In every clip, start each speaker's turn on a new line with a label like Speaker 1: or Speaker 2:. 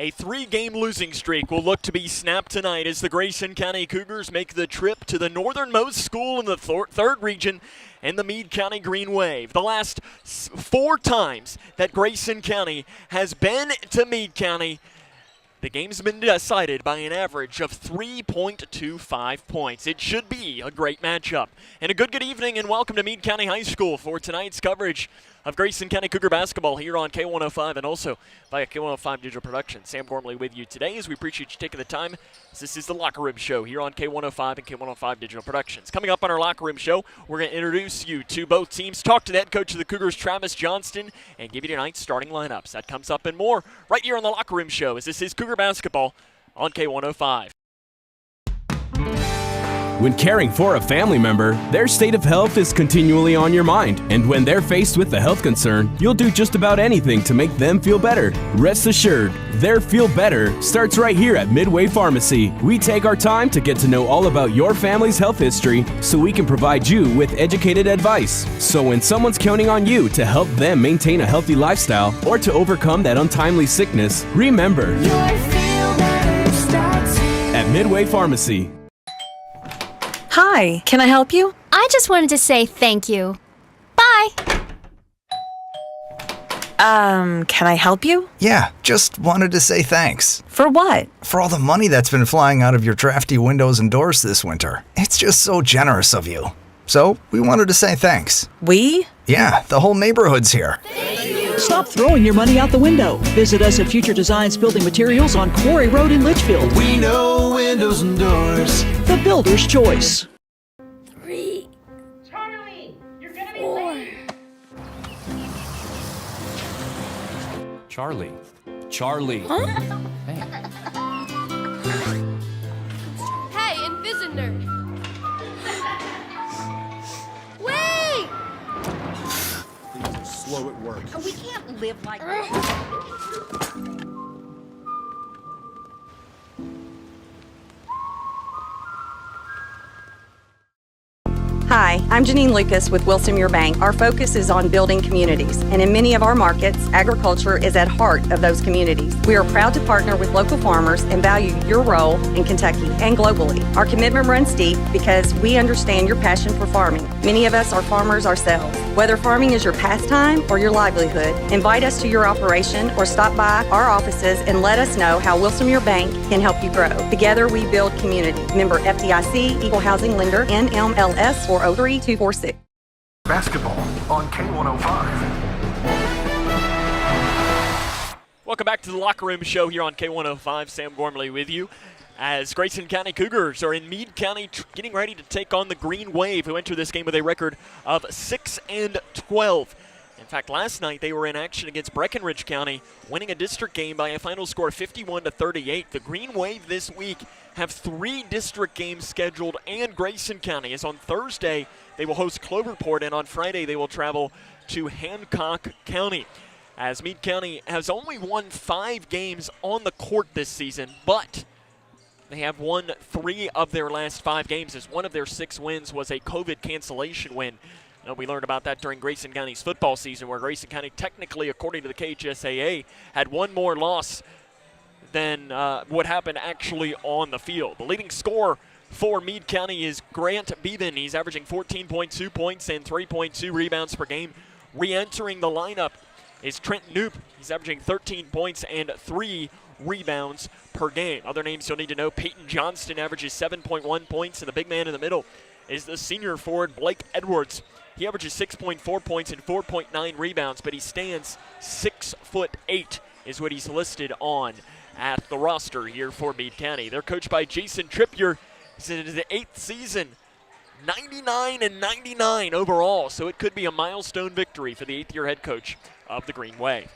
Speaker 1: A 3-game losing streak will look to be snapped tonight as the Grayson County Cougars make the trip to the northernmost school in the third region and the Meade County Green Wave. The last 4 times that Grayson County has been to Meade County, the game's been decided by an average of 3.25 points. It should be a great matchup. And a good evening and welcome to Meade County High School for tonight's coverage of Grayson County Cougar basketball here on K105 and also via K105 Digital Production. Sam Gormley with you today as we appreciate you taking the time. This is the Locker Room Show here on K105 and K105 Digital Productions. Coming up on our Locker Room Show, we're going to introduce you to both teams, talk to the head coach of the Cougars, Travis Johnston, and give you tonight's starting lineups. That comes up and more right here on the Locker Room Show as this is Cougar basketball on K105.
Speaker 2: When caring for a family member, their state of health is continually on your mind. And when they're faced with a health concern, you'll do just about anything to make them feel better. Rest assured, their feel better starts right here at Midway Pharmacy. We take our time to get to know all about your family's health history so we can provide you with educated advice. So when someone's counting on you to help them maintain a healthy lifestyle or to overcome that untimely sickness, remember, your feel better starts here at Midway Pharmacy.
Speaker 3: Hi, can I help you?
Speaker 4: I just wanted to say thank you. Bye.
Speaker 3: Can I help you?
Speaker 5: Yeah, just wanted to say thanks.
Speaker 3: For what?
Speaker 5: For all the money that's been flying out of your drafty windows and doors this winter. It's just so generous of you. So, we wanted to say thanks.
Speaker 3: We?
Speaker 5: Yeah, the whole neighborhood's here.
Speaker 6: Stop throwing your money out the window. Visit us at Future Designs Building Materials on Quarry Road in Litchfield.
Speaker 7: We know windows and doors.
Speaker 6: The builder's choice.
Speaker 8: 3.
Speaker 9: Charlie, you're gonna be
Speaker 8: 4.
Speaker 9: late.
Speaker 2: Charlie.
Speaker 8: Huh?
Speaker 4: Hey, Invisinerd. Wait!
Speaker 7: Slow at work.
Speaker 9: We can't live like this.
Speaker 3: Hi, I'm Janine Lucas with Wilson Muir Bank. Our focus is on building communities, and in many of our markets, agriculture is at heart of those communities. We are proud to partner with local farmers and value your role in Kentucky and globally. Our commitment runs deep because we understand your passion for farming. Many of us are farmers ourselves. Whether farming is your pastime or your livelihood, invite us to your operation or stop by our offices and let us know how Wilson Muir Bank can help you grow. Together we build community. Member FDIC, Equal Housing Lender, NMLS 403246.
Speaker 10: Basketball on K105.
Speaker 1: Welcome back to the Locker Room Show here on K105. Sam Gormley with you as Grayson County Cougars are in Meade County getting ready to take on the Green Wave, who enter this game with a record of 6-12. In fact, last night they were in action against Breckenridge County, winning a district game by a final score of 51-38. The Green Wave this week have 3 district games scheduled, and Grayson County is on Thursday. They will host Cloverport, and on Friday they will travel to Hancock County. As Meade County has only won 5 games on the court this season, but they have won 3 of their last 5 games, as one of their 6 wins was a COVID cancellation win. We learned about that during Grayson County's football season, where Grayson County technically, according to the KHSAA, had 1 more loss than what happened actually on the field. The leading scorer for Meade County is Grant Beaven. He's averaging 14.2 points and 3.2 rebounds per game. Re-entering the lineup is Trent Knoop. He's averaging 13 points and 3 rebounds per game. Other names you'll need to know: Peyton Johnston averages 7.1 points, and the big man in the middle is the senior forward Blake Edwards. He averages 6.4 points and 4.9 rebounds, but he stands 6'8" is what he's listed on at the roster here for Meade County. They're coached by Jason Trippier. He's in his 8th season, 99-99 overall, so it could be a milestone victory for the 8th-year head coach of the Green Wave.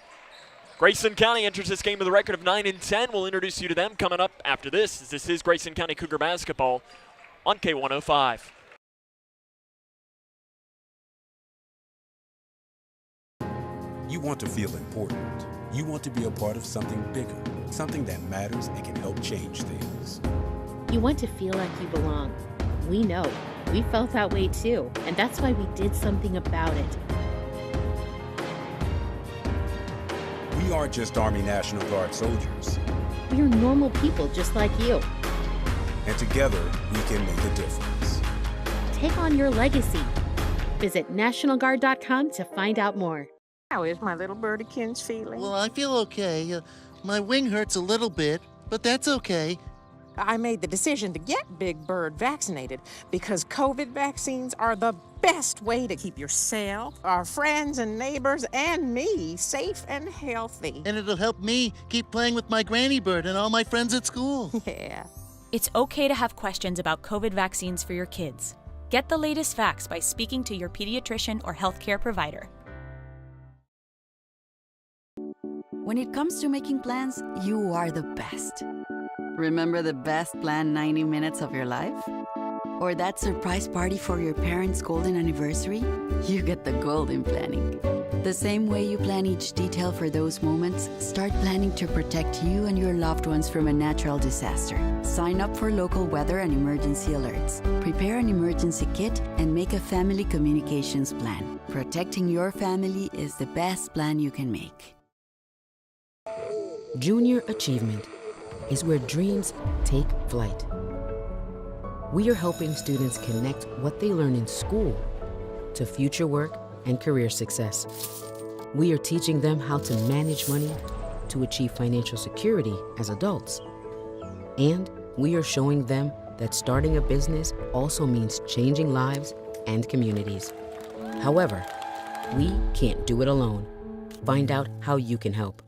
Speaker 1: Grayson County enters this game with a record of 9-10. We'll introduce you to them coming up after this. This is Grayson County Cougar basketball on K105.
Speaker 11: You want to feel important. You want to be a part of something bigger, something that matters and can help change things.
Speaker 12: You want to feel like you belong. We know. We felt that way too, and that's why we did something about it.
Speaker 11: We aren't just Army National Guard soldiers.
Speaker 12: We're normal people just like you.
Speaker 11: And together, we can make a difference.
Speaker 12: Take on your legacy. Visit NationalGuard.com to find out more.
Speaker 8: How is my little birdykins feeling?
Speaker 7: Well, I feel okay. My wing hurts a little bit, but that's okay.
Speaker 8: I made the decision to get Big Bird vaccinated because COVID vaccines are the best way to keep yourself, our friends and neighbors, and me safe and healthy.
Speaker 7: And it'll help me keep playing with my granny bird and all my friends at school.
Speaker 8: Yeah.
Speaker 13: It's okay to have questions about COVID vaccines for your kids. Get the latest facts by speaking to your pediatrician or healthcare provider.
Speaker 14: When it comes to making plans, you are the best. Remember the best planned 90 minutes of your life? Or that surprise party for your parents' golden anniversary? You get the golden planning. The same way you plan each detail for those moments, start planning to protect you and your loved ones from a natural disaster. Sign up for local weather and emergency alerts. Prepare an emergency kit and make a family communications plan. Protecting your family is the best plan you can make.
Speaker 15: Junior Achievement is where dreams take flight. We are helping students connect what they learn in school to future work and career success. We are teaching them how to manage money to achieve financial security as adults. And we are showing them that starting a business also means changing lives and communities. However, we can't do it alone. Find out how you can help.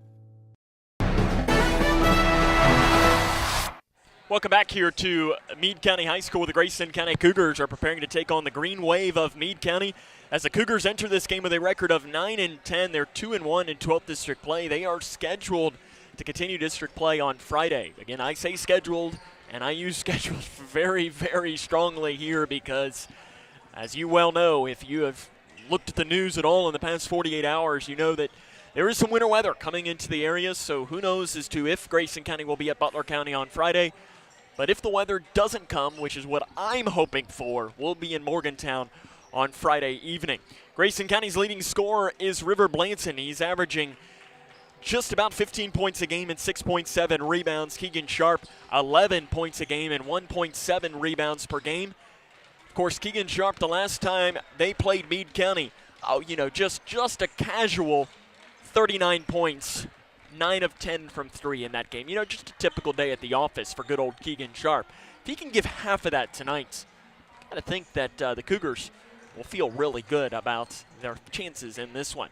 Speaker 1: Welcome back here to Meade County High School. The Grayson County Cougars are preparing to take on the Green Wave of Meade County. As the Cougars enter this game with a record of 9-10, they're 2-1 in 12th district play. They are scheduled to continue district play on Friday. Again, I say scheduled, and I use scheduled very, very strongly here because, as you well know, if you have looked at the news at all in the past 48 hours, you know that there is some winter weather coming into the area, so who knows as to if Grayson County will be at Butler County on Friday. But if the weather doesn't come, which is what I'm hoping for, we'll be in Morgantown on Friday evening. Grayson County's leading scorer is River Blanson. He's averaging just about 15 points a game and 6.7 rebounds. Keegan Sharp, 11 points a game and 1.7 rebounds per game. Of course, Keegan Sharp, the last time they played Meade County, just a casual 39 points. 9 of 10 from 3 in that game. Just a typical day at the office for good old Keegan Sharp. If he can give half of that tonight, got to think that the Cougars will feel really good about their chances in this one.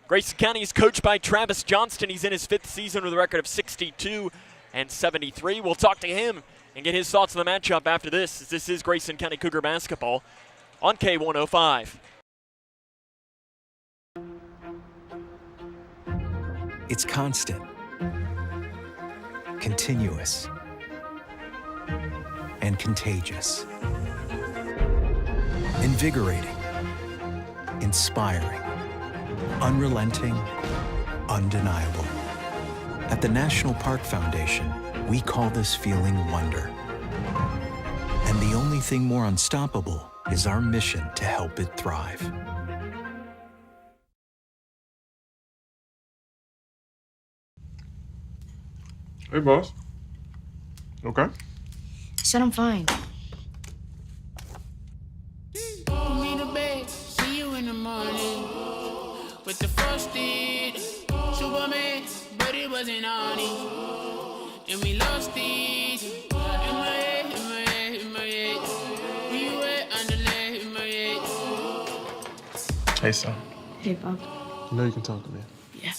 Speaker 1: Grayson County is coached by Travis Johnston. He's in his 5th season with a record of 62-73. We'll talk to him and get his thoughts on the matchup after this. This is Grayson County Cougar basketball on K105.
Speaker 16: It's constant, continuous, and contagious. Invigorating, inspiring, unrelenting, undeniable. At the National Park Foundation, we call this feeling wonder. And the only thing more unstoppable is our mission to help it thrive.
Speaker 17: Hey, boss. Okay.
Speaker 18: Said I'm fine.
Speaker 19: Me to bed, see you in the morning. With the frosted Superman, but it wasn't on it. And we lost it. In my head, in my head, in my head. We were underlay in my head.
Speaker 17: Hey, son.
Speaker 18: Hey, Bob.
Speaker 17: You know you can talk to me.
Speaker 18: Yeah.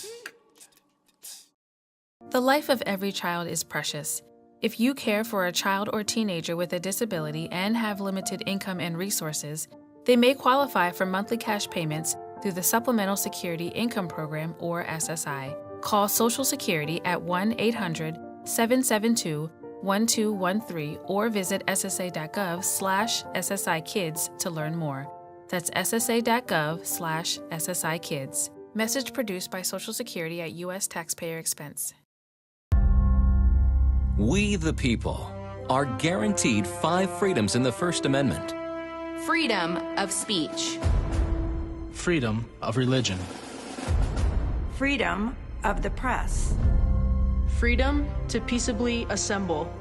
Speaker 20: The life of every child is precious. If you care for a child or teenager with a disability and have limited income and resources, they may qualify for monthly cash payments through the Supplemental Security Income Program, or SSI. Call Social Security at 1-800-772-1213 or visit ssa.gov/SSI-Kids to learn more. That's ssa.gov/SSI-Kids. Message produced by Social Security at U.S. taxpayer expense.
Speaker 21: We, the people, are guaranteed 5 freedoms in the First Amendment.
Speaker 22: Freedom of speech.
Speaker 23: Freedom of religion.
Speaker 24: Freedom of the press.
Speaker 5: Freedom to peaceably assemble.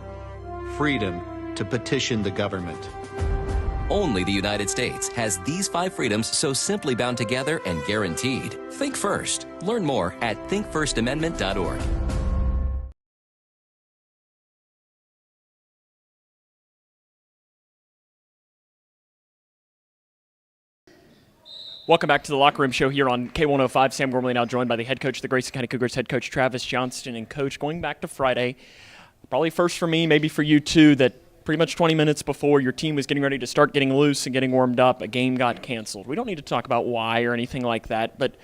Speaker 6: Freedom to petition the government.
Speaker 21: Only the United States has these 5 freedoms so simply bound together and guaranteed. Think first. Learn more at thinkfirstamendment.org.
Speaker 1: Welcome back to the Locker Room Show here on K105. Sam Gormley now joined by the head coach of the Grayson County Cougars, head coach Travis Johnston. And, Coach, going back to Friday, probably first for me, maybe for you too, that pretty much 20 minutes before your team was getting ready to start getting loose and getting warmed up, a game got canceled. We don't need to talk about why or anything like that, but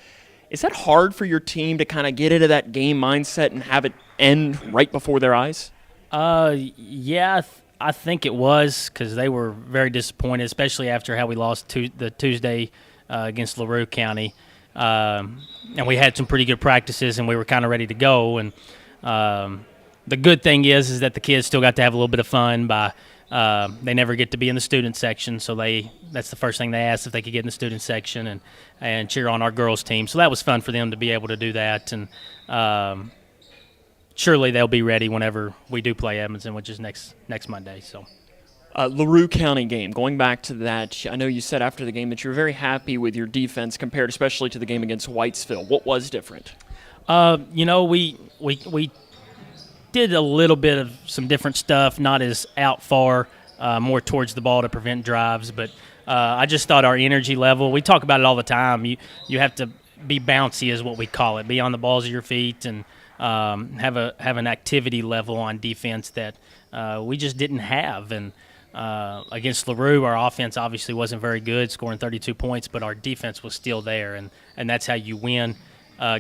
Speaker 1: is that hard for your team to kind of get into that game mindset and have it end right before their eyes?
Speaker 23: Yeah, I think it was, because they were very disappointed, especially after how we lost the Tuesday against LaRue County. And we had some pretty good practices, and we were kind of ready to go. And the good thing is that the kids still got to have a little bit of fun by they never get to be in the student section, so that's the first thing they asked, if they could get in the student section and cheer on our girls team. So that was fun for them to be able to do that. And surely they'll be ready whenever we do play Edmondson, which is next Monday. So.
Speaker 1: LaRue County game, going back to that, I know you said after the game that you were very happy with your defense compared especially to the game against Whitesville. What was different?
Speaker 23: We did a little bit of some different stuff, not as out far, more towards the ball to prevent drives. But I just thought our energy level, we talk about it all the time. You have to be bouncy is what we call it, be on the balls of your feet and have an activity level on defense that we just didn't have. And against LaRue, our offense obviously wasn't very good, scoring 32 points, but our defense was still there. And that's how you win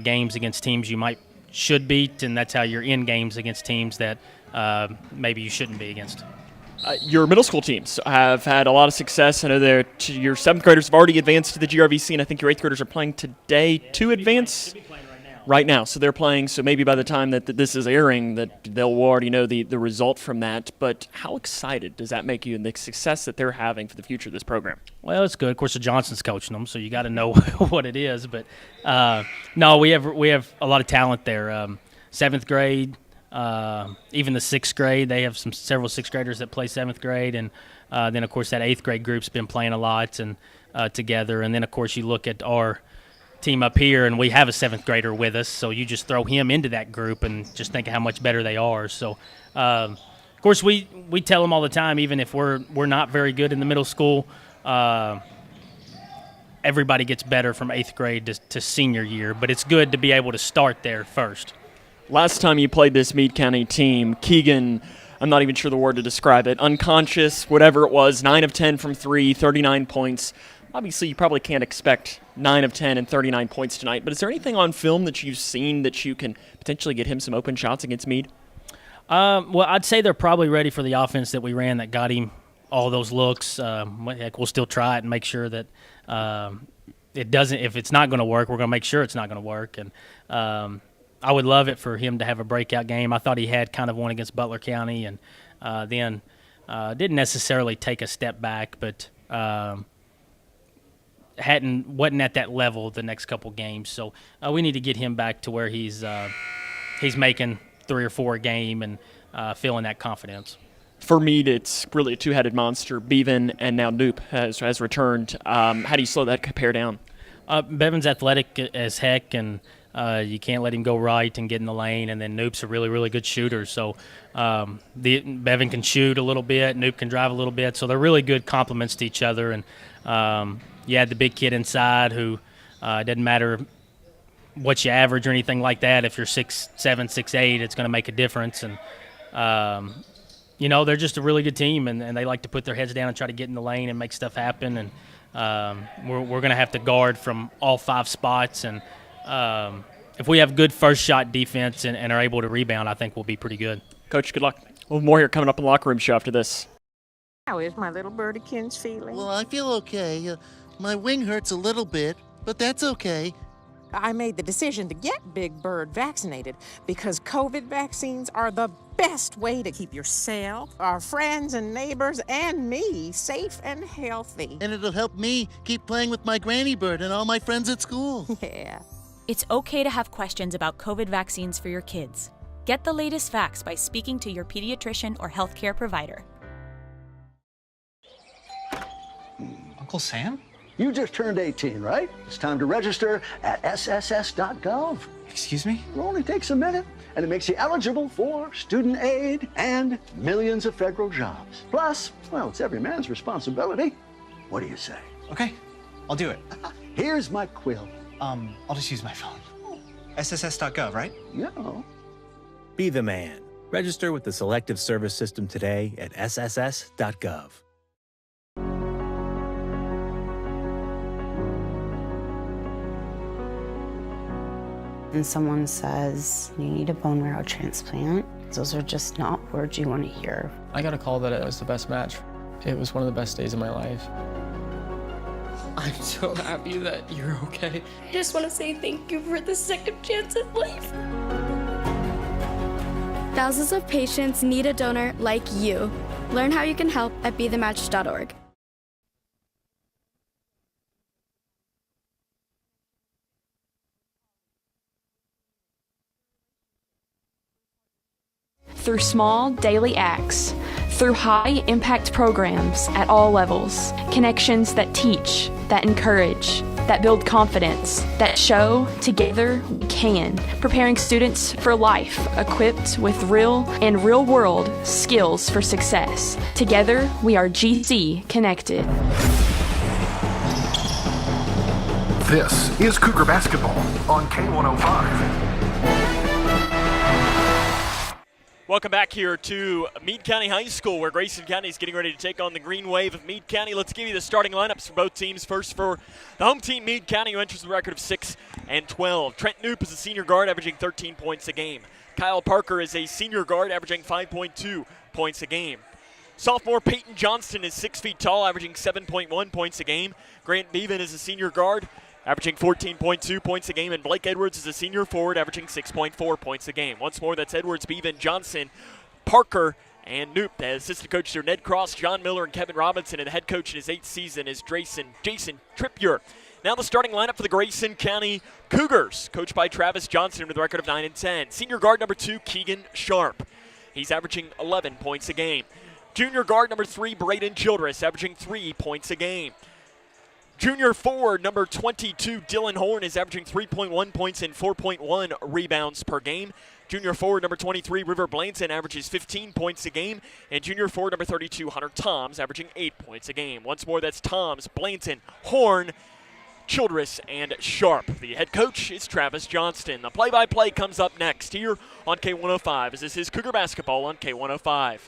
Speaker 23: games against teams you should beat, and that's how you're in games against teams that maybe you shouldn't be against.
Speaker 1: Your middle school teams have had a lot of success. I know your 7th graders have already advanced to the GRVC, and I think your 8th graders are playing today to advance right now. So they're playing, so maybe by the time that this is airing that they'll already know the result from that. But how excited does that make you and the success that they're having for the future of this program?
Speaker 23: Well, it's good. Of course, the Johnson's coaching them, so you got to know what it is. But no, we have a lot of talent there. 7th grade, even the 6th grade, they have several 6th graders that play 7th grade, and then of course that 8th grade group's been playing a lot and together. And then of course you look at our team up here, and we have a 7th grader with us, so you just throw him into that group and just think of how much better they are. So of course we tell them all the time, even if we're not very good in the middle school, everybody gets better from 8th grade to senior year, but it's good to be able to start there first.
Speaker 1: Last time you played this Meade County team, Keegan, I'm not even sure the word to describe it, unconscious, whatever it was, 9 of 10 from 3, 39 points. Obviously, you probably can't expect 9 of 10 and 39 points tonight, but is there anything on film that you've seen that you can potentially get him some open shots against Meade?
Speaker 23: Well, I'd say they're probably ready for the offense that we ran that got him all those looks. We'll still try it and make sure that it doesn't. If it's not going to work, we're going to make sure it's not going to work. And I would love it for him to have a breakout game. I thought he had kind of one against Butler County, and then didn't necessarily take a step back, but wasn't at that level the next couple games. So we need to get him back to where he's making 3 or 4 a game and feeling that confidence.
Speaker 1: For Meade, it's really a two-headed monster. Bevan and now Noop has returned. How do you slow that compare down?
Speaker 23: Bevan's athletic as heck, and you can't let him go right and get in the lane. And then Noop's a really, really good shooter. So Bevan can shoot a little bit, Noop can drive a little bit. So they're really good complements to each other. And you had the big kid inside who doesn't matter what you average or anything like that. If you're 6'7", 6'8", it's going to make a difference. And they're just a really good team, and they like to put their heads down and try to get in the lane and make stuff happen. And we're going to have to guard from all 5 spots. And if we have good first shot defense and are able to rebound, I think we'll be pretty good.
Speaker 1: Coach, good luck. Well, more here coming up in the locker room show after this.
Speaker 8: How is my little birdykins feeling?
Speaker 7: Well, I feel okay. My wing hurts a little bit, but that's okay.
Speaker 8: I made the decision to get Big Bird vaccinated because COVID vaccines are the best way to keep yourself, our friends and neighbors, and me safe and healthy.
Speaker 7: And it'll help me keep playing with my granny bird and all my friends at school.
Speaker 8: Yeah.
Speaker 13: It's okay to have questions about COVID vaccines for your kids. Get the latest facts by speaking to your pediatrician or healthcare provider.
Speaker 2: Uncle Sam?
Speaker 4: You just turned 18, right? It's time to register at sss.gov.
Speaker 2: Excuse me?
Speaker 4: It only takes a minute, and it makes you eligible for student aid and millions of federal jobs. Plus, well, it's every man's responsibility. What do you say?
Speaker 2: Okay, I'll do it.
Speaker 4: Here's my quill.
Speaker 2: I'll just use my phone. sss.gov, right?
Speaker 4: Yeah.
Speaker 9: Be the man. Register with the Selective Service System today at sss.gov.
Speaker 24: And someone says, you need a bone marrow transplant, those are just not words you want to hear.
Speaker 25: I got a call that it was the best match. It was one of the best days of my life. I'm so happy that you're okay.
Speaker 18: I just want to say thank you for the second chance at life. Thousands of patients need a donor like you. Learn how you can help at BeTheMatch.org.
Speaker 26: Through small daily acts, through high-impact programs at all levels, connections that teach, that encourage, that build confidence, that show together we can, preparing students for life, equipped with real and real-world skills for success. Together, we are GC Connected.
Speaker 10: This is Cougar Basketball on K105.
Speaker 1: Welcome back here to Meade County High School, where Grayson County is getting ready to take on the Green Wave of Meade County. Let's give you the starting lineups for both teams. First, for the home team, Meade County, who enters with a record of 6-12. Trent Knoop is a senior guard, averaging 13 points a game. Kyle Parker is a senior guard, averaging 5.2 points a game. Sophomore Peyton Johnston is 6 feet tall, averaging 7.1 points a game. Grant Bevan is a senior guard, averaging 14.2 points a game, and Blake Edwards is a senior forward, averaging 6.4 points a game. Once more, that's Edwards, Bevan, Johnson, Parker, and Knoop. The assistant coaches are Ned Cross, John Miller, and Kevin Robinson, and the head coach in his 8th season is Jason Trippier. Now the starting lineup for the Grayson County Cougars, coached by Travis Johnson with a record of 9-10. Senior guard number 2, Keegan Sharp. He's averaging 11 points a game. Junior guard number 3, Braden Childress, averaging 3 points a game. Junior forward number 22, Dylan Horn, is averaging 3.1 points and 4.1 rebounds per game. Junior forward number 23, River Blanton, averages 15 points a game. And junior forward number 32, Hunter Toms, averaging 8 points a game. Once more, that's Toms, Blanton, Horn, Childress, and Sharp. The head coach is Travis Johnston. The play-by-play comes up next here on K105, as this is Cougar Basketball on K105.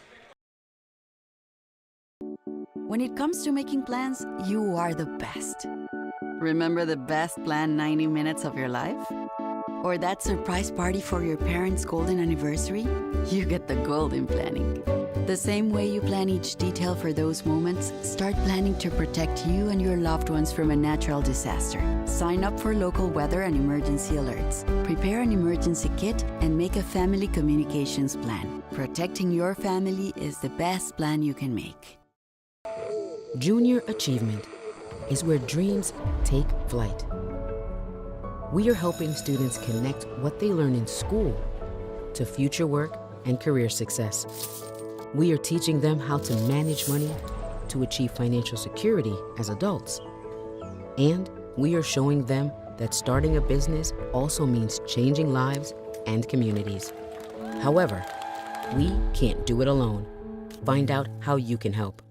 Speaker 14: When it comes to making plans, you are the best. Remember the best planned 90 minutes of your life? Or that surprise party for your parents' golden anniversary? You get the golden planning. The same way you plan each detail for those moments, start planning to protect you and your loved ones from a natural disaster. Sign up for local weather and emergency alerts. Prepare an emergency kit and make a family communications plan. Protecting your family is the best plan you can make.
Speaker 15: Junior achievement is where dreams take flight. We are helping students connect what they learn in school to future work and career success. We are teaching them how to manage money to achieve financial security as adults. And we are showing them that starting a business also means changing lives and communities. However, we can't do it alone. Find out how you can help.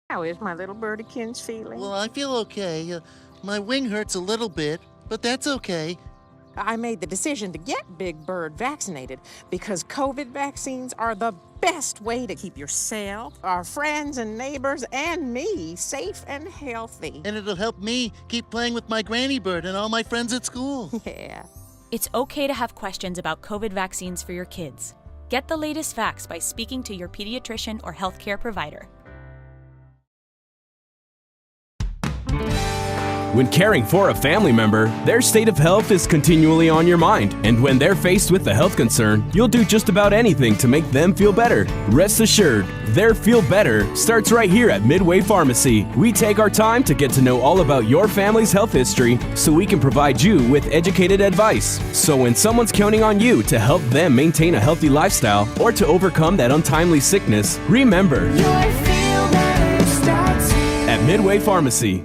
Speaker 8: How is my little birdykins feeling?
Speaker 7: Well, I feel okay. My wing hurts a little bit, but that's okay.
Speaker 8: I made the decision to get Big Bird vaccinated because COVID vaccines are the best way to keep yourself, our friends and neighbors, and me safe and healthy.
Speaker 7: And it'll help me keep playing with my granny bird and all my friends at school.
Speaker 8: Yeah.
Speaker 13: It's okay to have questions about COVID vaccines for your kids. Get the latest facts by speaking to your pediatrician or healthcare provider.
Speaker 3: When caring for a family member, their state of health is continually on your mind. And when they're faced with a health concern, you'll do just about anything to make them feel better. Rest assured, their feel better starts right here at Midway Pharmacy. We take our time to get to know all about your family's health history so we can provide you with educated advice. So when someone's counting on you to help them maintain a healthy lifestyle or to overcome that untimely sickness, remember, at Midway Pharmacy.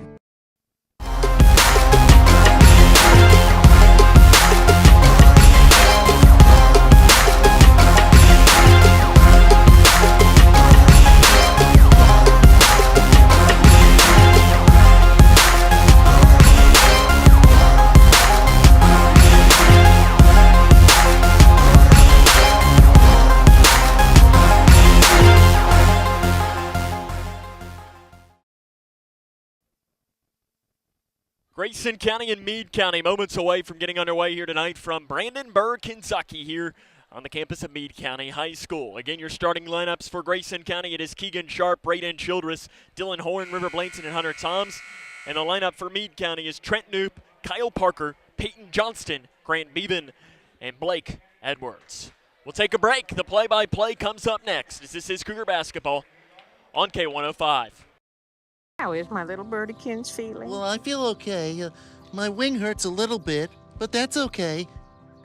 Speaker 1: Grayson County and Meade County moments away from getting underway here tonight from Brandenburg, Kentucky, here on the campus of Meade County High School. Again, your starting lineups for Grayson County, it is Keegan Sharp, Braden Childress, Dylan Horn, River Blanton, and Hunter Toms. And the lineup for Meade County is Trent Knoop, Kyle Parker, Peyton Johnston, Grant Beaven, and Blake Edwards. We'll take a break. The play-by-play comes up next as this is Cougar basketball on K105.
Speaker 8: How is my little birdykins feeling?
Speaker 7: Well, I feel okay. My wing hurts a little bit, but that's okay.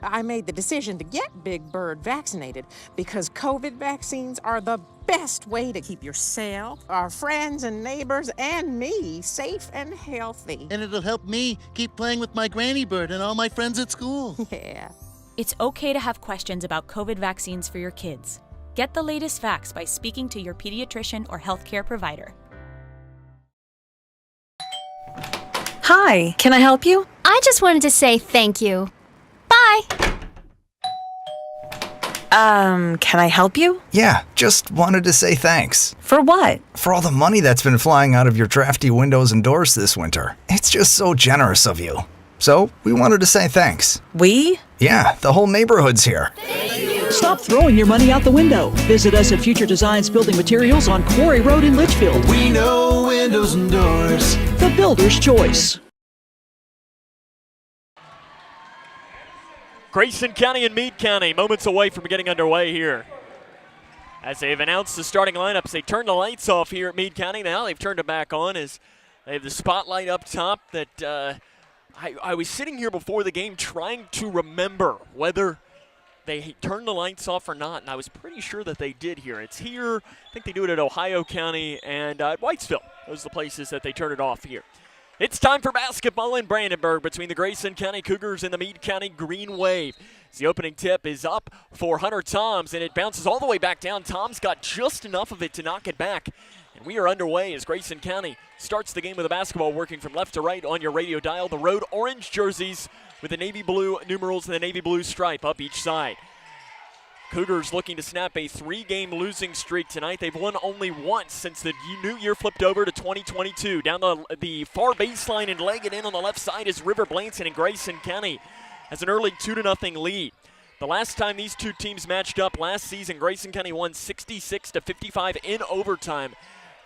Speaker 8: I made the decision to get Big Bird vaccinated because COVID vaccines are the best way to keep yourself, our friends and neighbors, and me safe and healthy.
Speaker 7: And it'll help me keep playing with my granny bird and all my friends at school.
Speaker 8: Yeah.
Speaker 13: It's okay to have questions about COVID vaccines for your kids. Get the latest facts by speaking to your pediatrician or healthcare provider.
Speaker 11: Hi, can I help you?
Speaker 12: I just wanted to say thank you. Bye.
Speaker 11: Can I help you?
Speaker 16: Yeah, just wanted to say thanks.
Speaker 11: For what?
Speaker 16: For all the money that's been flying out of your drafty windows and doors this winter. It's just so generous of you. So, we wanted to say thanks.
Speaker 11: We?
Speaker 16: Yeah, the whole neighborhood's here.
Speaker 17: Stop throwing your money out the window. Visit us at Future Designs Building Materials on Quarry Road in Litchfield.
Speaker 19: We know windows and doors.
Speaker 17: The builder's choice.
Speaker 1: Grayson County and Meade County moments away from getting underway here. As they've announced the starting lineups, they turned the lights off here at Meade County. Now they've turned it back on as they have the spotlight up top that I was sitting here before the game trying to remember whether they turned the lights off or not, and I was pretty sure that they did here. It's here. I think they do it at Ohio County and Whitesville. Those are the places that they turn it off here. It's time for basketball in Brandenburg between the Grayson County Cougars and the Meade County Green Wave. The opening tip is up for Hunter Toms, and it bounces all the way back down. Toms got just enough of it to knock it back. And we are underway as Grayson County starts the game with the basketball, working from left to right on your radio dial. The road orange jerseys with the navy blue numerals and the navy blue stripe up each side. Cougars looking to snap a 3-game losing streak tonight. They've won only once since the new year flipped over to 2022. Down the far baseline and leg it in on the left side is River Blanton, and Grayson County has an early 2-0 lead. The last time these two teams matched up last season, Grayson County won 66-55 in overtime.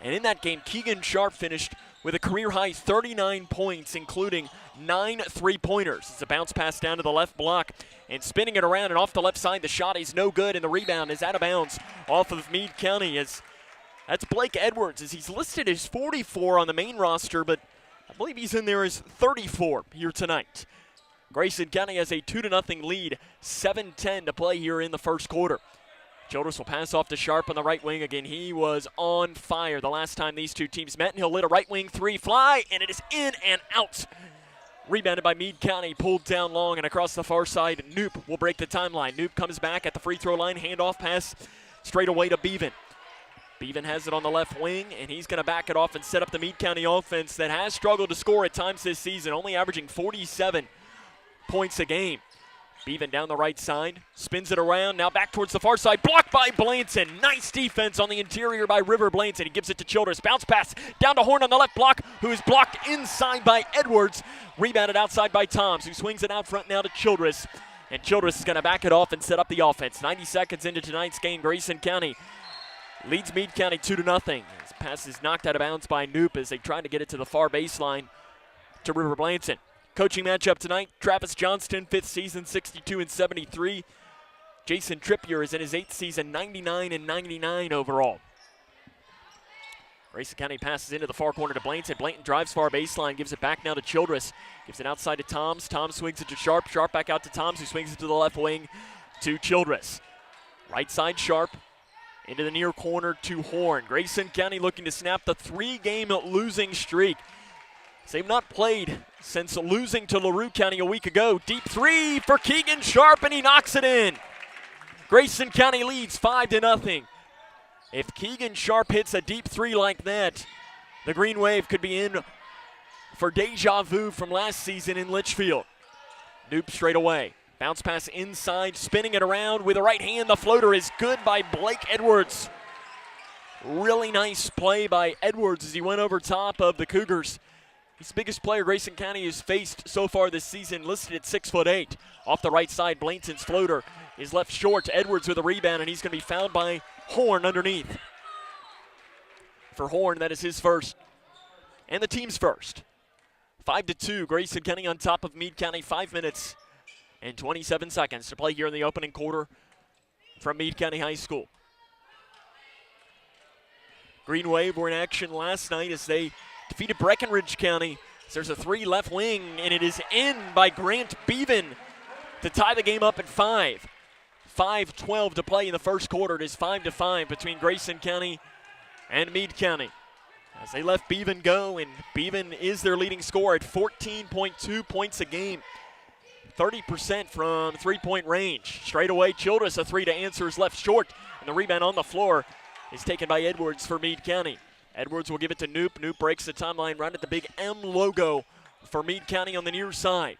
Speaker 1: And in that game, Keegan Sharp finished with a career-high 39 points, including 9 3-pointers. It's a bounce pass down to the left block, and spinning it around and off the left side, the shot is no good, and the rebound is out of bounds off of Meade County. That's Blake Edwards, as he's listed as 44 on the main roster, but I believe he's in there as 34 here tonight. Grayson County has a 2-0 lead, 7:10 to play here in the first quarter. Childress will pass off to Sharp on the right wing. Again, he was on fire the last time these two teams met, and he'll let a right wing three fly, and it is in and out. Rebounded by Meade County, pulled down long and across the far side. Knoop will break the timeline. Knoop comes back at the free throw line, handoff pass straight away to Beaven. Beaven has it on the left wing, and he's going to back it off and set up the Meade County offense that has struggled to score at times this season, only averaging 47 points a game. Beaven down the right side, spins it around, now back towards the far side, blocked by Blanton. Nice defense on the interior by River Blanton. He gives it to Childress, bounce pass down to Horn on the left block, who is blocked inside by Edwards. Rebounded outside by Toms, who swings it out front now to Childress. And Childress is going to back it off and set up the offense. 90 seconds into tonight's game, Grayson County leads Meade County 2-0. His pass is knocked out of bounds by Knoop as they try to get it to the far baseline. to River Blanton. Coaching matchup tonight, Travis Johnston, 5th season, 62-73. Jason Trippier is in his 8th season, 99-99 overall. Grayson County passes into the far corner to Blanton. Blanton drives far baseline, gives it back now to Childress. Gives it outside to Toms. Toms swings it to Sharp. Sharp back out to Toms, who swings it to the left wing to Childress. Right side Sharp into the near corner to Horn. Grayson County looking to snap the 3-game losing streak. They've not played since losing to LaRue County a week ago. Deep 3 for Keegan Sharp, and he knocks it in. Grayson County leads 5-0. If Keegan Sharp hits a deep 3 like that, the Green Wave could be in for deja vu from last season in Litchfield. Noop straight away. Bounce pass inside, spinning it around with the right hand. The floater is good by Blake Edwards. Really nice play by Edwards as he went over top of the Cougars. He's the biggest player Grayson County has faced so far this season, listed at 6'8". Off the right side, Blanton's floater is left short. Edwards with a rebound, and he's going to be fouled by Horn underneath. For Horn, that is his first and the team's first. 5-2, Grayson County on top of Meade County. 5 minutes and 27 seconds to play here in the opening quarter from Meade County High School. Green Wave were in action last night as they defeated Breckenridge County. There's a 3 left wing, and it is in by Grant Beaven to tie the game up at 5. 5:12 to play in the first quarter. It is 5-5 between Grayson County and Meade County. As they let Beaven go, and Beaven is their leading scorer at 14.2 points a game. 30% from three-point range. Straight away, Childress, a 3 to answer, is left short, and the rebound on the floor is taken by Edwards for Meade County. Edwards will give it to Noop. Noop breaks the timeline right at the big M logo for Meade County on the near side.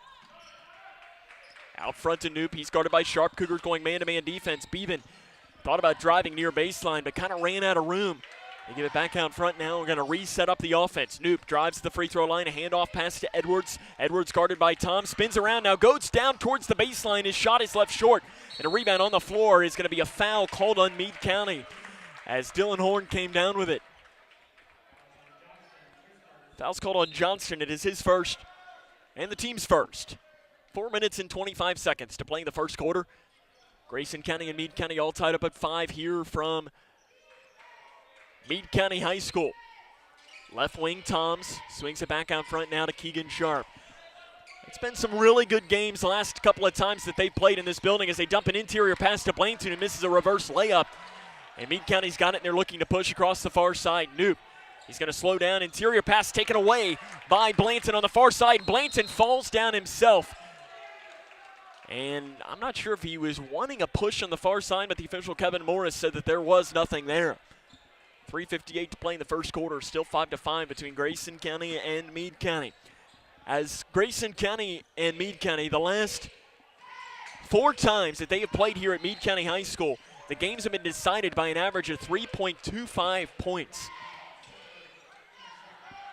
Speaker 1: Out front to Noop. He's guarded by Sharp. Cougars going man-to-man defense. Beaven thought about driving near baseline, but kind of ran out of room. They give it back out front now. We're going to reset up the offense. Noop drives to the free throw line. A handoff pass to Edwards. Edwards guarded by Tom. Spins around now. Goes down towards the baseline. His shot is left short. And a rebound on the floor is going to be a foul called on Meade County as Dylan Horn came down with it. Foul's called on Johnston. It is his first and the team's first. 4 minutes and 25 seconds to play in the first quarter. Grayson County and Meade County all tied up at 5 here from Meade County High School. Left wing Toms swings it back out front now to Keegan Sharp. It's been some really good games the last couple of times that they've played in this building as they dump an interior pass to Blanton, who misses a reverse layup. And Meade County's got it, and they're looking to push across the far side. Noop. He's going to slow down. Interior pass taken away by Blanton on the far side. Blanton falls down himself. And I'm not sure if he was wanting a push on the far side, but the official Kevin Morris said that there was nothing there. 3:58 to play in the first quarter. Still 5-5 between Grayson County and Meade County. As Grayson County and Meade County, the last 4 times that they have played here at Meade County High School, the games have been decided by an average of 3.25 points.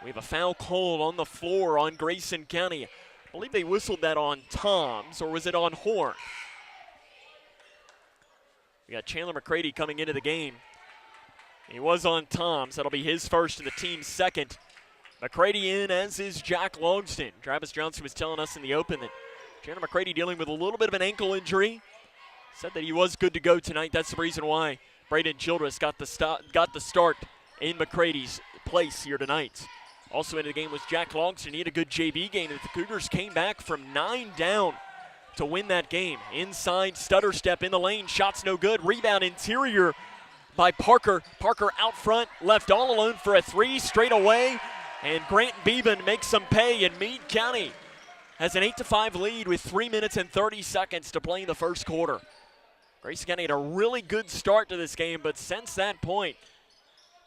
Speaker 1: We have a foul called on the floor on Grayson County. I believe they whistled that on Toms, or was it on Horn? We got Chandler McCready coming into the game. He was on Toms. That'll be his first and the team's second. McCready in, as is Jack Longston. Travis Johnson was telling us in the open that Chandler McCready dealing with a little bit of an ankle injury. Said that he was good to go tonight. That's the reason why Braden Childress got the start in McCready's place here tonight. Also into the game was Jack Longston. He had a good JV game. The Cougars came back from 9 down to win that game. Inside, stutter step in the lane. Shots no good. Rebound interior by Parker. Parker out front, left all alone for a 3 straight away. And Grant Beaven makes some pay, and Meade County has an 8-5 lead with 3 minutes and 30 seconds to play in the first quarter. Grayson County had a really good start to this game, but since that point,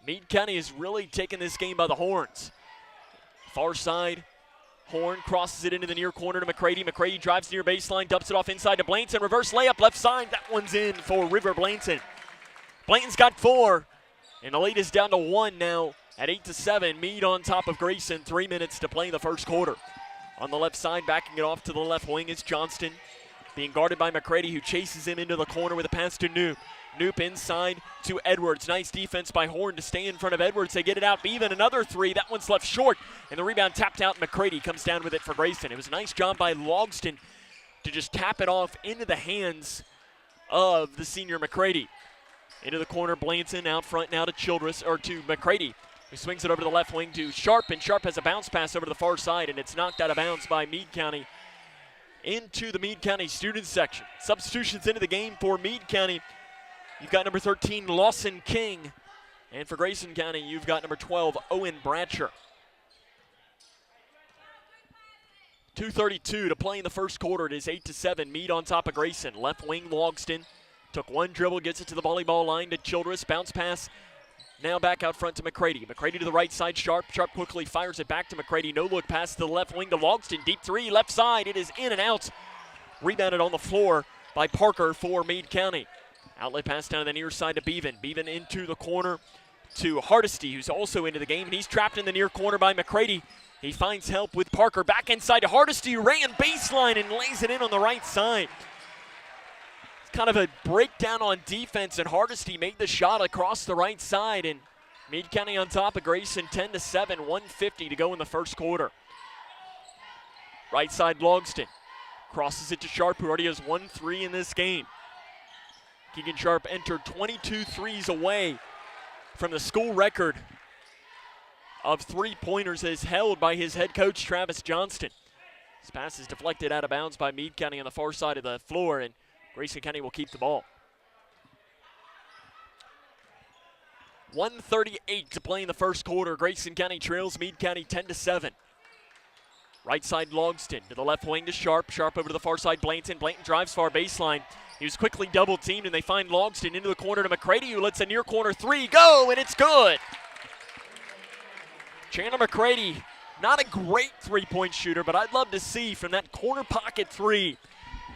Speaker 1: Meade County has really taken this game by the horns. Far side, Horn crosses it into the near corner to McCready. McCready drives near baseline, dumps it off inside to Blanton. Reverse layup left side. That one's in for River Blanton. Blanton's got 4, and the lead is down to 1 now at 8-7. Meade on top of Grayson. 3 minutes to play in the first quarter. On the left side, backing it off to the left wing is Johnston. being guarded by McCready, who chases him into the corner with a pass to Knoop. Knoop inside to Edwards. Nice defense by Horn to stay in front of Edwards. They get it out. Bevan, another three. That one's left short, and the rebound tapped out. McCready comes down with it for Grayson. It was a nice job by Logston to just tap it off into the hands of the senior McCready. Into the corner, Blanton out front now to Childress, or to McCready, who swings it over to the left wing to Sharp, and Sharp has a bounce pass over to the far side, and it's knocked out of bounds by Meade County into the Meade County student section. Substitutions into the game for Meade County. You've got number 13, Lawson King. And for Grayson County, you've got number 12, Owen Bratcher. 2:32 to play in the first quarter. It is 8-7. Meade on top of Grayson. Left wing, Logston. Took one dribble, gets it to the volleyball line to Childress. Bounce pass. Now back out front to McCready. McCready to the right side, Sharp. Sharp quickly fires it back to McCready. No look pass to the left wing to Logston. Deep three, left side. It is in and out. Rebounded on the floor by Parker for Meade County. Outlet pass down to the near side to Bevan. Bevan into the corner to Hardesty, who's also into the game, and he's trapped in the near corner by McCready. He finds help with Parker. Back inside to Hardesty, who ran baseline and lays it in on the right side. It's kind of a breakdown on defense, and Hardesty made the shot across the right side, and Meade County on top of Grayson 10-7, 1:50 to go in the first quarter. Right side, Logston. Crosses it to Sharp, who already has 1 3 in this game. Keegan Sharp entered 22 threes away from the school record of three-pointers as held by his head coach, Travis Johnston. This pass is deflected out of bounds by Meade County on the far side of the floor, and Grayson County will keep the ball. 1:38 to play in the first quarter. Grayson County trails Meade County 10-7. Right side, Logston to the left wing to Sharp. Sharp over to the far side, Blanton. Blanton drives far baseline. He was quickly double-teamed, and they find Logston into the corner to McCready, who lets a near-corner three go, and it's good. Chandler McCready, not a great three-point shooter, but I'd love to see from that corner pocket three.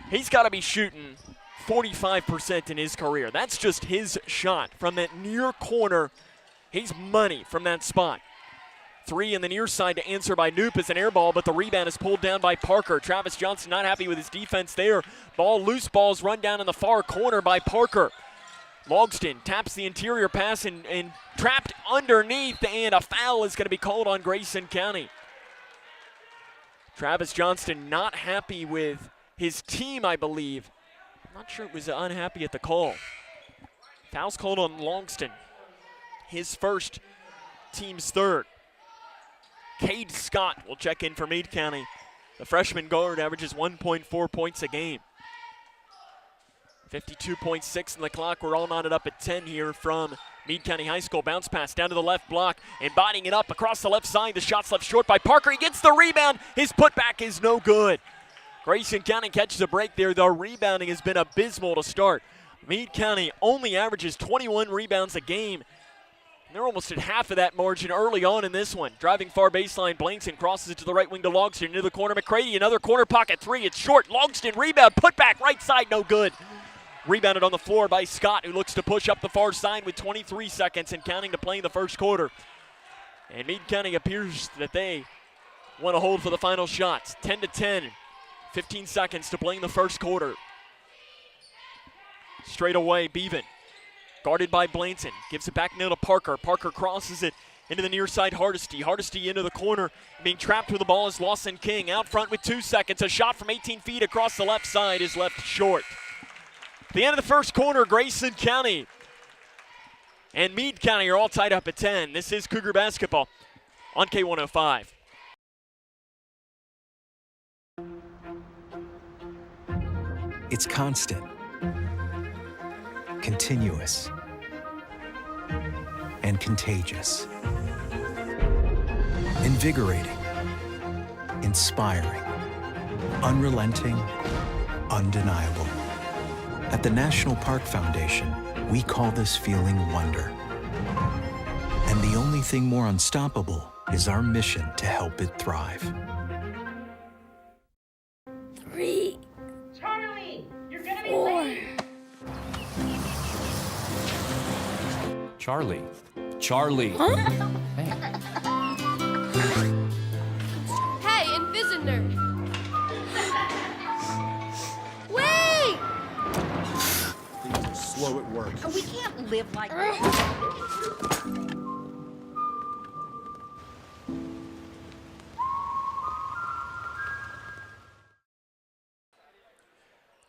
Speaker 1: He's got to be shooting 45% in his career. That's just his shot from that near corner. He's money from that spot. Three in the near side to answer by Knoop as an air ball, but the rebound is pulled down by Parker. Travis Johnson not happy with his defense there. Loose balls run down in the far corner by Parker. Logston taps the interior pass and trapped underneath, and a foul is going to be called on Grayson County. Travis Johnston not happy with his team, I believe. I'm not sure it was unhappy at the call. Foul's called on Logston. His first, team's third. Cade Scott will check in for Meade County. The freshman guard averages 1.4 points a game. 52.6 in the clock. We're all knotted up at 10 here from Meade County High School. Bounce pass down to the left block, embodying it up across the left side. The shot's left short by Parker. He gets the rebound. His putback is no good. Grayson County catches a break there. The rebounding has been abysmal to start. Meade County only averages 21 rebounds a game. They're almost at half of that margin early on in this one. Driving far baseline, Blanton crosses it to the right wing to Logston. Into the corner, McCready, another corner pocket three. It's short. Logston rebound, put back, right side, no good. Rebounded on the floor by Scott, who looks to push up the far side with 23 seconds and counting to play in the first quarter. And Meade County appears that they want to hold for the final shots. 10-10, 15 seconds to play in the first quarter. Straight away, Bevan. Guarded by Blanton. Gives it back now to Parker. Parker crosses it into the near side, Hardesty. Hardesty into the corner. Being trapped with the ball is Lawson King. Out front with 2 seconds. A shot from 18 feet across the left side is left short. The end of the first quarter, Grayson County and Meade County are all tied up at 10. This is Cougar basketball on K105.
Speaker 5: It's constant, continuous, and contagious. Invigorating, inspiring, unrelenting, undeniable. At the National Park Foundation, we call this feeling wonder. And the only thing more unstoppable is our mission to help it thrive.
Speaker 18: 3.
Speaker 6: Charlie, you're gonna be
Speaker 18: 4.
Speaker 6: late.
Speaker 3: Charlie.
Speaker 18: Huh?
Speaker 6: Hey, Invisinerd. Wait!
Speaker 16: work.
Speaker 2: We can't live like this.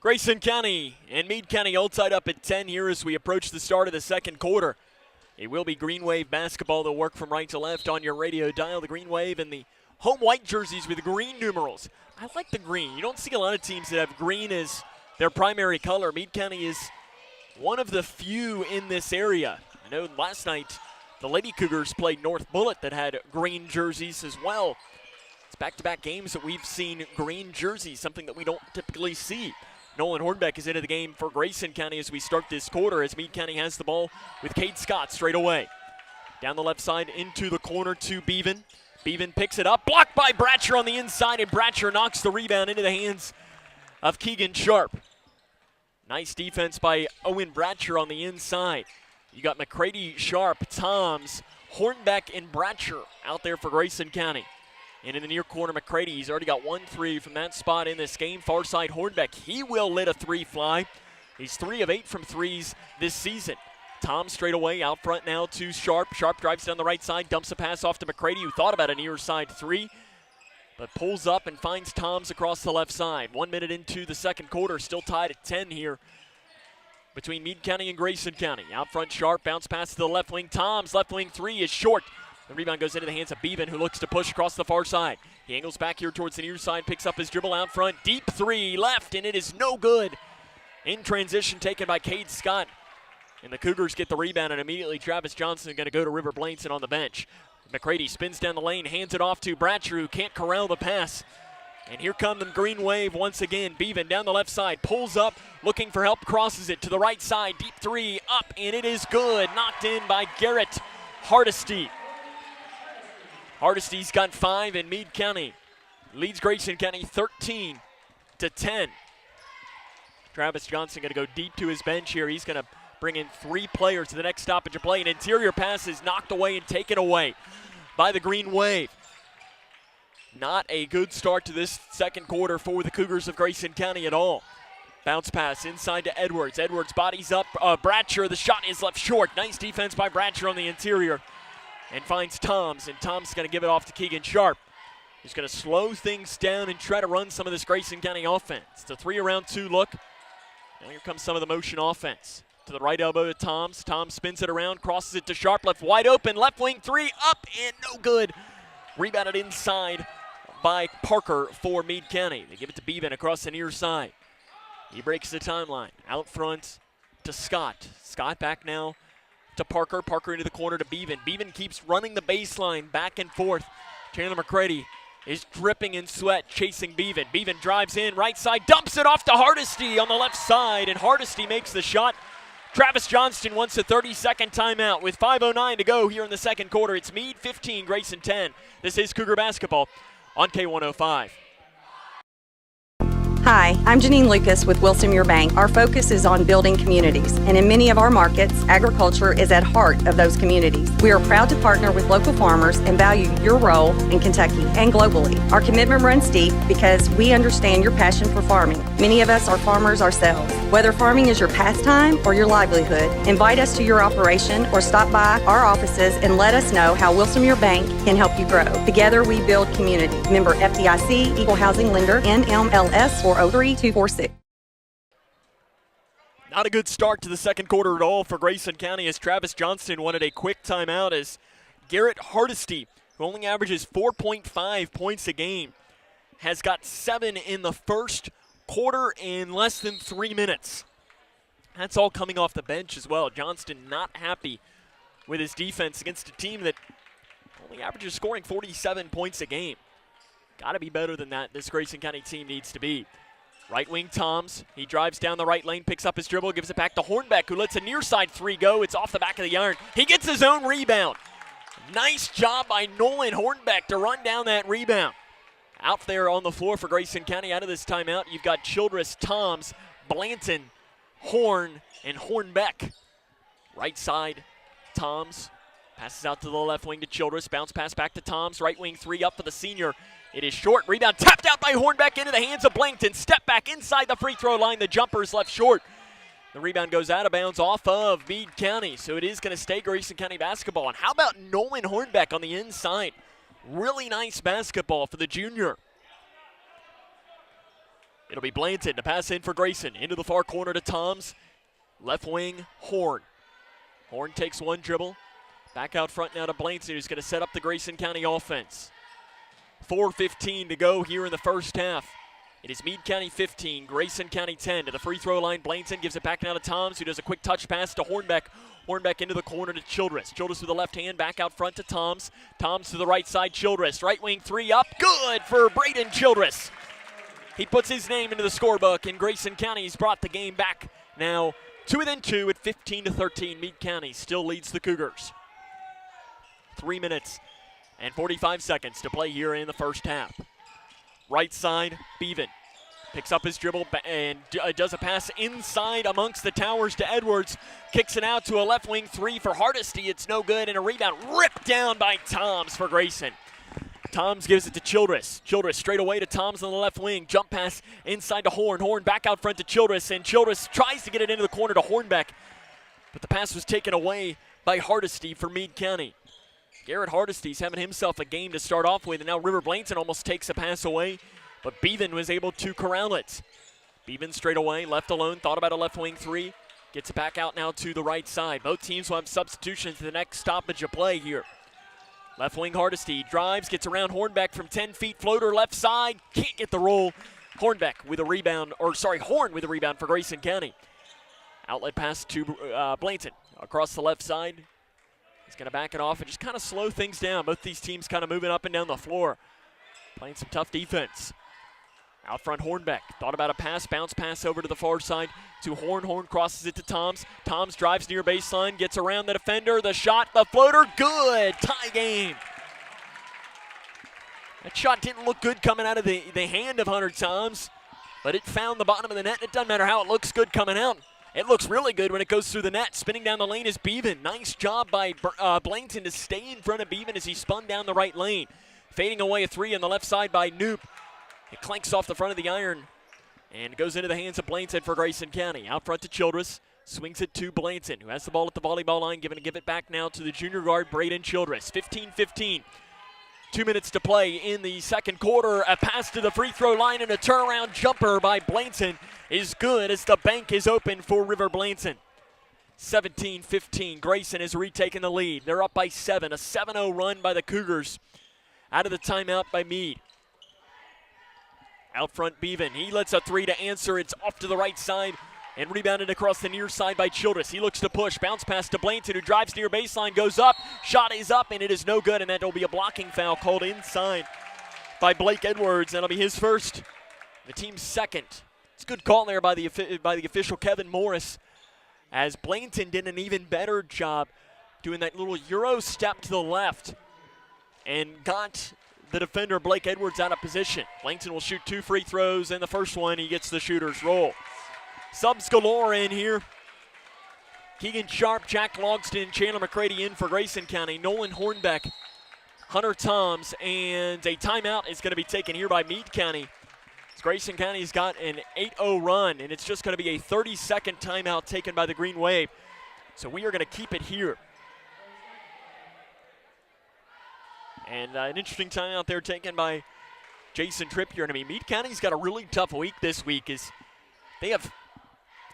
Speaker 1: Grayson County and Meade County all tied up at 10 here as we approach the start of the second quarter. It will be Green Wave basketball. They'll work from right to left on your radio dial. The Green Wave and the home white jerseys with green numerals. I like the green. You don't see a lot of teams that have green as their primary color. Meade County is one of the few in this area. I know last night the Lady Cougars played North Bullitt that had green jerseys as well. It's back-to-back games that we've seen green jerseys, something that we don't typically see. Nolan Hornbeck is into the game for Grayson County as we start this quarter, as Meade County has the ball with Cade Scott straight away. Down the left side into the corner to Beaven. Beaven picks it up, blocked by Bratcher on the inside, and Bratcher knocks the rebound into the hands of Keegan Sharp. Nice defense by Owen Bratcher on the inside. You got McCready, Sharp, Toms, Hornbeck, and Bratcher out there for Grayson County. And in the near corner, McCready, he's already got 1 3 from that spot in this game. Far side, Hornbeck, he will let a 3 fly. He's 3 of 8 from threes this season. Tom straight away out front now to Sharp. Sharp drives down the right side, dumps a pass off to McCready, who thought about a near side 3, but pulls up and finds Toms across the left side. 1 minute into the second quarter, still tied at 10 here between Meade County and Grayson County. Out front, Sharp, bounce pass to the left wing. Toms, left wing 3 is short. The rebound goes into the hands of Beaven, who looks to push across the far side. He angles back here towards the near side, picks up his dribble out front. Deep 3 left, and it is no good. In transition taken by Cade Scott. And the Cougars get the rebound, and immediately Travis Johnson is going to go to River Blainson on the bench. McCready spins down the lane, hands it off to Bratcher, who can't corral the pass. And here come the Green Wave once again. Beaven down the left side, pulls up, looking for help, crosses it to the right side. Deep 3 up, and it is good. Knocked in by Garrett Hardesty. Hardesty's got 5, and Meade County leads Grayson County 13-10. Travis Johnson going to go deep to his bench here. He's going to bring in 3 players to the next stoppage of play. An interior pass is knocked away and taken away by the Green Wave. Not a good start to this second quarter for the Cougars of Grayson County at all. Bounce pass inside to Edwards. Edwards bodies up Bratcher. The shot is left short. Nice defense by Bratcher on the interior. And finds Toms, and Toms is going to give it off to Keegan Sharp. He's going to slow things down and try to run some of this Grayson County offense. It's a 3-around-2 look. Now here comes some of the motion offense. To the right elbow to Toms. Toms spins it around, crosses it to Sharp, left wide open, left wing 3, up and no good. Rebounded inside by Parker for Meade County. They give it to Beaven across the near side. He breaks the timeline. Out front to Scott. Scott back now to Parker. Parker into the corner to Beaven. Beaven keeps running the baseline back and forth. Chandler McCready is dripping in sweat, chasing Beaven. Beaven drives in, right side, dumps it off to Hardesty on the left side, and Hardesty makes the shot. Travis Johnston wants a 30-second timeout with 5:09 to go here in the second quarter. It's Meade 15, Grayson 10. This is Cougar basketball on K105.
Speaker 4: Hi, I'm Janine Lucas with Wilson Muir Bank. Our focus is on building communities, and in many of our markets, agriculture is at heart of those communities. We are proud to partner with local farmers and value your role in Kentucky and globally. Our commitment runs deep because we understand your passion for farming. Many of us are farmers ourselves. Whether farming is your pastime or your livelihood, invite us to your operation or stop by our offices and let us know how Wilson Muir Bank can help you grow. Together we build community. Member FDIC, Equal Housing Lender, NMLS 403246.
Speaker 1: Not a good start to the second quarter at all for Grayson County, as Travis Johnston wanted a quick timeout, as Garrett Hardesty, who only averages 4.5 points a game, has got 7 in the first quarter in less than 3 minutes. That's all coming off the bench as well. Johnston not happy with his defense against a team that only averages scoring 47 points a game. Got to be better than that. This Grayson County team needs to be. Right wing Toms. He drives down the right lane, picks up his dribble, gives it back to Hornbeck, who lets a near side 3 go. It's off the back of the iron. He gets his own rebound. Nice job by Nolan Hornbeck to run down that rebound. Out there on the floor for Grayson County out of this timeout, you've got Childress, Toms, Blanton, Horn, and Hornbeck. Right side, Toms. Passes out to the left wing to Childress. Bounce pass back to Toms. Right wing 3 up for the senior. It is short. Rebound tapped out by Hornbeck into the hands of Blankton. Step back inside the free throw line. The jumper is left short. The rebound goes out of bounds off of Meade County, so it is going to stay Grayson County basketball. And how about Nolan Hornbeck on the inside? Really nice basketball for the junior. It'll be Blanton to pass in for Grayson. Into the far corner to Toms. Left wing, Horn. Horn takes one dribble. Back out front now to Blanton, who's going to set up the Grayson County offense. 4:15 to go here in the first half. It is Meade County 15, Grayson County 10. To the free throw line, Blanton gives it back now to Toms, who does a quick touch pass to Hornbeck. Hornbeck into the corner to Childress. Childress with the left hand, back out front to Toms. Toms to the right side, Childress. Right wing three up, good for Braden Childress. He puts his name into the scorebook, and Grayson County's brought the game back. Now 2-2 at 15-13. Meade County still leads the Cougars. 3 minutes and 45 seconds to play here in the first half. Right side, Bevan picks up his dribble and does a pass inside amongst the towers to Edwards. Kicks it out to a left wing three for Hardesty. It's no good, and a rebound ripped down by Toms for Grayson. Toms gives it to Childress. Childress straight away to Toms on the left wing. Jump pass inside to Horn. Horn back out front to Childress, and Childress tries to get it into the corner to Hornbeck. But the pass was taken away by Hardesty for Meade County. Garrett Hardesty's having himself a game to start off with, and now River Blanton almost takes a pass away, but Bevan was able to corral it. Bevan straight away, left alone, thought about a left wing three. Gets it back out now to the right side. Both teams will have substitutions to the next stoppage of play here. Left wing Hardesty drives, gets around Hornbeck from 10 feet, floater left side, can't get the roll. Horn with a rebound for Grayson County. Outlet pass to Blanton across the left side. He's going to back it off and just kind of slow things down. Both these teams kind of moving up and down the floor, playing some tough defense. Out front, Hornbeck thought about a pass, bounce pass over to the far side to Horn. Horn crosses it to Toms. Toms drives near baseline, gets around the defender, the shot, the floater, good, tie game. That shot didn't look good coming out of the hand of Hunter Toms, but it found the bottom of the net. It doesn't matter how it looks good coming out. It looks really good when it goes through the net. Spinning down the lane is Bevan. Nice job by Blanton to stay in front of Bevan as he spun down the right lane. Fading away a three on the left side by Knoop. It clanks off the front of the iron and goes into the hands of Blanton for Grayson County. Out front to Childress. Swings it to Blanton, who has the ball at the volleyball line. Give it back now to the junior guard, Braden Childress. 15-15. 2 minutes to play in the second quarter. A pass to the free throw line and a turnaround jumper by Blanton is good as the bank is open for River Blanton. 17-15. Grayson has retaken the lead. They're up by 7. A 7-0 run by the Cougars. Out of the timeout by Meade. Out front, Bevan. He lets a three to answer. It's off to the right side and rebounded across the near side by Childress. He looks to push. Bounce pass to Blanton, who drives near baseline, goes up. Shot is up, and it is no good, and that will be a blocking foul called inside by Blake Edwards. That'll be his first, the team's second. It's a good call there by the official, Kevin Morris, as Blanton did an even better job doing that little Euro step to the left and got the defender Blake Edwards out of position. Blanton will shoot 2 free throws, and the first one he gets the shooter's roll. Subs galore in here. Keegan Sharp, Jack Logston, Chandler McCready in for Grayson County. Nolan Hornbeck, Hunter Toms, and a timeout is going to be taken here by Meade County. Grayson County's got an 8-0 run, and it's just going to be a 30-second timeout taken by the Green Wave. So we are going to keep it here. And an interesting timeout there taken by Jason Trippier. And I mean, Meade County's got a really tough week this week. As they have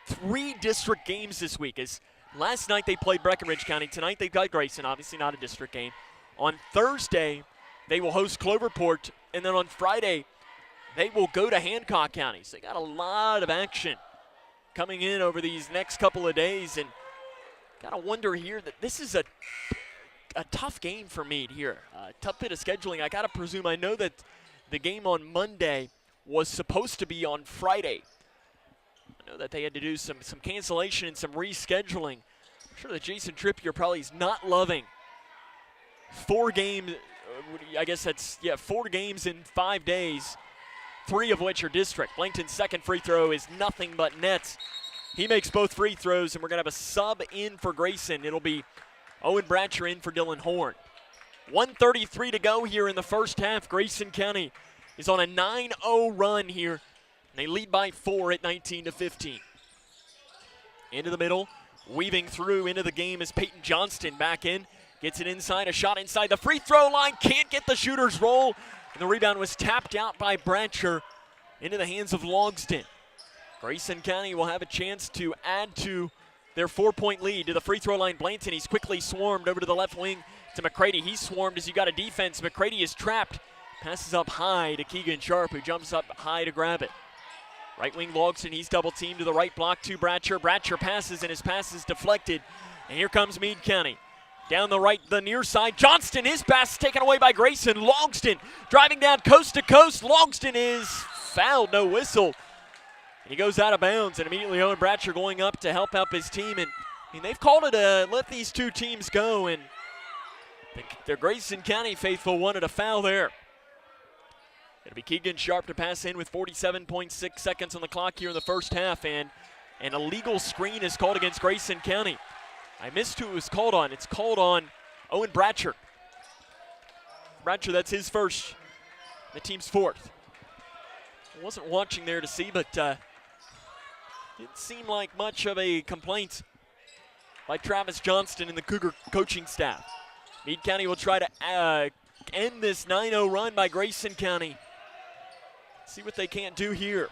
Speaker 1: 3 district games this week. As last night they played Breckenridge County. Tonight they've got Grayson, obviously not a district game. On Thursday, they will host Cloverport. And then on Friday, they will go to Hancock County. So they got a lot of action coming in over these next couple of days. And got to wonder here that this is a tough game for Meade here. Tough bit of scheduling. I got to presume, I know that the game on Monday was supposed to be on Friday. I know that they had to do some cancellation and some rescheduling. I'm sure that Jason Trippier probably is not loving 4 games. I guess that's, 4 games in 5 days, 3 of which are district. Blanton's second free throw is nothing but net. He makes both free throws, and we're going to have a sub in for Grayson. It'll be Owen Bratcher in for Dylan Horn. 1:33 to go here in the first half. Grayson County is on a 9-0 run here. And they lead by 4 at 19-15. into the middle. Weaving through into the game is Peyton Johnston back in. Gets it inside, a shot inside the free throw line. Can't get the shooter's roll. And the rebound was tapped out by Bratcher into the hands of Logsdon. Grayson County will have a chance to add to their 4-point lead. To the free throw line, Blanton. He's quickly swarmed over to the left wing to McCready. He's swarmed as you got a defense. McCready is trapped. Passes up high to Keegan Sharp, who jumps up high to grab it. Right wing Logsdon, he's double teamed to the right block to Bratcher. Bratcher passes and his pass is deflected. And here comes Meade County. Down the right, the near side. Johnston, his pass taken away by Grayson. Logsdon driving down coast to coast. Logsdon is fouled, no whistle. He goes out of bounds, and immediately Owen Bratcher going up to help out his team. And I mean, they've called it a let these two teams go, and the Grayson County faithful wanted a foul there. It'll be Keegan Sharp to pass in with 47.6 seconds on the clock here in the first half, and an illegal screen is called against Grayson County. I missed who it was called on. It's called on Owen Bratcher. Bratcher, that's his first, the team's fourth. I wasn't watching there to see, but didn't seem like much of a complaint by Travis Johnston and the Cougar coaching staff. Meade County will try to end this 9-0 run by Grayson County. See what they can't do here.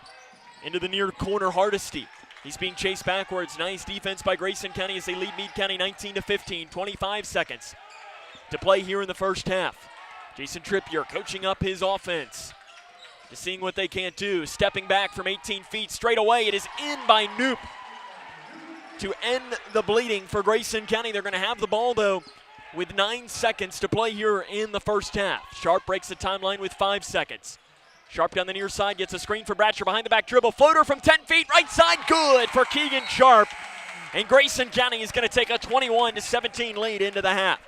Speaker 1: Into the near corner, Hardesty. He's being chased backwards. Nice defense by Grayson County as they lead Meade County 19-15. 25 seconds to play here in the first half. Jason Trippier coaching up his offense. Just seeing what they can't do. Stepping back from 18 feet straight away. It is in by Knoop to end the bleeding for Grayson County. They're going to have the ball, though, with 9 seconds to play here in the first half. Sharp breaks the timeline with 5 seconds. Sharp down the near side, gets a screen for Bratcher, behind the back dribble, floater from 10 feet, right side, good for Keegan Sharp. And Grayson County is going to take a 21-17 lead into the half.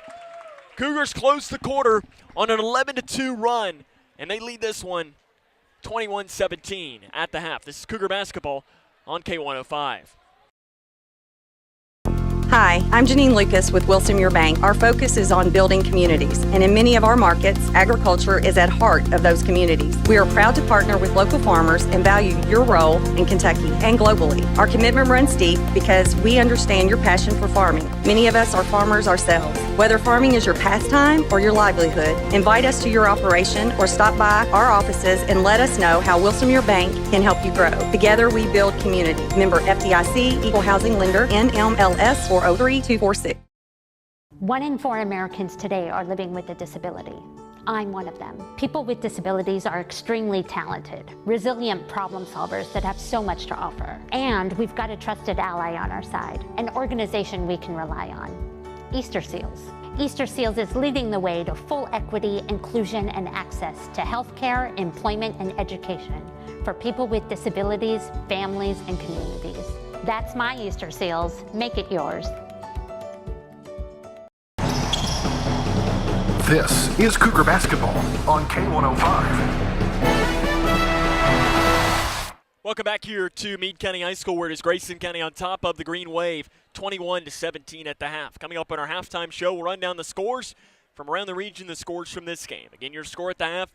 Speaker 1: Cougars close the quarter on an 11-2 run, and they lead this one 21-17 at the half. This is Cougar basketball on K105.
Speaker 4: Hi, I'm Janine Lucas with Wilson Muir Bank. Our focus is on building communities, and in many of our markets, agriculture is at heart of those communities. We are proud to partner with local farmers and value your role in Kentucky and globally. Our commitment runs deep because we understand your passion for farming. Many of us are farmers ourselves. Whether farming is your pastime or your livelihood, invite us to your operation or stop by our offices and let us know how Wilson Muir Bank can help you grow. Together we build community. Member FDIC, Equal Housing Lender, NMLS 403246.
Speaker 2: 1 in 4 Americans today are living with a disability. I'm one of them. People with disabilities are extremely talented, resilient problem solvers that have so much to offer. And we've got a trusted ally on our side, an organization we can rely on. Easter Seals. Easter Seals is leading the way to full equity, inclusion, and access to healthcare, employment, and education for people with disabilities, families, and communities. That's my Easter Seals. Make it yours.
Speaker 10: This is Cougar basketball on K105.
Speaker 1: Welcome back here to Meade County High School, where it is Grayson County on top of the Green Wave, 21-17 at the half. Coming up on our halftime show, we'll run down the scores from around the region, the scores from this game. Again, your score at the half,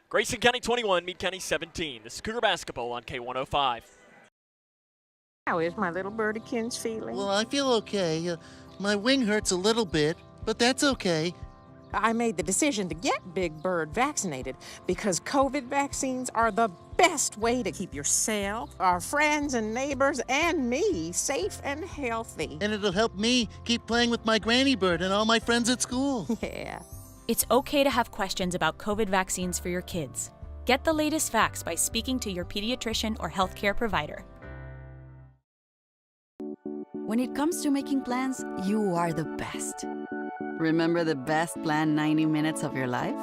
Speaker 1: Grayson County 21, Meade County 17. This is Cougar basketball on K105.
Speaker 8: How is my little birdykins feeling?
Speaker 7: Well, I feel okay. My wing hurts a little bit, but that's okay.
Speaker 8: I made the decision to get Big Bird vaccinated because COVID vaccines are the best way to keep yourself, our friends and neighbors, and me safe and healthy.
Speaker 7: And it'll help me keep playing with my granny bird and all my friends at school.
Speaker 8: Yeah.
Speaker 13: It's okay to have questions about COVID vaccines for your kids. Get the latest facts by speaking to your pediatrician or healthcare provider.
Speaker 14: When it comes to making plans, you are the best. Remember the best planned 90 minutes of your life?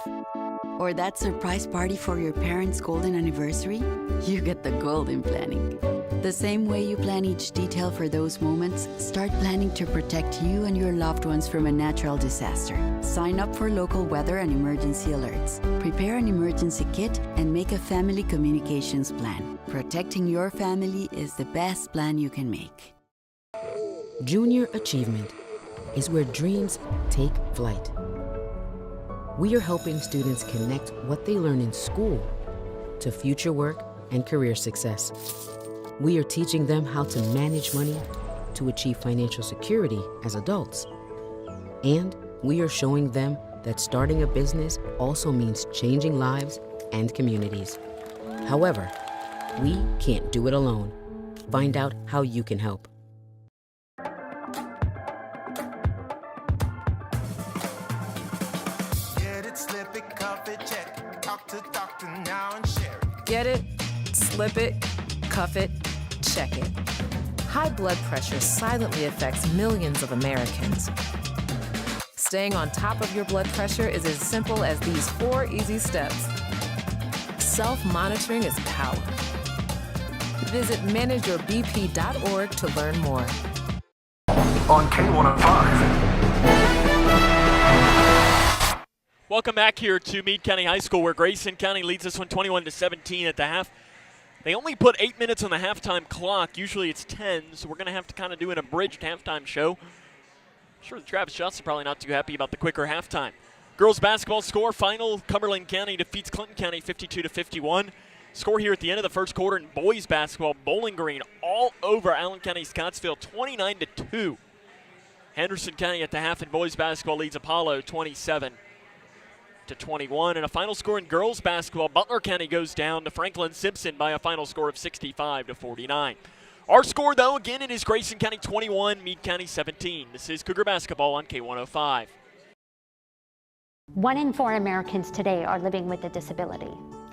Speaker 14: Or that surprise party for your parents' golden anniversary? You get the golden planning. The same way you plan each detail for those moments, start planning to protect you and your loved ones from a natural disaster. Sign up for local weather and emergency alerts. Prepare an emergency kit and make a family communications plan. Protecting your family is the best plan you can make.
Speaker 15: Junior achievement is where dreams take flight. We are helping students connect what they learn in school to future work and career success. We are teaching them how to manage money, to achieve financial security as adults. And we are showing them that starting a business also means changing lives and communities. However, we can't do it alone. Find out how you can help.
Speaker 19: Get it, slip it, cuff it, check it. Talk to doctor now and share it.
Speaker 9: Get it, slip it, cuff it, check it. High blood pressure silently affects millions of Americans. Staying on top of your blood pressure is as simple as these 4 easy steps. Self-monitoring is power. Visit manageyourbp.org to learn more.
Speaker 10: On K105.
Speaker 1: Welcome back here to Meade County High School, where Grayson County leads this one 21-17 at the half. They only put 8 minutes on the halftime clock. Usually it's 10, so we're going to have to kind of do an abridged halftime show. I'm sure the Travis Shots are probably not too happy about the quicker halftime. Girls basketball score final: Cumberland County defeats Clinton County 52-51. Score here at the end of the first quarter in boys basketball: Bowling Green all over Allen County Scottsville 29-2. Henderson County at the half in boys basketball leads Apollo 27-21. And a final score in girls basketball: Butler County goes down to Franklin Simpson by a final score of 65-49. Our score, though, again, it is Grayson County 21, Meade County 17. This is Cougar basketball on K105.
Speaker 2: 1 in 4 Americans today are living with a disability.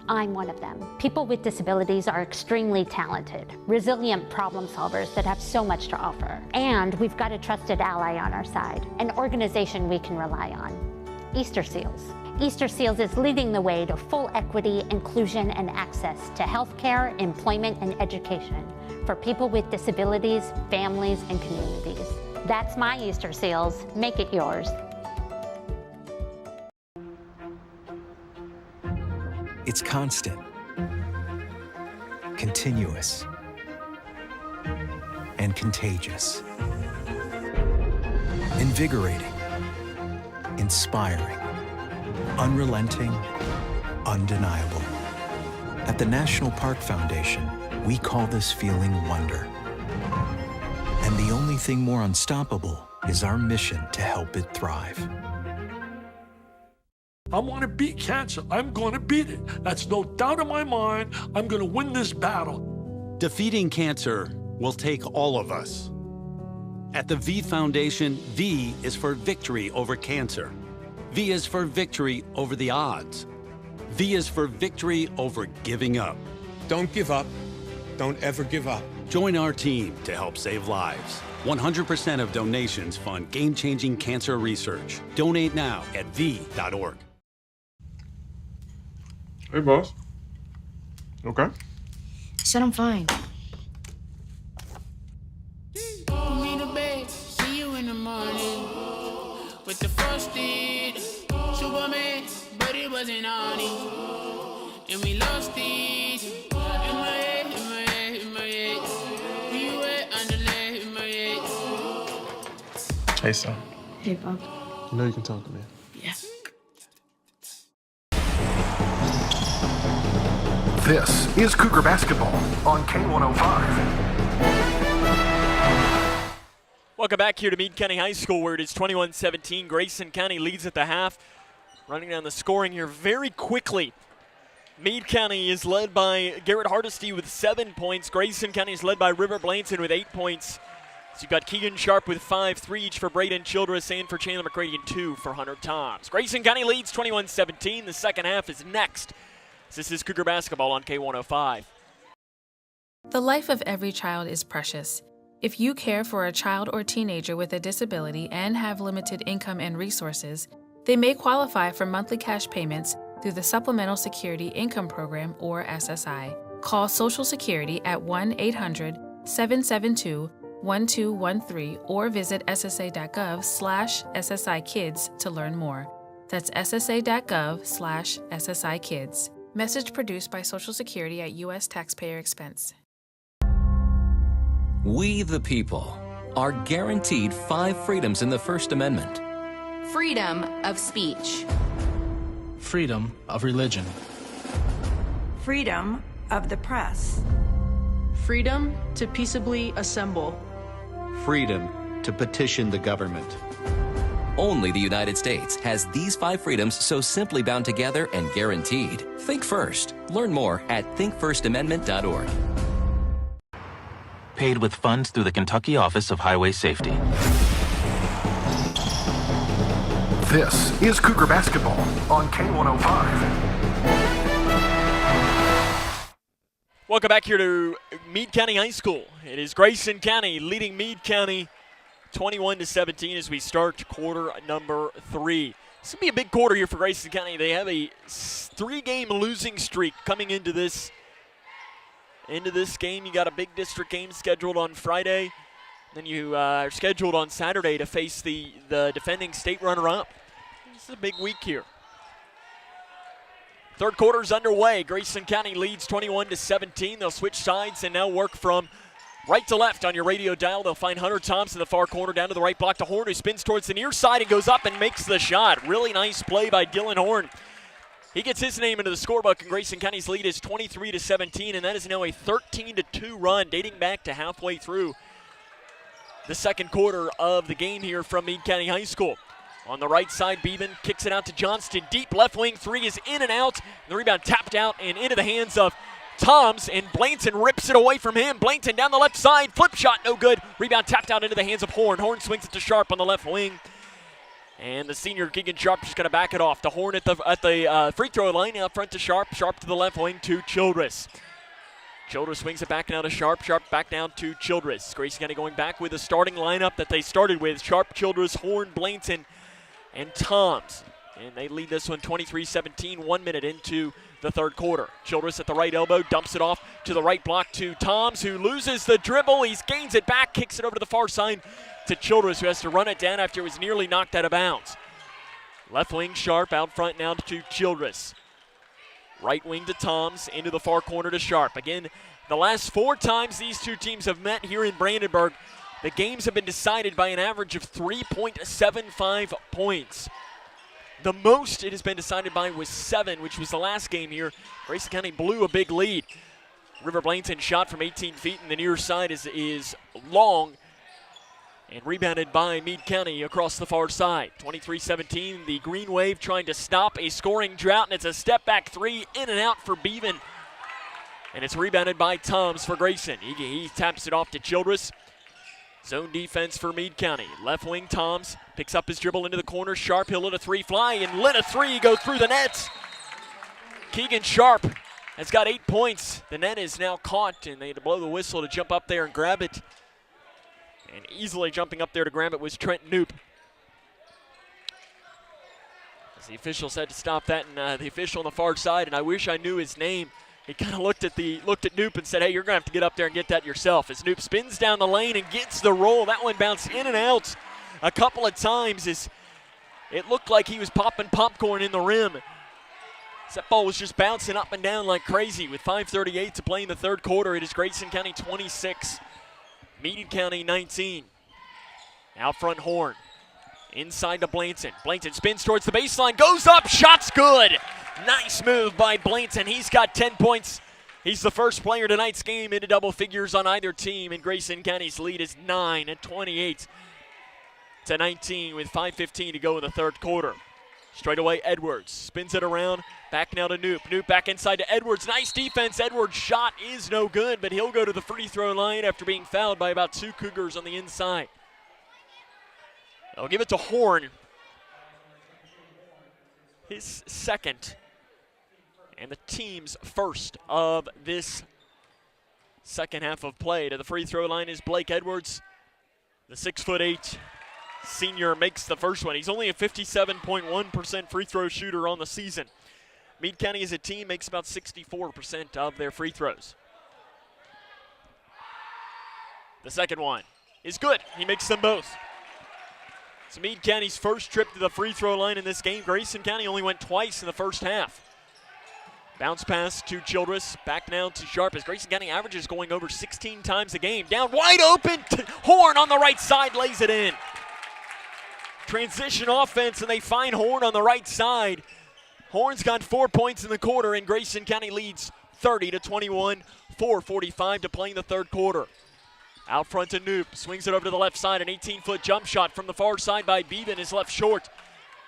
Speaker 2: I'm one of them. People with disabilities are extremely talented, resilient problem solvers that have so much to offer. And we've got a trusted ally on our side, an organization we can rely on: Easter Seals. Easter Seals is leading the way to full equity, inclusion, and access to healthcare, employment, and education for people with disabilities, families, and communities. That's my Easter Seals. Make it yours.
Speaker 5: It's constant, continuous, and contagious. Invigorating, inspiring, unrelenting, undeniable. At the National Park Foundation, we call this feeling wonder. And the only thing more unstoppable is our mission to help it thrive.
Speaker 20: I want to beat cancer. I'm going to beat it. That's no doubt in my mind. I'm going to win this battle.
Speaker 21: Defeating cancer will take all of us. At the V Foundation, V is for victory over cancer. V is for victory over the odds. V is for victory over giving up.
Speaker 22: Don't give up. Don't ever give up.
Speaker 21: Join our team to help save lives. 100% of donations fund game-changing cancer research. Donate now at v.org.
Speaker 23: Hey, boss. Okay.
Speaker 24: Said I'm fine.
Speaker 27: Me the bed, see you in the morning. With the frosted Superman, but it wasn't on it. And we lost it. In my head, in my head, in my head. We were underlay in my head.
Speaker 23: Hey, son.
Speaker 24: Hey, Bob.
Speaker 23: You know you can talk to me.
Speaker 24: Yeah.
Speaker 10: This is Cougar basketball on K105.
Speaker 1: Welcome back here to Meade County High School, where it is 21-17. Grayson County leads at the half. Running down the scoring here very quickly. Meade County is led by Garrett Hardesty with 7 points. Grayson County is led by River Blanton with 8 points. So you've got Keegan Sharp with 5, 3 each for Braden Childress and for Chandler McCready, and 2 for Hunter Toms. Grayson County leads 21-17. The second half is next. This is Cougar basketball on K105.
Speaker 13: The life of every child is precious. If you care for a child or teenager with a disability and have limited income and resources, they may qualify for monthly cash payments through the Supplemental Security Income Program, or SSI. Call Social Security at 1-800-772-1213 or visit ssa.gov/SSIkids to learn more. That's ssa.gov/SSIkids. Message produced by Social Security at U.S. taxpayer expense.
Speaker 28: We, the people, are guaranteed 5 freedoms in the First Amendment.
Speaker 29: Freedom of speech.
Speaker 30: Freedom of religion.
Speaker 31: Freedom of the press.
Speaker 32: Freedom to peaceably assemble.
Speaker 21: freedom to petition the government.
Speaker 28: Only the United States has these 5 freedoms so simply bound together and guaranteed. Think first. Learn more at thinkfirstamendment.org.
Speaker 3: Paid with funds through the Kentucky Office of Highway Safety.
Speaker 10: This is Cougar Basketball on K105.
Speaker 1: Welcome back here to Meade County High School. It is Grayson County leading Meade County 21-17 as we start quarter number 3. This will be a big quarter here for Grayson County. They have a 3-game losing streak coming into this game. You got a big district game scheduled on Friday. Then you are scheduled on Saturday to face the defending state runner-up. This is a big week here. Third quarter's underway. Grayson County leads 21-17. They'll switch sides and now work from right to left on your radio dial. They'll find Hunter Thompson in the far corner down to the right block to Horn, who spins towards the near side and goes up and makes the shot. Really nice play by Dylan Horn. He gets his name into the scorebook, and Grayson County's lead is 23-17, and that is now a 13-2 run dating back to halfway through the second quarter of the game here from Meade County High School. On the right side, Beeman kicks it out to Johnston. Deep left wing 3 is in and out. The rebound tapped out and into the hands of Toms, and Blanton rips it away from him. Blanton down the left side, flip shot, no good. Rebound tapped out into the hands of Horn. Horn swings it to Sharp on the left wing. And the senior Keegan Sharp is going to back it off. To Horn at the free throw line, out front to Sharp. Sharp to the left wing to Childress. Childress swings it back now to Sharp. Sharp back down to Childress. Grayson County going back with the starting lineup that they started with. Sharp, Childress, Horn, Blanton, and Toms. And they lead this one 23-17, 1 minute into the third quarter. Childress at the right elbow, dumps it off to the right block to Toms, who loses the dribble. He gains it back, kicks it over to the far side to Childress, who has to run it down after it was nearly knocked out of bounds. Left wing Sharp, out front now to Childress. Right wing to Toms, into the far corner to Sharp. Again, the last 4 times these two teams have met here in Brandenburg, the games have been decided by an average of 3.75 points. The most it has been decided by was 7, which was the last game here. Grayson County blew a big lead. River Blanton shot from 18 feet, and the near side is long and rebounded by Meade County across the far side. 23-17, the Green Wave trying to stop a scoring drought, and it's a step-back 3 in and out for Beevan. And it's rebounded by Toms for Grayson. He taps it off to Childress. Zone defense for Meade County. Left wing Toms picks up his dribble into the corner. Sharp, he'll let a 3 fly, and let a 3 go through the net. Keegan Sharp has got 8 points. The net is now caught, and they had to blow the whistle to jump up there and grab it. And easily jumping up there to grab it was Trent Knoop. As the officials had to stop that, and the official on the far side, and I wish I knew his name, he kind of looked at Knoop and said, hey, you're going to have to get up there and get that yourself. As Knoop spins down the lane and gets the roll. That one bounced in and out a couple of times. As it looked like he was popping popcorn in the rim. That ball was just bouncing up and down like crazy. With 5:38 to play in the third quarter, it is Grayson County 26, Meade County 19. Out front Horn. Inside to Blanton. Blanton spins towards the baseline, goes up, shot's good. Nice move by Blanton. He's got 10 points. He's the first player tonight's game into double figures on either team, and Grayson County's lead is 9 at 28-19 with 5:15 to go in the third quarter. Straight away Edwards spins it around, back now to Knoop. Knoop back inside to Edwards. Nice defense. Edwards' shot is no good, but he'll go to the free throw line after being fouled by about 2 Cougars on the inside. They'll give it to Horn. His second and the team's first of this second half of play. To the free throw line is Blake Edwards. The 6'8" senior makes the first one. He's only a 57.1% free throw shooter on the season. Meade County as a team makes about 64% of their free throws. The second one is good. He makes them both. It's Meade County's first trip to the free throw line in this game. Grayson County only went twice in the first half. Bounce pass to Childress, back now to Sharp as Grayson County averages going over 16 times a game. Down wide open, Horn on the right side lays it in. Transition offense, and they find Horn on the right side. Horn's got 4 points in the quarter, and Grayson County leads 30-21, 4:45 to play in the third quarter. Out front to Knoop, swings it over to the left side. An 18-foot jump shot from the far side by Beaven is left short.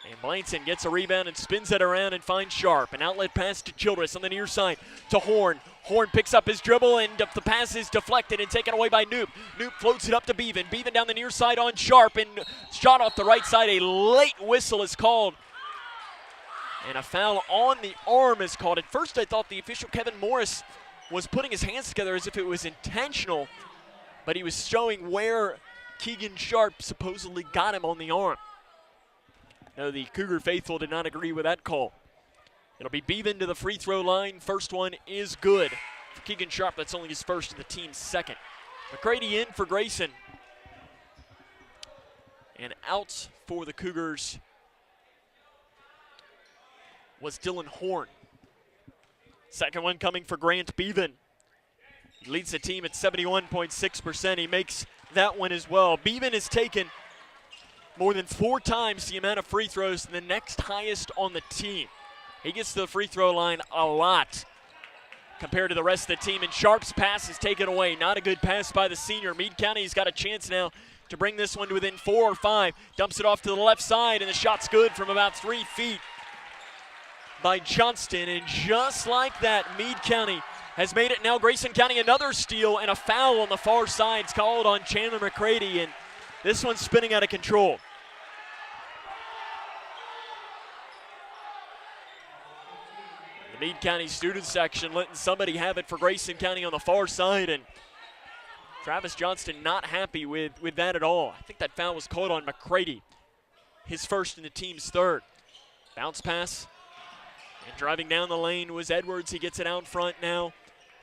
Speaker 1: And Blanton gets a rebound and spins it around and finds Sharp. An outlet pass to Childress on the near side to Horn. Horn picks up his dribble and the pass is deflected and taken away by Knoop. Knoop floats it up to Beaven. Beaven down the near side on Sharp and shot off the right side. A late whistle is called. And a foul on the arm is called. At first I thought the official Kevin Morris was putting his hands together as if it was intentional, but he was showing where Keegan Sharp supposedly got him on the arm. No, the Cougar faithful did not agree with that call. It'll be Beaven to the free throw line. First one is good. For Keegan Sharp, that's only his first and the team's second. McCready in for Grayson. And out for the Cougars was Dylan Horn. Second one coming for Grant Beaven. He leads the team at 71.6%. He makes that one as well. Beaven has taken more than 4 times the amount of free throws than the next highest on the team. He gets to the free throw line a lot compared to the rest of the team, and Sharp's pass is taken away. Not a good pass by the senior. Meade County's got a chance now to bring this one to within 4 or 5. Dumps it off to the left side, and the shot's good from about 3 feet by Johnston. And just like that, Meade County has made it now. Grayson County another steal, and a foul on the far side is called on Chandler McCready, and this one's spinning out of control. The Meade County student section letting somebody have it for Grayson County on the far side, and Travis Johnston not happy with that at all. I think that foul was called on McCready, his first and the team's third. Bounce pass, and driving down the lane was Edwards. He gets it out front now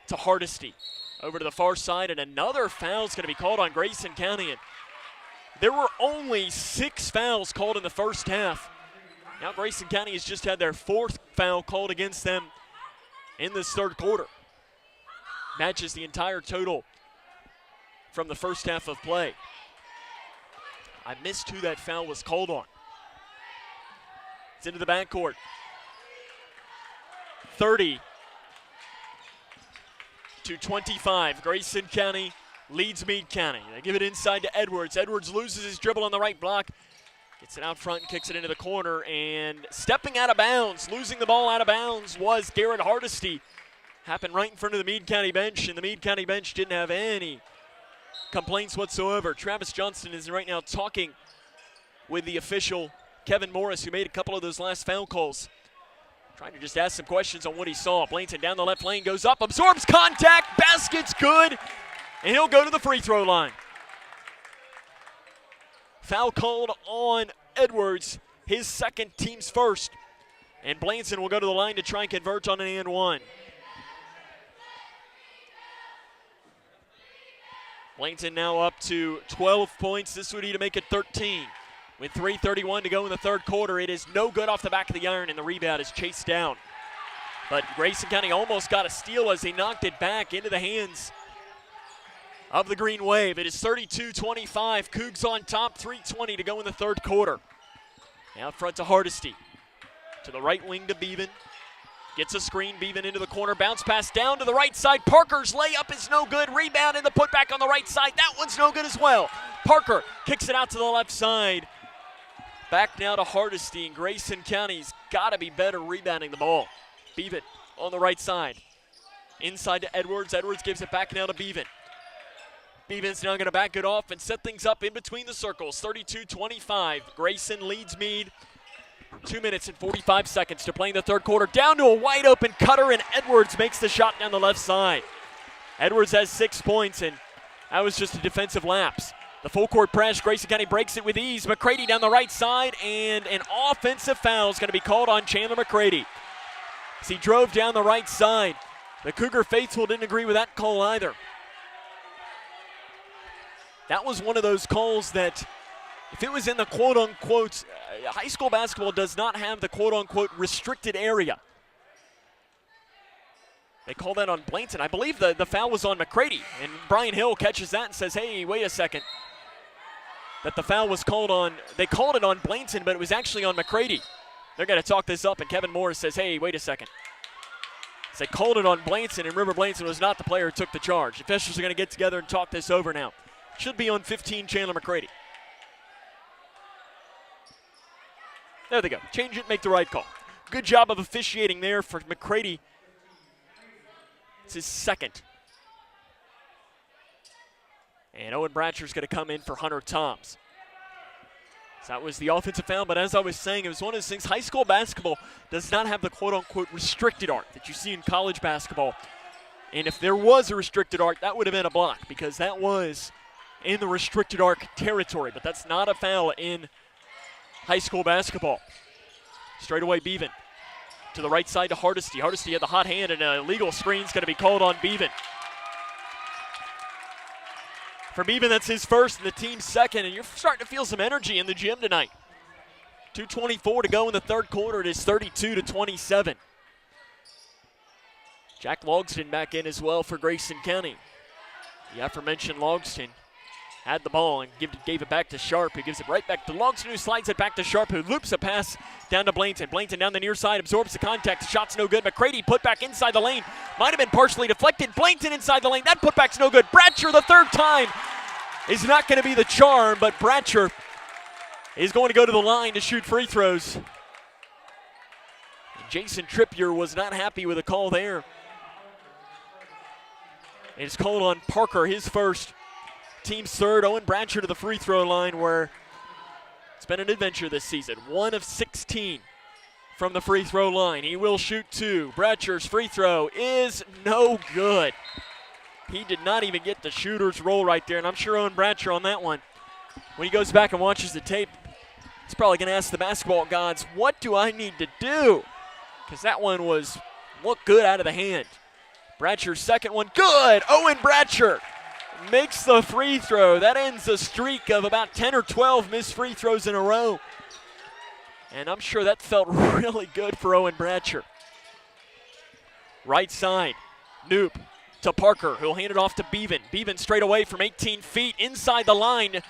Speaker 1: to Hardesty. Over to the far side, and another foul is going to be called on Grayson County. And there were only 6 fouls called in the first half. Now Grayson County has just had their 4th foul called against them in this third quarter. Matches the entire total from the first half of play. I missed who that foul was called on. It's into the backcourt. 30-25. Grayson County leads Meade County. They give it inside to Edwards. Edwards loses his dribble on the right block. Gets it out front and kicks it into the corner. And stepping out of bounds, losing the ball out of bounds was Garrett Hardesty. Happened right in front of the Meade County bench, and the Meade County bench didn't have any complaints whatsoever. Travis Johnston is right now talking with the official, Kevin Morris, who made a couple of those last foul calls. Trying to just ask some questions on what he saw. Blanton down the left lane, goes up, absorbs contact, basket's good, and he'll go to the free throw line. Foul called on Edwards, his second, team's first. And Blanton will go to the line to try and convert on an and one. Blanton now up to 12 points. This would be to make it 13. With 3:31 to go in the third quarter, it is no good off the back of the iron, and the rebound is chased down. But Grayson County almost got a steal as they knocked it back into the hands of the Green Wave. It is 32-25. Cougs on top, 3:20 to go in the third quarter. Out front to Hardesty. To the right wing to Beaven. Gets a screen, Beaven into the corner. Bounce pass down to the right side. Parker's layup is no good. Rebound and the putback on the right side. That one's no good as well. Parker kicks it out to the left side. Back now to Hardesty, and Grayson County's got to be better rebounding the ball. Beaven on the right side. Inside to Edwards. Edwards gives it back now to Beaven. Beaven's now going to back it off and set things up in between the circles. 32-25. Grayson leads Meade. 2 minutes and 45 seconds to play in the third quarter. Down to a wide open cutter, and Edwards makes the shot down the left side. Edwards has 6 points, and that was just a defensive lapse. The full court press, Grayson County breaks it with ease. McCready down the right side, and an offensive foul is going to be called on Chandler McCready as he drove down the right side. The Cougar faithful didn't agree with that call either. That was one of those calls that, if it was in the quote-unquote, high school basketball does not have the quote-unquote restricted area. They call that on Blanton. I believe the foul was on McCready, and Brian Hill catches that and says, hey, wait a second. That the foul was called on, they called it on Blanton, but it was actually on McCready. They're going to talk this up, and Kevin Morris says, hey, wait a second. So they called it on Blanton, and remember, Blanton was not the player who took the charge. Officials are going to get together and talk this over now. Should be on 15, Chandler McCready. There they go. Change it, make the right call. Good job of officiating there for McCready. It's his second. And Owen Bratcher's going to come in for Hunter Toms. So that was the offensive foul, but as I was saying, it was one of those things. High school basketball does not have the quote-unquote restricted arc that you see in college basketball. And if there was a restricted arc, that would have been a block because that was in the restricted arc territory. But that's not a foul in high school basketball. Straight away, Beaven to the right side to Hardesty. Hardesty had the hot hand, and an illegal screen's going to be called on Beaven. For Beaven, that's his first and the team's second, and you're starting to feel some energy in the gym tonight. 2:24 to go in the third quarter. It is 32-27. Jack Logston back in as well for Grayson County. The aforementioned Logston had the ball and gave it back to Sharp, who gives it right back to Logston, who slides it back to Sharp, who loops a pass down to Blainton. Blainton down the near side, absorbs the contact. The shot's no good. McCready put back inside the lane. Might have been partially deflected. Blainton inside the lane. That putback's no good. Bratcher, the third time, is not going to be the charm, but Bratcher is going to go to the line to shoot free throws. And Jason Trippier was not happy with the call there. It's called on Parker, his first. Team's third. Owen Bratcher to the free throw line, where it's been an adventure this season. 1 of 16 from the free throw line. He will shoot 2. Bratcher's free throw is no good. He did not even get the shooter's roll right there, and I'm sure Owen Bratcher on that one, when he goes back and watches the tape, he's probably going to ask the basketball gods, what do I need to do? Because that one looked good out of the hand. Bratcher's second one, good! Owen Bratcher makes the free throw. That ends a streak of about 10 or 12 missed free throws in a row. And I'm sure that felt really good for Owen Bratcher. Right side, Noop to Parker, who'll hand it off to Beaven. Beaven straight away from 18 feet inside the line.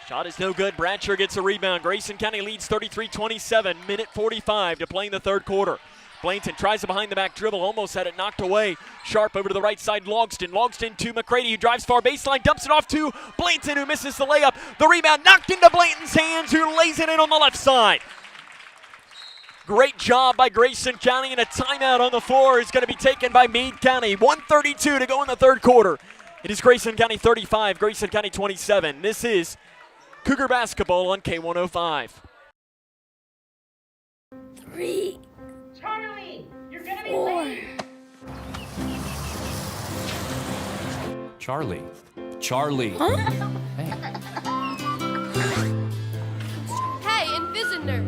Speaker 1: Shot is no good. Bratcher gets a rebound. Grayson County leads 33-27. Minute 45 to play in the third quarter. Blainton tries a behind-the-back dribble, almost had it knocked away. Sharp over to the right side, Logston. Logston to McCready, who drives far baseline, dumps it off to Blainton, who misses the layup. The rebound knocked into Blainton's hands, who lays it in on the left side. Great job by Grayson County, and a timeout on the floor is going to be taken by Meade County. 1:32 to go in the third quarter. It is Grayson County 35, Grayson County 27. This is Cougar basketball on K105.
Speaker 24: 3.
Speaker 4: Charlie, you're gonna be
Speaker 24: 4.
Speaker 4: late.
Speaker 6: Charlie. Charlie.
Speaker 24: Huh?
Speaker 4: Hey, Invisiner.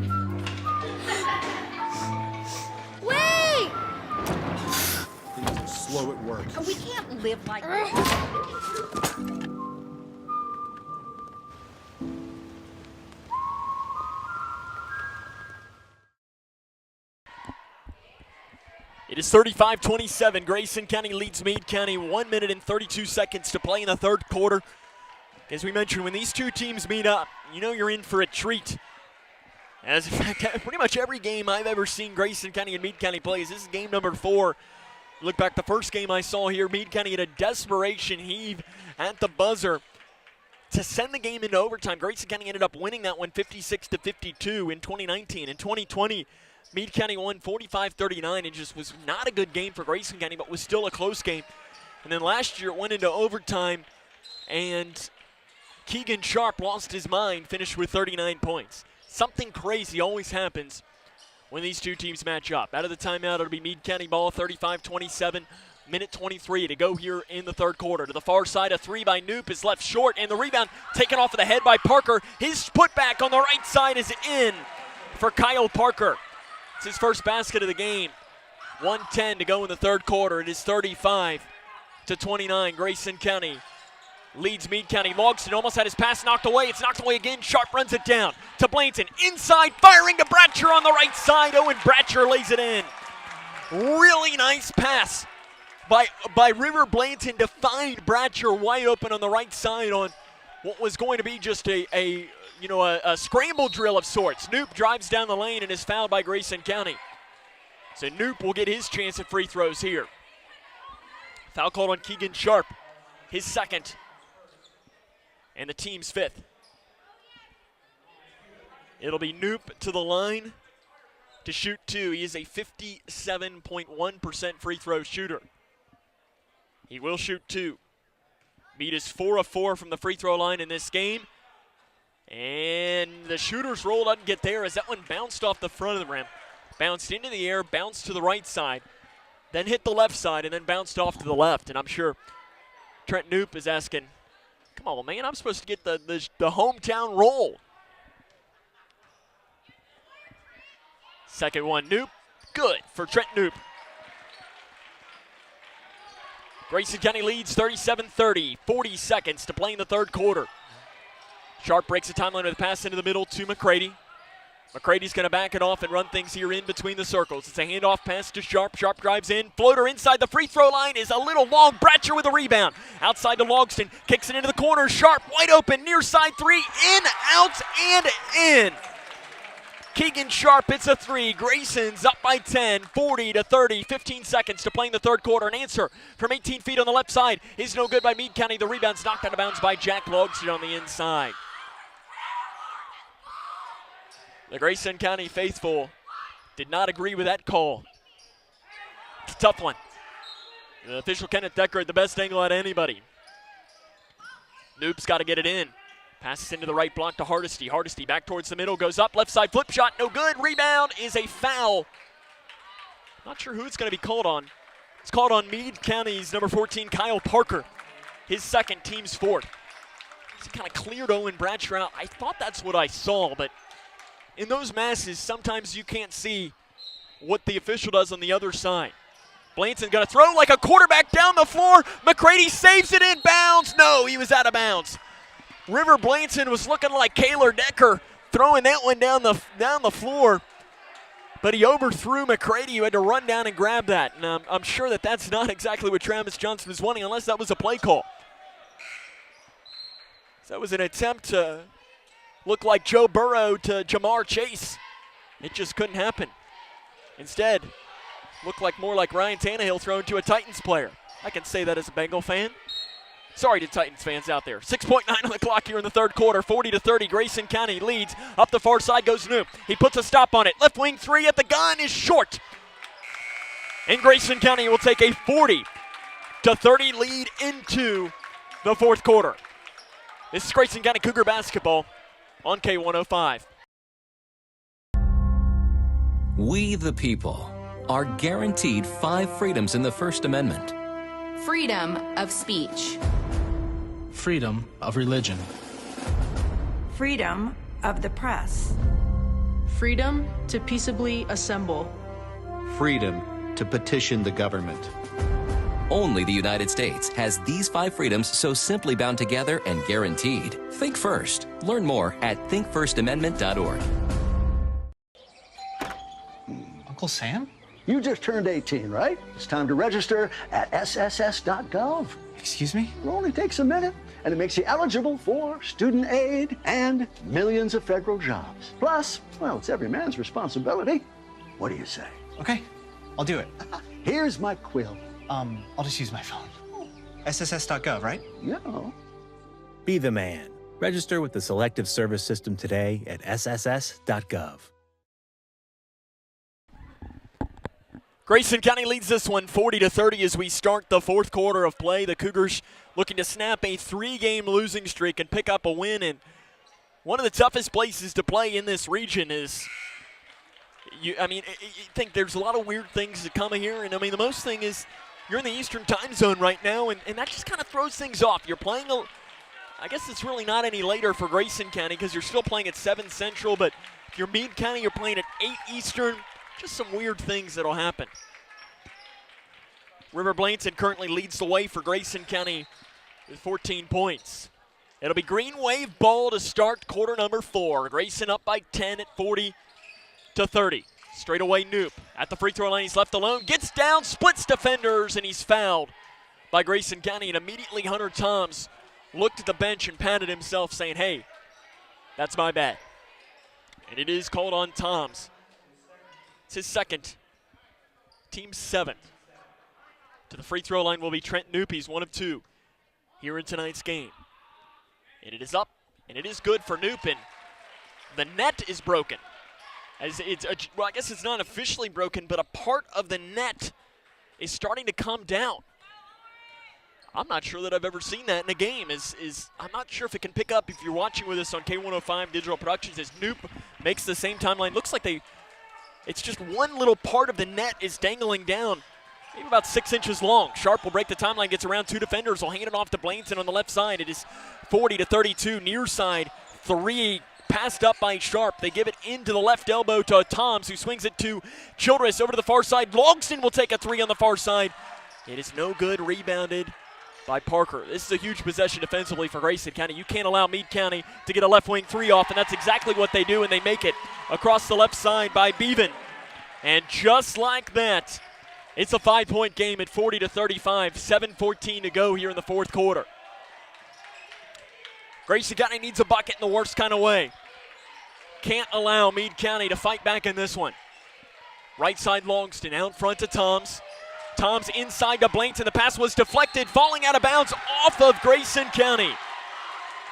Speaker 4: Wait!
Speaker 22: Things are slow at work.
Speaker 4: We can't live like this.
Speaker 1: It is 35-27. Grayson County leads Meade County. 1 minute and 32 seconds to play in the third quarter. As we mentioned, when these two teams meet up, you know you're in for a treat. As in fact, pretty much every game I've ever seen Grayson County and Meade County play, this is game number 4. Look back, the first game I saw here, Meade County had a desperation heave at the buzzer to send the game into overtime. Grayson County ended up winning that one 56-52 in 2019. In 2020, Meade County won 45-39. It just was not a good game for Grayson County, but was still a close game. And then last year it went into overtime, and Keegan Sharp lost his mind, finished with 39 points. Something crazy always happens when these two teams match up. Out of the timeout, it'll be Meade County ball, 35-27. Minute 23 to go here in the third quarter. To the far side, a 3 by Noop is left short, and the rebound taken off of the head by Parker. His putback on the right side is in for Kyle Parker. It's his first basket of the game. 1:10 to go in the third quarter. It is 35-29. Grayson County leads Meade County. Logston almost had his pass knocked away. It's knocked away again. Sharp runs it down to Blainton. Inside, firing to Bratcher on the right side. Owen Bratcher lays it in. Really nice pass by River Blainton to find Bratcher wide open on the right side on what was going to be just a scramble drill of sorts. Noop drives down the lane and is fouled by Grayson County. So Noop will get his chance at free throws here. Foul called on Keegan Sharp, his second. and the team's 5th. It'll be Knoop to the line to shoot 2. He is a 57.1% free throw shooter. He will shoot 2. Meade is 4 of 4 from the free throw line in this game. And the shooter's roll doesn't get there as that one bounced off the front of the rim. Bounced into the air, bounced to the right side, then hit the left side, and then bounced off to the left. And I'm sure Trent Knoop is asking, come on, man, I'm supposed to get the hometown roll. Second one, Knoop. Good for Trent Knoop. Grayson County leads 37-30, 40 seconds to play in the third quarter. Sharp breaks the timeline with a pass into the middle to McCready. McCready's going to back it off and run things here in between the circles. It's a handoff pass to Sharp. Sharp drives in. Floater inside the free throw line is a little long. Bratcher with a rebound. Outside to Logston. Kicks it into the corner. Sharp wide open. Near side 3. In, out, and in. Keegan Sharp hits a 3. Grayson's up by 10, 40-30, 15 seconds to play in the third quarter. An answer from 18 feet on the left side is no good by Meade County. The rebound's knocked out of bounds by Jack Logston on the inside. The Grayson County faithful did not agree with that call. It's a tough one. The official Kenneth Decker at the best angle out of anybody. Knoop's got to get it in. Passes into the right block to Hardesty. Hardesty back towards the middle, goes up, left side flip shot, no good. Rebound is a foul. Not sure who it's going to be called on. It's called on Meade County's number 14, Kyle Parker. His second, team's 4th. He kind of cleared Owen Bratcher out. I thought that's what I saw, but in those masses, sometimes you can't see what the official does on the other side. Blanton going to throw like a quarterback down the floor. McCready saves it in bounds. No, he was out of bounds. River Blanton was looking like Kaylor Decker throwing that one down the floor, but he overthrew McCready, who had to run down and grab that. And I'm sure that's not exactly what Travis Johnson was wanting, unless that was a play call. So that was an attempt to look like Joe Burrow to Jamar Chase. It just couldn't happen. Instead, looked like more like Ryan Tannehill thrown to a Titans player. I can say that as a Bengal fan. Sorry to Titans fans out there. 6.9 on the clock here in the third quarter. 40-30. Grayson County leads. Up the far side goes Knoop. He puts a stop on it. Left wing 3 at the gun is short. And Grayson County will take a 40-30 lead into the fourth quarter. This is Grayson County Cougar basketball on K105.
Speaker 28: We the people are guaranteed 5 freedoms in the First Amendment.
Speaker 29: Freedom of speech.
Speaker 30: Freedom of religion.
Speaker 6: Freedom of the press.
Speaker 7: Freedom to peaceably assemble.
Speaker 8: Freedom to petition the government.
Speaker 28: Only the United States has these 5 freedoms so simply bound together and guaranteed. Think first. Learn more at thinkfirstamendment.org.
Speaker 11: Uncle Sam?
Speaker 12: You just turned 18, right? It's time to register at sss.gov.
Speaker 11: Excuse me?
Speaker 12: It only takes a minute, and it makes you eligible for student aid and millions of federal jobs. Plus, well, it's every man's responsibility. What do you say?
Speaker 11: Okay, I'll do it.
Speaker 12: Here's my quill.
Speaker 11: I'll just use my phone. sss.gov, right?
Speaker 12: Yeah.
Speaker 16: Be the man. Register with the Selective Service System today at sss.gov.
Speaker 1: Grayson County leads this one 40-30 as we start the fourth quarter of play. The Cougars looking to snap a 3-game losing streak and pick up a win. And one of the toughest places to play in this region is, you think there's a lot of weird things that come here. And, the most thing is you're in the Eastern time zone right now, and that just kind of throws things off. You're playing, I guess it's really not any later for Grayson County because you're still playing at 7 Central, but if you're Meade County, you're playing at 8 Eastern. Just some weird things that'll happen. River Blanton currently leads the way for Grayson County with 14 points. It'll be Green Wave ball to start quarter number 4. Grayson up by 10 at 40-30. Straight away Knoop at the free throw line. He's left alone. Gets down, splits defenders, and he's fouled by Grayson County. And immediately Hunter Toms looked at the bench and patted himself saying, hey, that's my bad. And it is called on Toms. It's his second, team 7th. To the free throw line will be Trent Knoop. He's 1 of 2 here in tonight's game. And it is up, and it is good for Knoop, and the net is broken. Well, I guess it's not officially broken, but a part of the net is starting to come down. I'm not sure that I've ever seen that in a game. I'm not sure if it can pick up if you're watching with us on K105 Digital Productions as Knoop makes the same timeline. Looks like it's just one little part of the net is dangling down, maybe about 6 inches long. Sharp will break the timeline, gets around 2 defenders, will hand it off to Blainton on the left side. It is 40-32, near side, 3 passed up by Sharp. They give it into the left elbow to Toms, who swings it to Childress over to the far side. Longston will take a 3 on the far side. It is no good, rebounded by Parker. This is a huge possession defensively for Grayson County. You can't allow Meade County to get a left wing 3 off, and that's exactly what they do, and they make it across the left side by Beaven. And just like that, it's a 5-point game at 40-35, 7:14 to go here in the fourth quarter. Grayson County needs a bucket in the worst kind of way. Can't allow Meade County to fight back in this one. Right side Longston out front to Toms. Toms inside to Blainton. The pass was deflected, falling out of bounds off of Grayson County.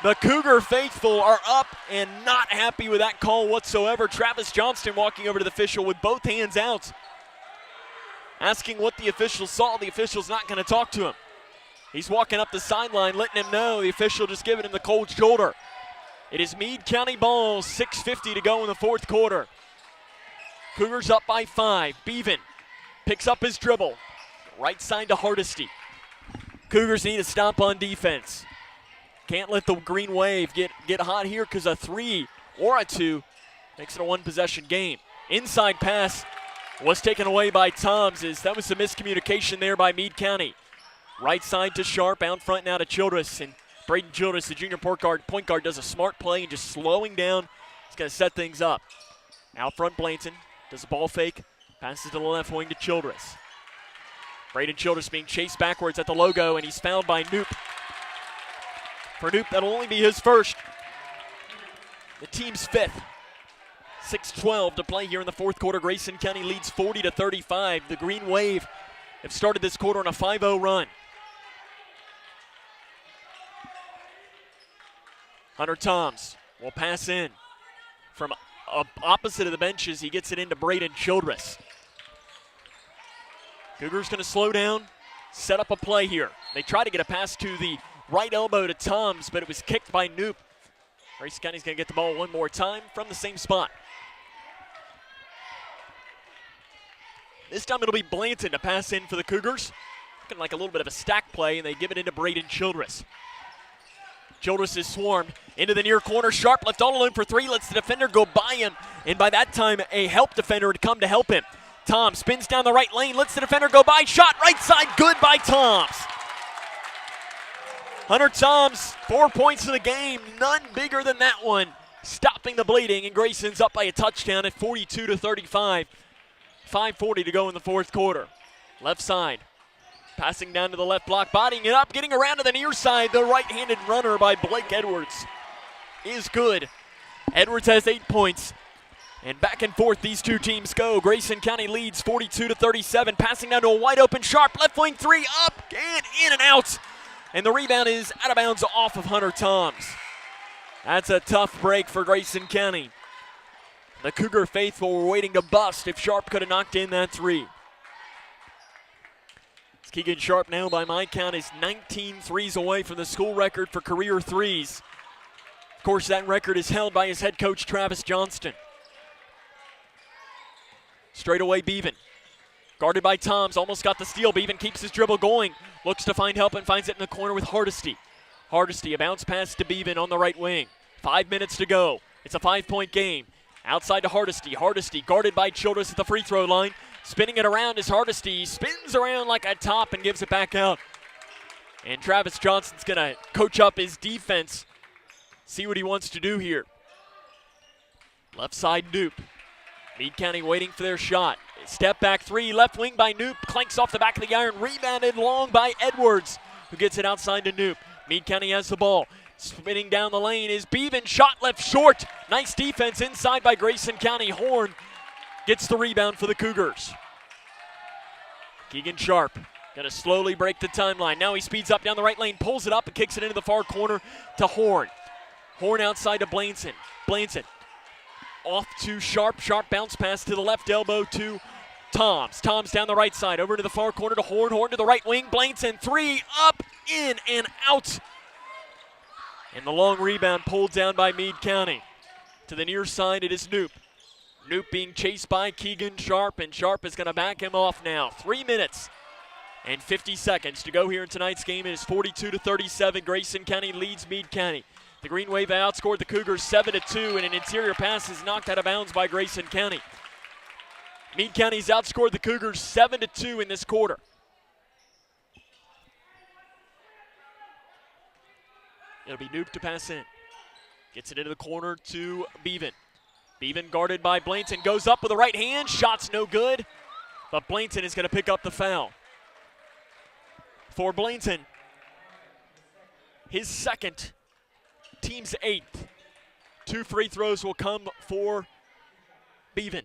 Speaker 1: The Cougar faithful are up and not happy with that call whatsoever. Travis Johnston walking over to the official with both hands out, asking what the official saw. The official's not going to talk to him. He's walking up the sideline, letting him know. The official just giving him the cold shoulder. It is Meade County ball, 6:50 to go in the fourth quarter. Cougars up by 5. Beaven picks up his dribble. Right side to Hardesty. Cougars need to stop on defense. Can't let the Green Wave get hot here because a 3 or a 2 makes it a one-possession game. Inside pass was taken away by Toms. That was some miscommunication there by Meade County. Right side to Sharp, out front now to Childress. And Braden Childress, the junior point guard, does a smart play and just slowing down. He's going to set things up. Out front, Blainton does a ball fake, passes to the left wing to Childress. Braden Childress being chased backwards at the logo, and he's fouled by Knoop. For Knoop, that'll only be his first. The team's 5th. 6:12 to play here in the fourth quarter. Grayson County leads 40-35. The Green Wave have started this quarter on a 5-0 run. Hunter Toms will pass in from opposite of the benches. He gets it into Braden Childress. Cougars going to slow down, set up a play here. They try to get a pass to the right elbow to Toms, but it was kicked by Knoop. Grayson County's going to get the ball one more time from the same spot. This time it'll be Blainton to pass in for the Cougars. Looking like a little bit of a stack play, and they give it into Braden Childress. Childress is swarmed into the near corner. Sharp left all alone for 3, lets the defender go by him, and by that time a help defender had come to help him. Tom spins down the right lane, lets the defender go by. Shot right side, good by Toms. Hunter Toms, 4 points in the game, none bigger than that one. Stopping the bleeding, and Grayson's up by a touchdown at 42-35. 5:40 to go in the fourth quarter. Left side, passing down to the left block, bodying it up, getting around to the near side. The right-handed runner by Blake Edwards is good. Edwards has 8 points. And back and forth these two teams go. Grayson County leads 42-37. Passing down to a wide open Sharp. Left wing 3 up and in and out. And the rebound is out of bounds off of Hunter Toms. That's a tough break for Grayson County. The Cougar faithful were waiting to bust if Sharp could have knocked in that 3. Keegan Sharp now, by my count, is 19 threes away from the school record for career threes. Of course, that record is held by his head coach, Travis Johnston. Straight away, Beaven. Guarded by Toms, almost got the steal. Beaven keeps his dribble going. Looks to find help and finds it in the corner with Hardesty. Hardesty, a bounce pass to Beaven on the right wing. 5 minutes to go. It's a 5-point game. Outside to Hardesty. Hardesty guarded by Childress at the free throw line. Spinning it around is Hardesty. Spins around like a top and gives it back out. And Travis Johnston's going to coach up his defense. See what he wants to do here. Left side, Knoop. Meade County waiting for their shot. Step back 3, left wing by Knoop. Clanks off the back of the iron. Rebounded long by Edwards, who gets it outside to Knoop. Meade County has the ball. Spinning down the lane is Beaven. Shot left short. Nice defense inside by Grayson County. Horn gets the rebound for the Cougars. Keegan Sharp going to slowly break the timeline. Now he speeds up down the right lane, pulls it up and kicks it into the far corner to Horn. Horn outside to Blanson. Blanson off to Sharp. Sharp bounce pass to the left elbow to Toms. Toms down the right side, over to the far corner to Horn. Horn to the right wing. Blanson, three, up, in, and out. And the long rebound pulled down by Meade County. To the near side, it is Knoop. Knoop being chased by Keegan Sharp, and Sharp is going to back him off now. 3 minutes and 50 seconds to go here in tonight's game. It is 42-37. Grayson County leads Meade County. The Green Wave outscored the Cougars 7-2, and an interior pass is knocked out of bounds by Grayson County. Meade County's outscored the Cougars 7-2 in this quarter. It'll be Knoop to pass in. Gets it into the corner to Beaven. Beaven guarded by Blanton, goes up with the right hand, shot's no good, but Blanton is going to pick up the foul. For Blanton, his second, team's 8th. 2 free throws will come for Beaven.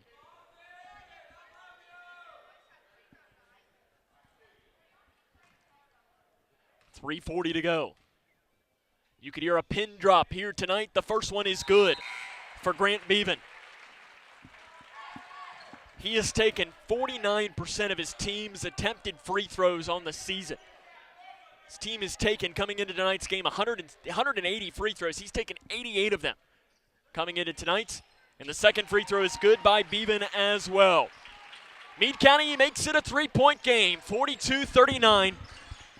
Speaker 1: .340 to go. You could hear a pin drop here tonight. The first one is good for Grant Beaven. He has taken 49% of his team's attempted free throws on the season. His team has taken, coming into tonight's game, 180 free throws. He's taken 88 of them coming into tonight's. And the second free throw is good by Beaven as well. Meade County makes it a 3-point game, 42-39.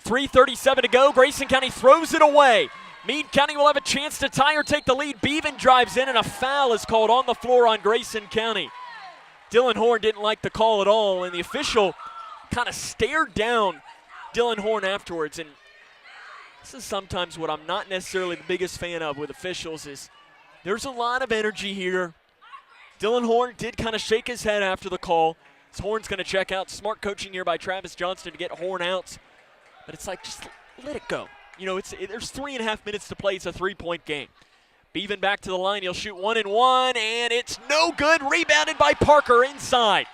Speaker 1: 3:37 to go. Grayson County throws it away. Meade County will have a chance to tie or take the lead. Beaven drives in, and a foul is called on the floor on Grayson County. Dylan Horn didn't like the call at all, and the official kind of stared down Dylan Horn afterwards. And this is sometimes what I'm not necessarily the biggest fan of with officials is there's a lot of energy here. Dylan Horn did kind of shake his head after the call. His Horn's going to check out. Smart coaching here by Travis Johnston to get Horn out. But it's like, just let it go. You know, there's 3.5 minutes to play. It's a 3-point game. Beaven back to the line. He'll shoot 1 and 1, and it's no good. Rebounded by Parker inside.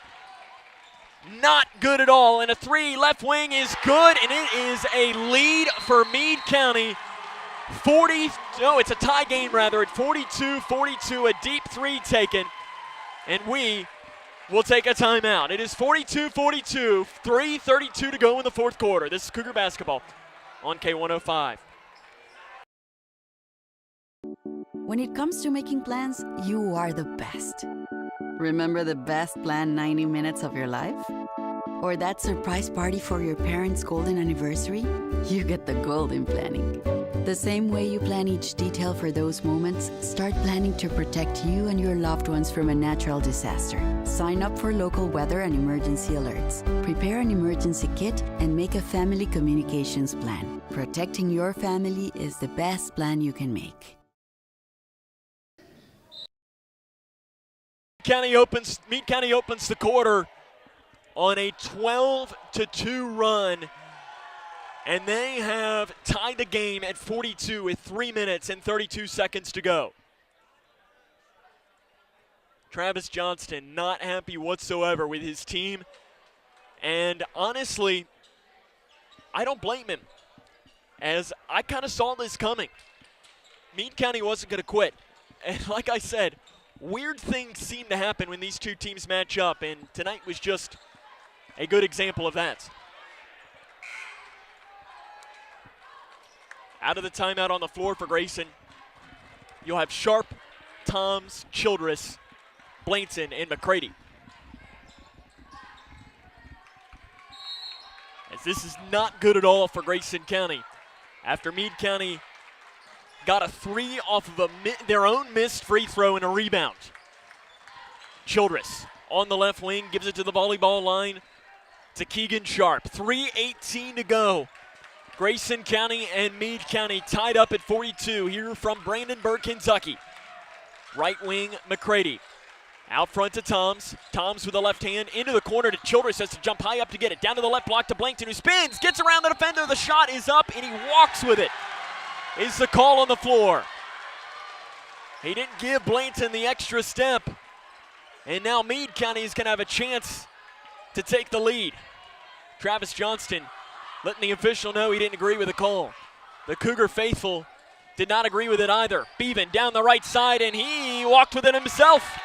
Speaker 1: Not good at all. And a 3 left wing is good, and it is a lead for Meade County. It's a tie game rather at 42-42. A deep 3 taken, and we will take a timeout. It is 42-42. 3:32 to go in the fourth quarter. This is Cougar basketball on K105.
Speaker 2: When it comes to making plans, you are the best. Remember the best planned 90 minutes of your life? Or that surprise party for your parents' golden anniversary? You get the golden planning. The same way you plan each detail for those moments, start planning to protect you and your loved ones from a natural disaster. Sign up for local weather and emergency alerts. Prepare an emergency kit and make a family communications plan. Protecting your family is the best plan you can make.
Speaker 1: Meade County opens the quarter on a 12-2 run, and they have tied the game at 42 with 3 minutes and 32 seconds to go. Travis Johnston not happy whatsoever with his team, and honestly, I don't blame him, as I kind of saw this coming. Meade County wasn't going to quit, and like I said, weird things seem to happen when these two teams match up, and tonight was just a good example of that. Out of the timeout on the floor for Grayson, you'll have Sharp, Toms, Childress, Blanton, and McCready. As this is not good at all for Grayson County. After Meade County got a 3 off of their own missed free throw and a rebound. Childress on the left wing, gives it to the volleyball line to Keegan Sharp. 3:18 to go. Grayson County and Meade County tied up at 42 here from Brandenburg, Kentucky. Right wing, McCready. Out front to Toms. Toms with the left hand into the corner to Childress. Has to jump high up to get it. Down to the left block to Blankton, who spins, gets around the defender. The shot is up, and he walks with it. Is the call on the floor. He didn't give Blanton the extra step. And now Meade County is going to have a chance to take the lead. Travis Johnston letting the official know he didn't agree with the call. The Cougar faithful did not agree with it either. Bevan down the right side, and he walked with it himself.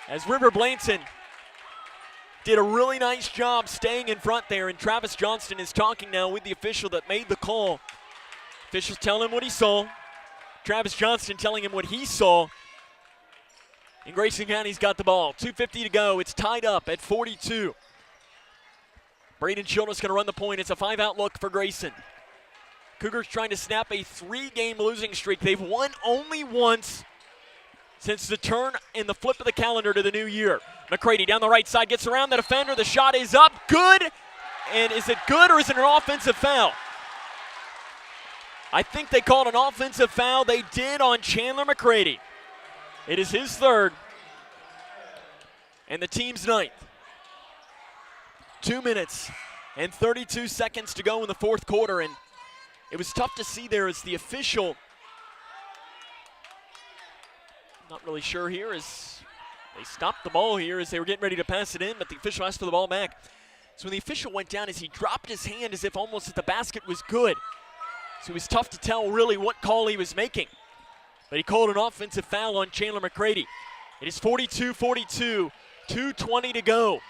Speaker 1: As River Blanton did a really nice job staying in front there, and Travis Johnston is talking now with the official that made the call. Officials telling him what he saw. Travis Johnston telling him what he saw. And Grayson County's got the ball. 2:50 to go. It's tied up at 42. Braden Childress going to run the point. It's a 5-out look for Grayson. Cougars trying to snap a 3-game losing streak. They've won only once since the turn in the flip of the calendar to the new year. McCready down the right side, gets around the defender. The shot is up, good. And is it good or is it an offensive foul? I think they called an offensive foul. They did on Chandler McCready. It is his third and the team's ninth. 2 minutes and 32 seconds to go in the fourth quarter, and it was tough to see there as the official, not really sure here, as they stopped the ball here as they were getting ready to pass it in, but the official asked for the ball back. So when the official went down, as he dropped his hand as if almost that the basket was good. So it was tough to tell really what call he was making. But he called an offensive foul on Chandler McCready. It is 42-42, 2:20 to go.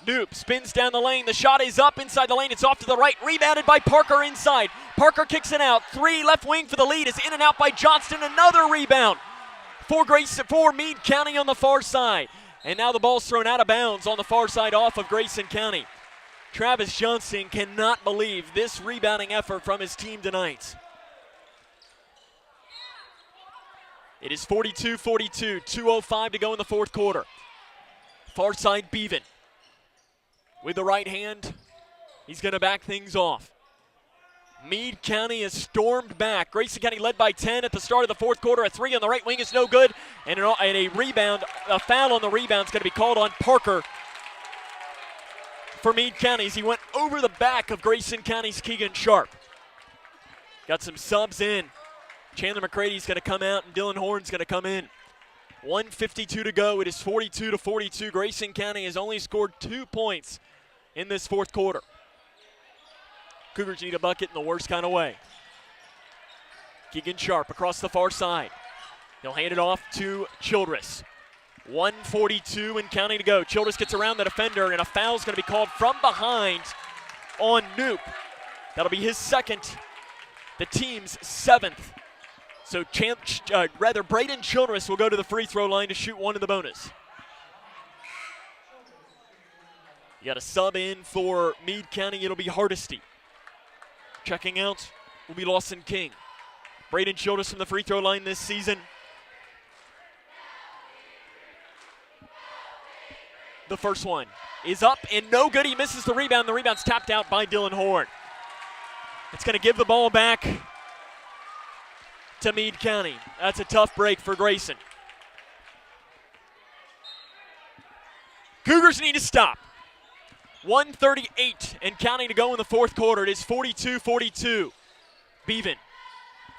Speaker 1: Knoop spins down the lane. The shot is up inside the lane. It's off to the right. Rebounded by Parker inside. Parker kicks it out. 3 left wing for the lead. Is in and out by Johnston. Another rebound for Meade County on the far side. And now the ball's thrown out of bounds on the far side off of Grayson County. Travis Johnston cannot believe this rebounding effort from his team tonight. It is 42-42, 2:05 to go in the fourth quarter. Far side Bevan. With the right hand, he's going to back things off. Meade County has stormed back. Grayson County led by 10 at the start of the fourth quarter. A 3 on the right wing is no good. And a rebound, a foul on the rebound is going to be called on Parker for Meade County as he went over the back of Grayson County's Keegan Sharp. Got some subs in. Chandler McCready's going to come out and Dylan Horn's going to come in. 1:52 to go. It is 42-42. Grayson County has only scored 2 points in this fourth quarter. Cougars need a bucket in the worst kind of way. Keegan Sharp across the far side. He'll hand it off to Childress. 1:42 and counting to go. Childress gets around the defender, and a foul's going to be called from behind on Knoop. That'll be his second, the team's 7th. So Braden Childress will go to the free throw line to shoot one in the bonus. You got a sub in for Meade County. It'll be Hardesty. Checking out will be Lawson King. Braden Childress from the free throw line this season. The first one is up and no good. He misses the rebound. The rebound's tapped out by Dylan Horn. It's going to give the ball back to Meade County. That's a tough break for Grayson. Cougars need to stop. 1:38 and counting to go in the fourth quarter. It is 42-42. Bevan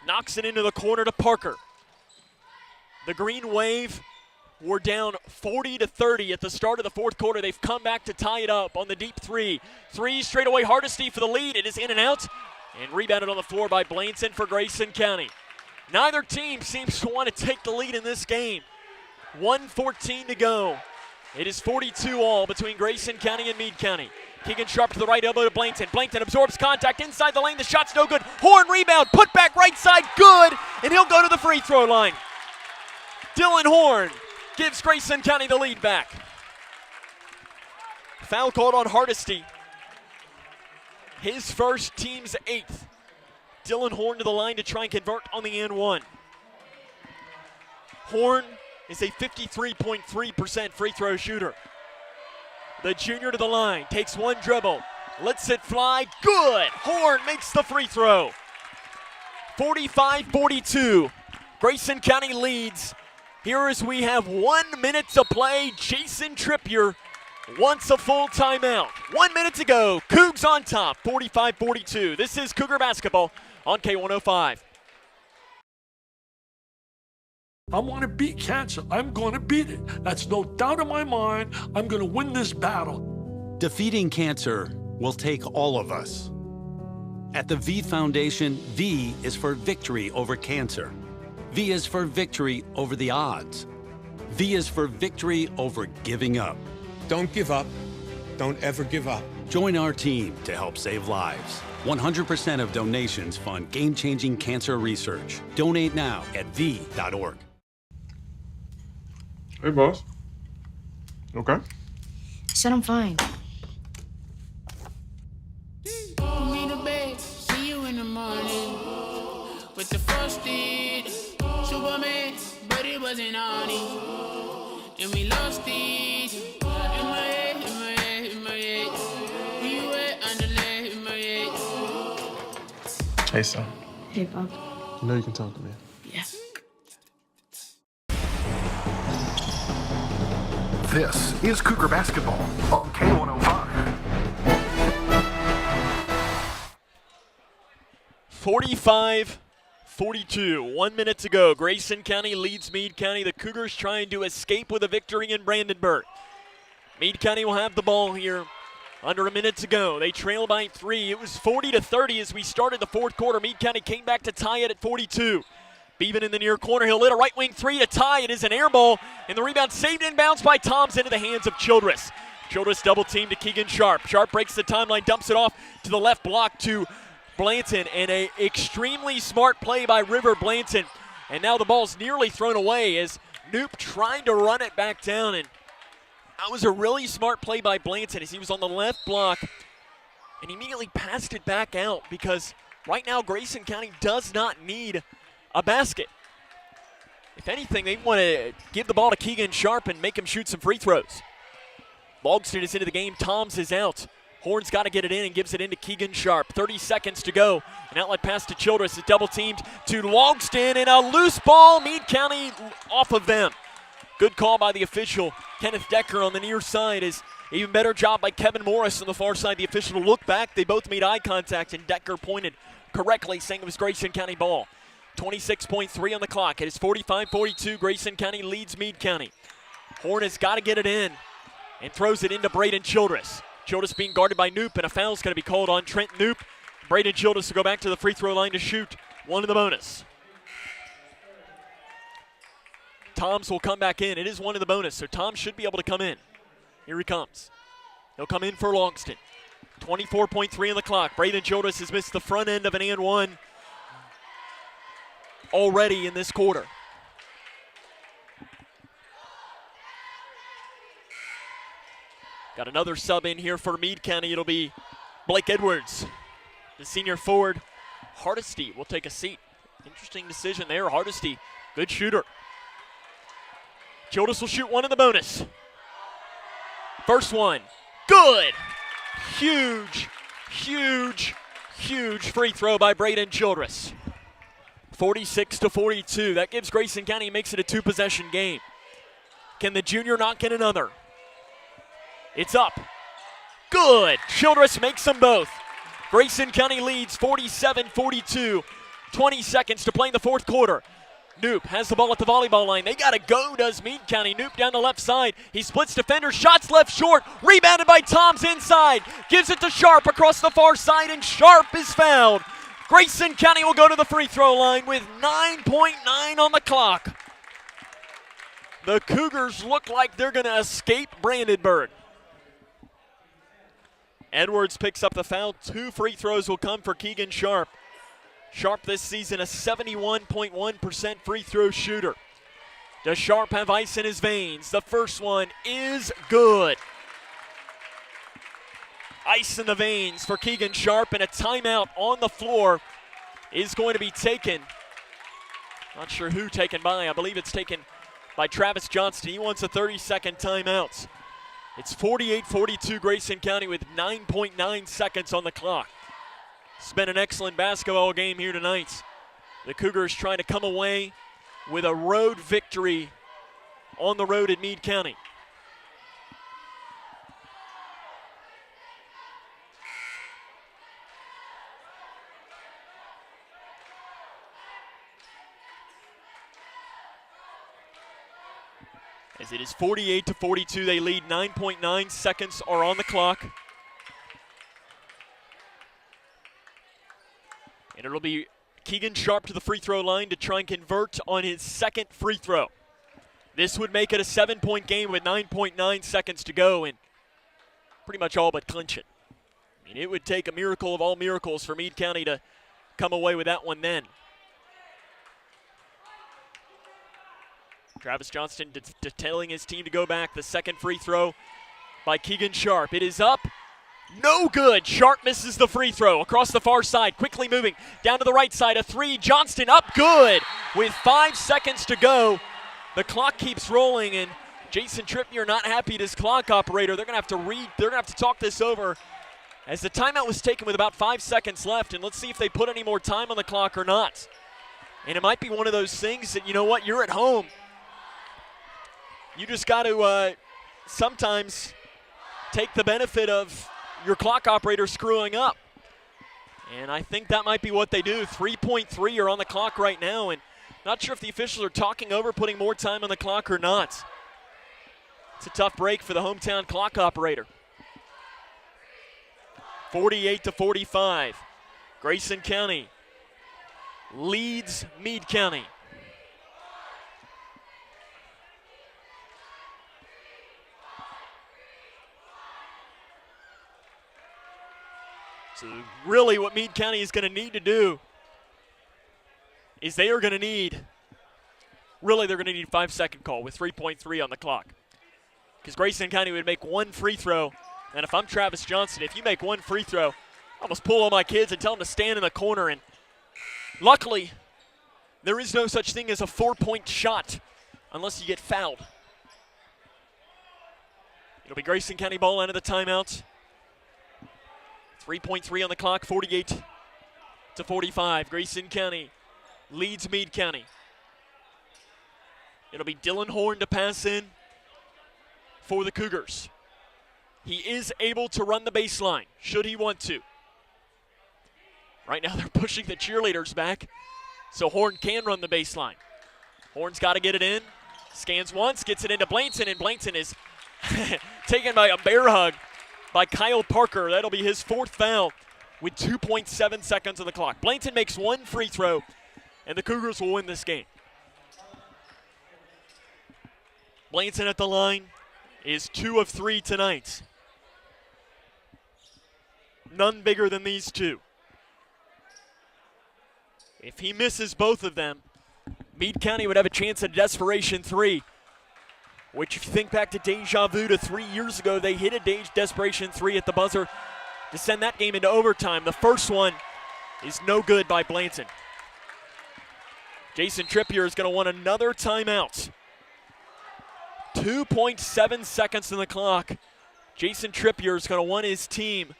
Speaker 1: knocks it into the corner to Parker. The Green Wave were down 40-30 at the start of the fourth quarter. They've come back to tie it up on the deep 3. 3 straight away. Hardesty for the lead. It is in and out and rebounded on the floor by Blanton for Grayson County. Neither team seems to want to take the lead in this game. 1:14 to go. It is 42 all between Grayson County and Meade County. Keegan Sharp to the right elbow to Blanton. Blanton absorbs contact inside the lane. The shot's no good. Horn rebound. Put back right side. Good. And he'll go to the free throw line. Dylan Horn gives Grayson County the lead back. Foul called on Hardesty. His first, team's 8th. Dylan Horn to the line to try and convert on the and one. Horn is a 53.3% free throw shooter. The junior to the line, takes one dribble, lets it fly, good! Horn makes the free throw. 45-42, Grayson County leads. Here as we have 1 minute to play, Jason Trippier wants a full timeout. 1 minute to go, Cougs on top, 45-42. This is Cougar basketball on K105.
Speaker 20: I want to beat cancer. I'm going to beat it. That's no doubt in my mind. I'm going to win this battle.
Speaker 21: Defeating cancer will take all of us. At the V Foundation, V is for victory over cancer. V is for victory over the odds. V is for victory over giving up.
Speaker 22: Don't give up. Don't ever give up.
Speaker 21: Join our team to help save lives. 100% of donations fund game-changing cancer research. Donate now at v.org.
Speaker 23: Hey, boss. Okay.
Speaker 24: I said I'm fine.
Speaker 27: Put me to bed, see you in the morning. With the first aid, Superman, but it wasn't on it. And we lost it. In my head, in my head, in my head. We were underlay in my head.
Speaker 23: Hey, son.
Speaker 24: Hey, Bob.
Speaker 23: You know you can talk to me.
Speaker 24: Yeah.
Speaker 10: This is Cougar Basketball on K105.
Speaker 1: 45-42, 1 minute to go. Grayson County leads Meade County. The Cougars trying to escape with a victory in Brandenburg. Meade County will have the ball here under a minute to go. They trail by 3. It was 40-30 as we started the fourth quarter. Meade County came back to tie it at 42. Beeben in the near corner. He'll hit a right wing 3 to tie. It is an air ball, and the rebound saved inbounds by Toms into the hands of Childress. Childress double team to Keegan Sharp. Sharp breaks the timeline, dumps it off to the left block to Blanton, and a extremely smart play by River Blanton. And now the ball's nearly thrown away as Knoop trying to run it back down, and that was a really smart play by Blanton as he was on the left block and immediately passed it back out because right now Grayson County does not need a basket. If anything, they want to give the ball to Keegan Sharp and make him shoot some free throws. Logston is into the game. Toms is out. Horn's got to get it in and gives it into Keegan Sharp. 30 seconds to go. An outlet pass to Childress. Is double teamed to Logston, and a loose ball. Meade County off of them. Good call by the official. Kenneth Decker on the near side. Is even better job by Kevin Morris on the far side. The official looked back. They both made eye contact, and Decker pointed correctly, saying it was Grayson County ball. 26.3 on the clock. It is 45-42. Grayson County leads Meade County. Horn has got to get it in and throws it into Braden Childress. Childress being guarded by Knoop, and a foul's going to be called on Trent Knoop. Braden Childress will go back to the free throw line to shoot one in the bonus. Toms will come back in. It is one in the bonus, so Tom should be able to come in. Here he comes. He'll come in for Logston. 24.3 on the clock. Braden Childress has missed the front end of an and one already in this quarter. Got another sub in here for Meade County. It'll be Blake Edwards. The senior forward, Hardesty, will take a seat. Interesting decision there. Hardesty, good shooter. Childress will shoot one in the bonus. First one, good. Huge, huge, huge free throw by Braden Childress. 46-42. That gives Grayson County, makes it a two-possession game. Can the junior not get another? It's up. Good. Childress makes them both. Grayson County leads 47-42. 20 seconds to play in the fourth quarter. Knoop has the ball at the volleyball line. They got to go, does Meade County. Knoop down the left side. He splits defenders. Shots left short. Rebounded by Toms inside. Gives it to Sharp across the far side, and Sharp is fouled. Grayson County will go to the free throw line with 9.9 on the clock. The Cougars look like they're going to escape Brandenburg. Edwards picks up the foul. 2 free throws will come for Keegan Sharp. Sharp this season a 71.1% free throw shooter. Does Sharp have ice in his veins? The first one is good. Ice in the veins for Keegan Sharp, and a timeout on the floor is going to be taken. Not sure who taken by. I believe it's taken by Travis Johnston. He wants a 30-second timeout. It's 48-42 Grayson County with 9.9 seconds on the clock. It's been an excellent basketball game here tonight. The Cougars trying to come away with a road victory on the road at Meade County. As it is 48-42, they lead. 9.9 seconds are on the clock. It'll be Keegan Sharp to the free throw line to try and convert on his second free throw. This would make it a 7-point game with 9.9 seconds to go and pretty much all but clinch it. I mean, it would take a miracle of all miracles for Meade County to come away with that one then. Travis Johnston telling his team to go back. The second free throw by Keegan Sharp. It is up. No good. Sharp misses the free throw. Across the far side, quickly moving. Down to the right side, a three. Johnston up good with 5 seconds to go. The clock keeps rolling, and Jason Trippier not happy at his clock operator. They're going to have to talk this over as the timeout was taken with about 5 seconds left, and let's see if they put any more time on the clock or not. And it might be one of those things that, you know what, you're at home. You just got to sometimes take the benefit of your clock operator screwing up. And I think that might be what they do. 3.3 are on the clock right now, and not sure if the officials are talking over putting more time on the clock or not. It's a tough break for the hometown clock operator. 48-45. Grayson County leads Meade County. So really what Meade County is going to need to do is they're going to need a 5-second call with 3.3 on the clock. Because Grayson County would make one free throw, and if I'm Travis Johnston, if you make one free throw, I almost pull all my kids and tell them to stand in the corner. And luckily, there is no such thing as a 4-point shot unless you get fouled. It'll be Grayson County ball out of the timeout. 3.3 on the clock, 48-45. Grayson County leads Meade County. It'll be Dylan Horn to pass in for the Cougars. He is able to run the baseline, should he want to. Right now they're pushing the cheerleaders back, so Horn can run the baseline. Horn's got to get it in. Scans once, gets it into Blainson, and Blainson is taken by a bear hug by Kyle Parker. That'll be his fourth foul with 2.7 seconds on the clock. Blainson makes one free throw, and the Cougars will win this game. Blainson at the line is 2 of 3 tonight. None bigger than these two. If he misses both of them, Meade County would have a chance at a desperation 3. Which, if you think back to deja vu to 3 years ago, they hit a desperation 3 at the buzzer to send that game into overtime. The first one is no good by Blainson. Jason Trippier is going to want another timeout. 2.7 seconds on the clock. Jason Trippier is going to want his team,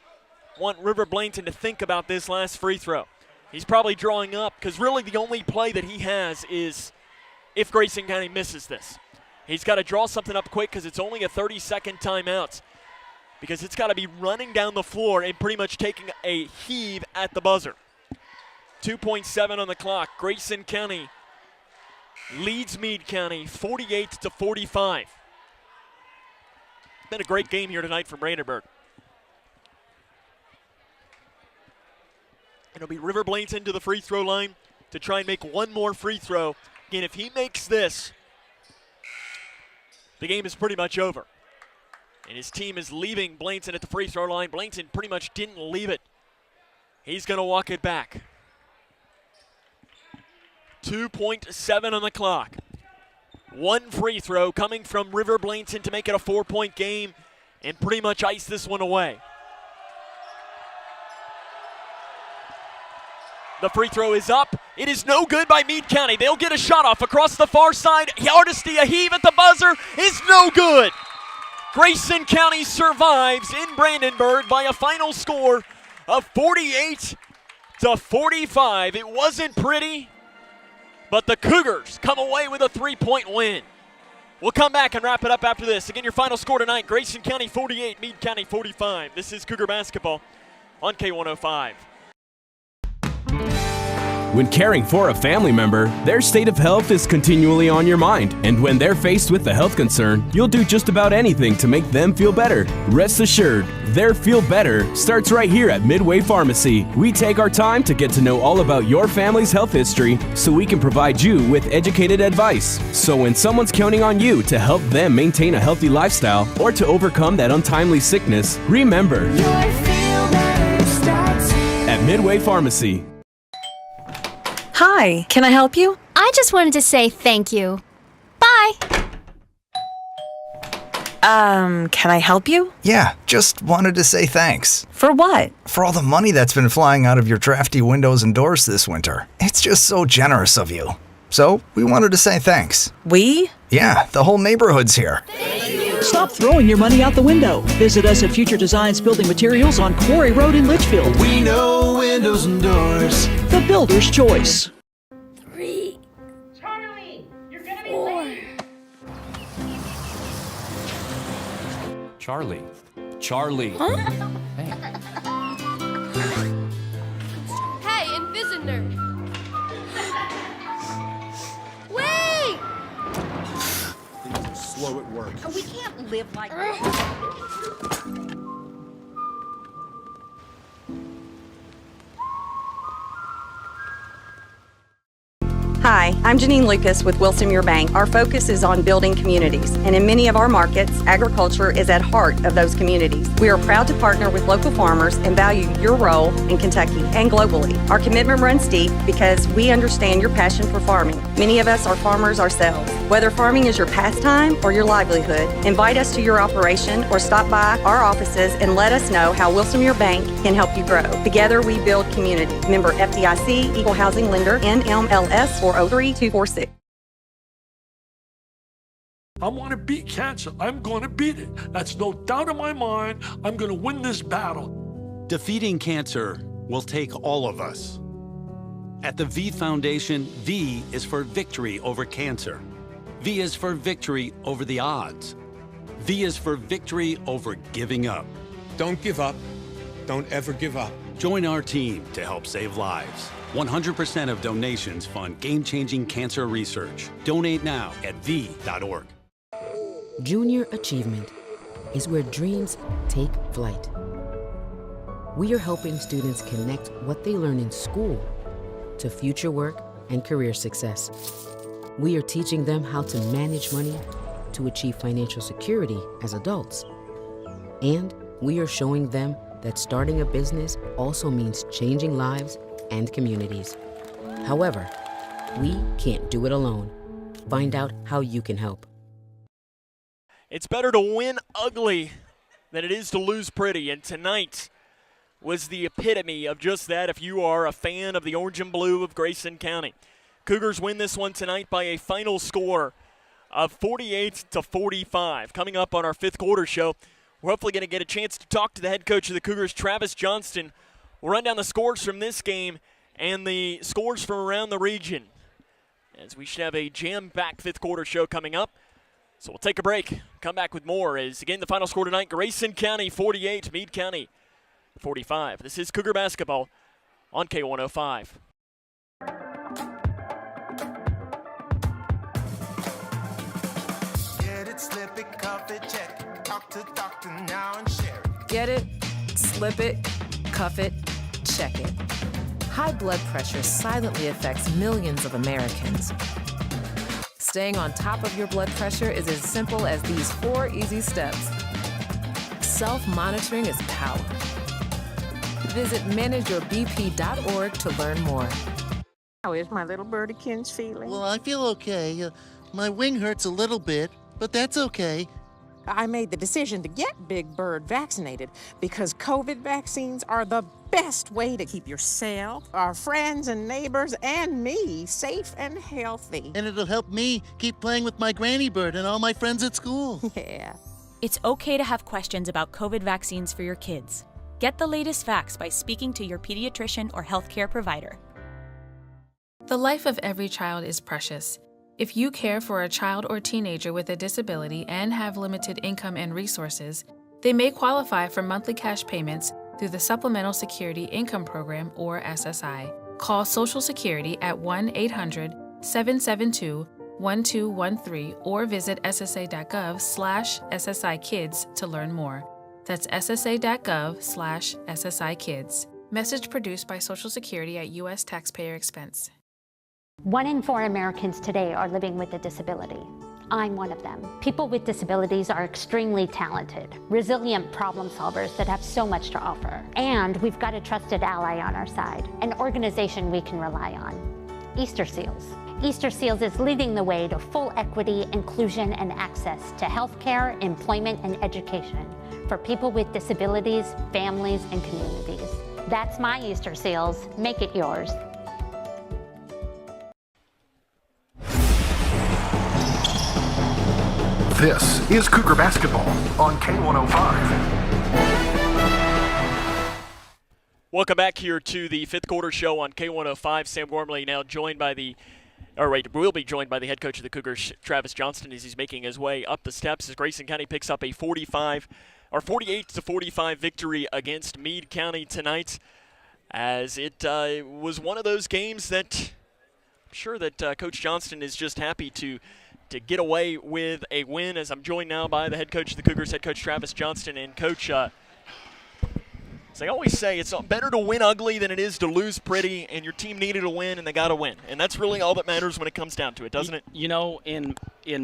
Speaker 1: want River Blainson to think about this last free throw. He's probably drawing up because really the only play that he has is if Grayson County misses this. He's got to draw something up quick because it's only a 30-second timeout, because it's got to be running down the floor and pretty much taking a heave at the buzzer. 2.7 on the clock. Grayson County leads Meade County 48-45. Been a great game here tonight from Brandenburg. It'll be River Blainson to the free throw line to try and make one more free throw. Again, if he makes this, the game is pretty much over. And his team is leaving Blainson at the free throw line. Blainson pretty much didn't leave it. He's going to walk it back. 2.7 on the clock. One free throw coming from River Blainson to make it a 4-point game and pretty much ice this one away. The free throw is up. It is no good by Meade County. They'll get a shot off across the far side. Hardesty, a heave at the buzzer is no good. Grayson County survives in Brandenburg by a final score of 48-45. It wasn't pretty, but the Cougars come away with a 3-point win. We'll come back and wrap it up after this. Again, your final score tonight, Grayson County 48, Meade County 45. This is Cougar basketball on K105.
Speaker 5: When caring for a family member, their state of health is continually on your mind. And when they're faced with a health concern, you'll do just about anything to make them feel better. Rest assured, their feel better starts right here at Midway Pharmacy. We take our time to get to know all about your family's health history so we can provide you with educated advice. So when someone's counting on you to help them maintain a healthy lifestyle or to overcome that untimely sickness, remember, at Midway Pharmacy.
Speaker 6: Hi, can I help you?
Speaker 9: I just wanted to say thank you. Bye.
Speaker 6: Can I help you?
Speaker 14: Yeah, just wanted to say thanks.
Speaker 6: For what?
Speaker 14: For all the money that's been flying out of your drafty windows and doors this winter. It's just so generous of you. So, we wanted to say thanks.
Speaker 6: We?
Speaker 14: Yeah, the whole neighborhood's here.
Speaker 15: Stop throwing your money out the window. Visit us at Future Designs Building Materials on Quarry Road in Litchfield.
Speaker 17: We know windows and doors.
Speaker 15: The builder's choice.
Speaker 4: 3. Charlie, you're gonna be 4.
Speaker 18: Charlie.
Speaker 4: Huh? Hey, Invisiner. Wait!
Speaker 17: Slow at work.
Speaker 4: We can't live like this.
Speaker 19: Hi, I'm Janine Lucas with Wilson Muir Bank. Our focus is on building communities, and in many of our markets, agriculture is at heart of those communities. We are proud to partner with local farmers and value your role in Kentucky and globally. Our commitment runs deep because we understand your passion for farming. Many of us are farmers ourselves. Whether farming is your pastime or your livelihood, invite us to your operation or stop by our offices and let us know how Wilson Muir Bank can help you grow. Together we build community. Member FDIC, Equal Housing Lender, NMLS 403246.
Speaker 20: I want to beat cancer. I'm going to beat it. That's no doubt in my mind. I'm going to win this battle.
Speaker 21: Defeating cancer will take all of us. At the V Foundation, V is for victory over cancer. V is for victory over the odds. V is for victory over giving up.
Speaker 22: Don't give up. Don't ever give up.
Speaker 21: Join our team to help save lives. 100% of donations fund game-changing cancer research. Donate now at V.org.
Speaker 25: Junior achievement is where dreams take flight. We are helping students connect what they learn in school to future work and career success. We are teaching them how to manage money to achieve financial security as adults. And we are showing them that starting a business also means changing lives and communities. However, we can't do it alone. Find out how you can help.
Speaker 1: It's better to win ugly than it is to lose pretty, and tonight was the epitome of just that if you are a fan of the orange and blue of Grayson County. Cougars win this one tonight by a final score of 48-45. Coming up on our fifth quarter show, we're hopefully going to get a chance to talk to the head coach of the Cougars, Travis Johnston. We'll run down the scores from this game and the scores from around the region, as we should have a jam-packed fifth quarter show coming up. So we'll take a break, come back with more, as again the final score tonight, Grayson County 48, Meade County 45. This is Cougar basketball on K105.
Speaker 26: Get it, slip it, cuff it, check it. Talk to doctor now and share it.
Speaker 31: Get it, slip it, cuff it, check it. High blood pressure silently affects millions of Americans. Staying on top of your blood pressure is as simple as these 4 easy steps. Self-monitoring is power. Visit manageyourbp.org to learn more.
Speaker 32: How is my little birdykins feeling?
Speaker 33: Well, I feel okay. My wing hurts a little bit, but that's okay.
Speaker 32: I made the decision to get Big Bird vaccinated because COVID vaccines are the best way to keep yourself, our friends and neighbors, and me safe and healthy.
Speaker 33: And it'll help me keep playing with my granny bird and all my friends at school.
Speaker 32: Yeah.
Speaker 34: It's okay to have questions about COVID vaccines for your kids. Get the latest facts by speaking to your pediatrician or healthcare provider.
Speaker 13: The life of every child is precious. If you care for a child or teenager with a disability and have limited income and resources, they may qualify for monthly cash payments through the Supplemental Security Income Program, or SSI. Call Social Security at 1-800-772-1213 or visit ssa.gov/SSI-Kids to learn more. That's ssa.gov/SSI-Kids. Message produced by Social Security at U.S. taxpayer expense.
Speaker 2: 1 in 4 Americans today are living with a disability. I'm one of them. People with disabilities are extremely talented, resilient problem solvers that have so much to offer. And we've got a trusted ally on our side, an organization we can rely on, Easter Seals. Easter Seals is leading the way to full equity, inclusion, and access to healthcare, employment, and education for people with disabilities, families, and communities. That's my Easter Seals. Make it yours.
Speaker 10: This is Cougar Basketball on K105.
Speaker 1: Welcome back here to the fifth quarter show on K105. Sam Gormley now will be joined by the head coach of the Cougars, Travis Johnston, as he's making his way up the steps as Grayson County picks up a 48-45 victory against Meade County tonight. As it was one of those games that I'm sure that Coach Johnston is just happy to get away with a win, as I'm joined now by the head coach of the Cougars, head coach Travis Johnston. And Coach, as I always say, it's better to win ugly than it is to lose pretty, and your team needed a win, and they got to win. And that's really all that matters when it comes down to it, doesn't it?
Speaker 3: You know, in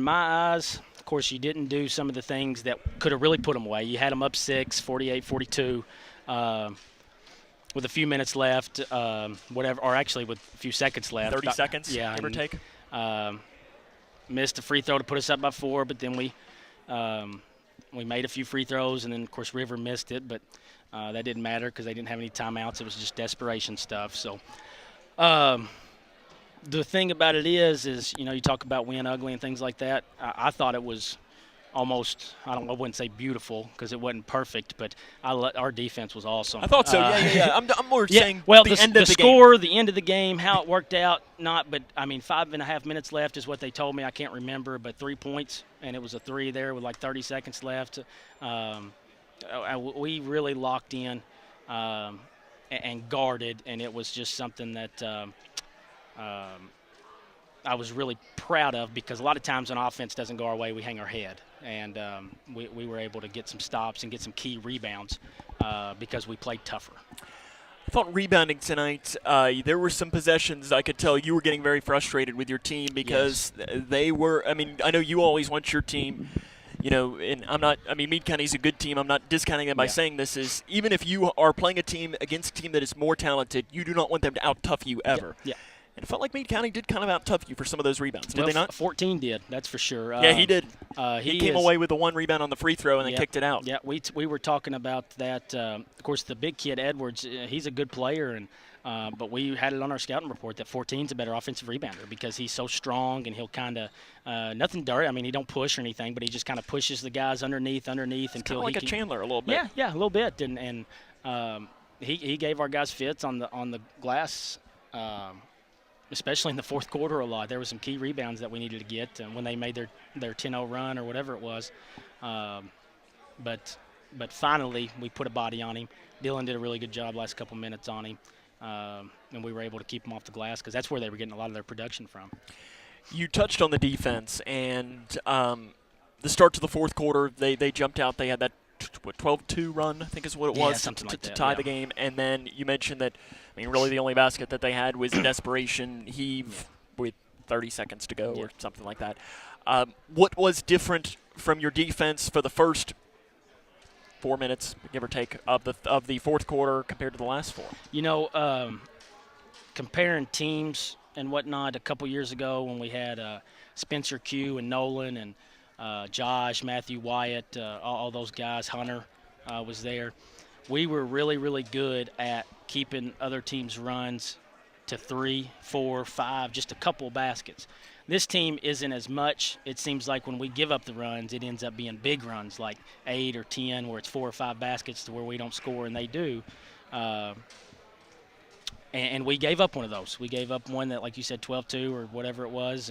Speaker 3: my eyes, of course, you didn't do some of the things that could have really put them away. You had them up 6, 48-42, with a few minutes left, or actually with a few seconds left.
Speaker 1: 30 seconds,
Speaker 3: yeah,
Speaker 1: give or take.
Speaker 3: Missed a free throw to put us up by 4, but then we made a few free throws, and then, of course, River missed it, but that didn't matter because they didn't have any timeouts. It was just desperation stuff. So the thing about it is you talk about win ugly and things like that. I thought it was almost, I wouldn't say beautiful because it wasn't perfect, but our defense was awesome.
Speaker 1: I thought so, yeah. I'm more saying
Speaker 3: well,
Speaker 1: the end of the
Speaker 3: score,
Speaker 1: game.
Speaker 3: the end of the game, how it worked out, but 5.5 minutes left is what they told me. I can't remember, but 3 points, and it was a 3 there with like 30 seconds left. We really locked in and guarded, and it was just something that I was really proud of, because a lot of times when offense doesn't go our way, we hang our head. And we were able to get some stops and get some key rebounds because we played tougher.
Speaker 1: I thought rebounding tonight, there were some possessions I could tell you were getting very frustrated with your team because they were – I know you always want your team – and Meade County's a good team. I'm not discounting them by saying this is, even if you are playing a team against a team that is more talented, you do not want them to out-tough you ever.
Speaker 3: Yeah.
Speaker 1: And it felt like Meade County did kind of out-tough you for some of those rebounds, did they not?
Speaker 3: 14 did, that's for sure.
Speaker 1: Yeah, he did. He came away with the 1 rebound on the free throw and then kicked it out.
Speaker 3: Yeah, we were talking about that. Of course, the big kid, Edwards, he's a good player, but we had it on our scouting report that 14's a better offensive rebounder because he's so strong and he'll kind of nothing dirty. He don't push or anything, but he just kind of pushes the guys underneath
Speaker 1: it's
Speaker 3: until
Speaker 1: like a Chandler a little bit.
Speaker 3: Yeah, a little bit, and he gave our guys fits on the glass. Especially in the fourth quarter a lot. There were some key rebounds that we needed to get when they made their 10-0 run or whatever it was. But finally, we put a body on him. Dylan did a really good job last couple minutes on him, and we were able to keep him off the glass because that's where they were getting a lot of their production from.
Speaker 1: You touched on the defense, and the start to the fourth quarter, they jumped out. They had that 12-2 run, I think is what it was, to tie the game. And then you mentioned that, really the only basket that they had was a desperation heave with 30 seconds to go or something like that. What was different from your defense for the first 4 minutes, give or take, of the fourth quarter compared to the last 4?
Speaker 3: Comparing teams and whatnot, a couple years ago when we had Spencer Q and Nolan and Josh, Matthew Wyatt, all those guys, Hunter was there. We were really, really good at keeping other teams' runs to 3, 4, 5, just a couple baskets. This team isn't as much. It seems like when we give up the runs, it ends up being big runs like 8 or 10 where it's 4 or 5 baskets to where we don't score and they do. And we gave up one of those. We gave up one that, like you said, 12-2 or whatever it was,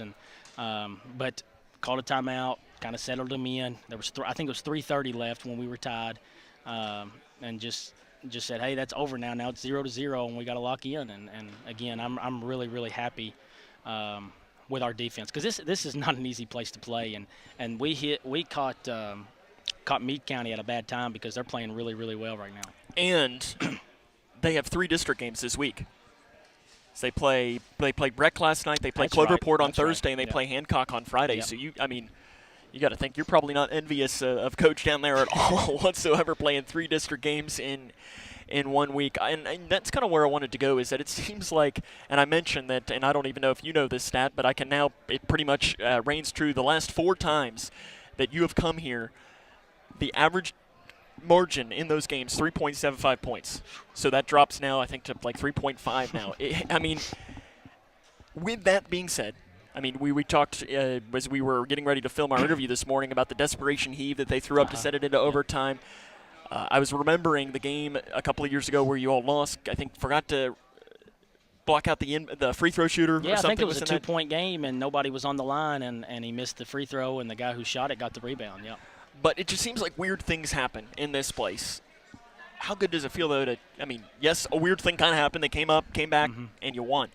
Speaker 3: but called a timeout, kind of settled them in. There was I think it was 3:30 left when we were tied, and just just said, hey, that's over now. Now it's 0-0, and we got to lock in. And again, I'm really, really happy with our defense, because this is not an easy place to play. And we caught Meade County at a bad time because they're playing really, really well right now.
Speaker 1: And they have 3 district games this week. So they played Breck last night. They play Cloverport on Thursday, and they play Hancock on Friday. So you got to think you're probably not envious of Coach down there at all whatsoever, playing 3 district games in 1 week. And that's kind of where I wanted to go, is that it seems like, and I mentioned that, and I don't even know if you know this stat, but I can now, it pretty much reigns true. The last 4 times that you have come here, the average margin in those games, 3.75 points. So that drops now, I think, to like 3.5 now. With that being said, I mean, we talked as we were getting ready to film our interview this morning about the desperation heave that they threw up to set it into overtime. I was remembering the game a couple of years ago where you all lost. I think forgot to block out the free throw shooter.
Speaker 3: Yeah,
Speaker 1: or something.
Speaker 3: I think it was a 2-point game, and nobody was on the line, and he missed the free throw, and the guy who shot it got the rebound. Yep.
Speaker 1: But it just seems like weird things happen in this place. How good does it feel, though, yes, a weird thing kind of happened. They came back, and you won.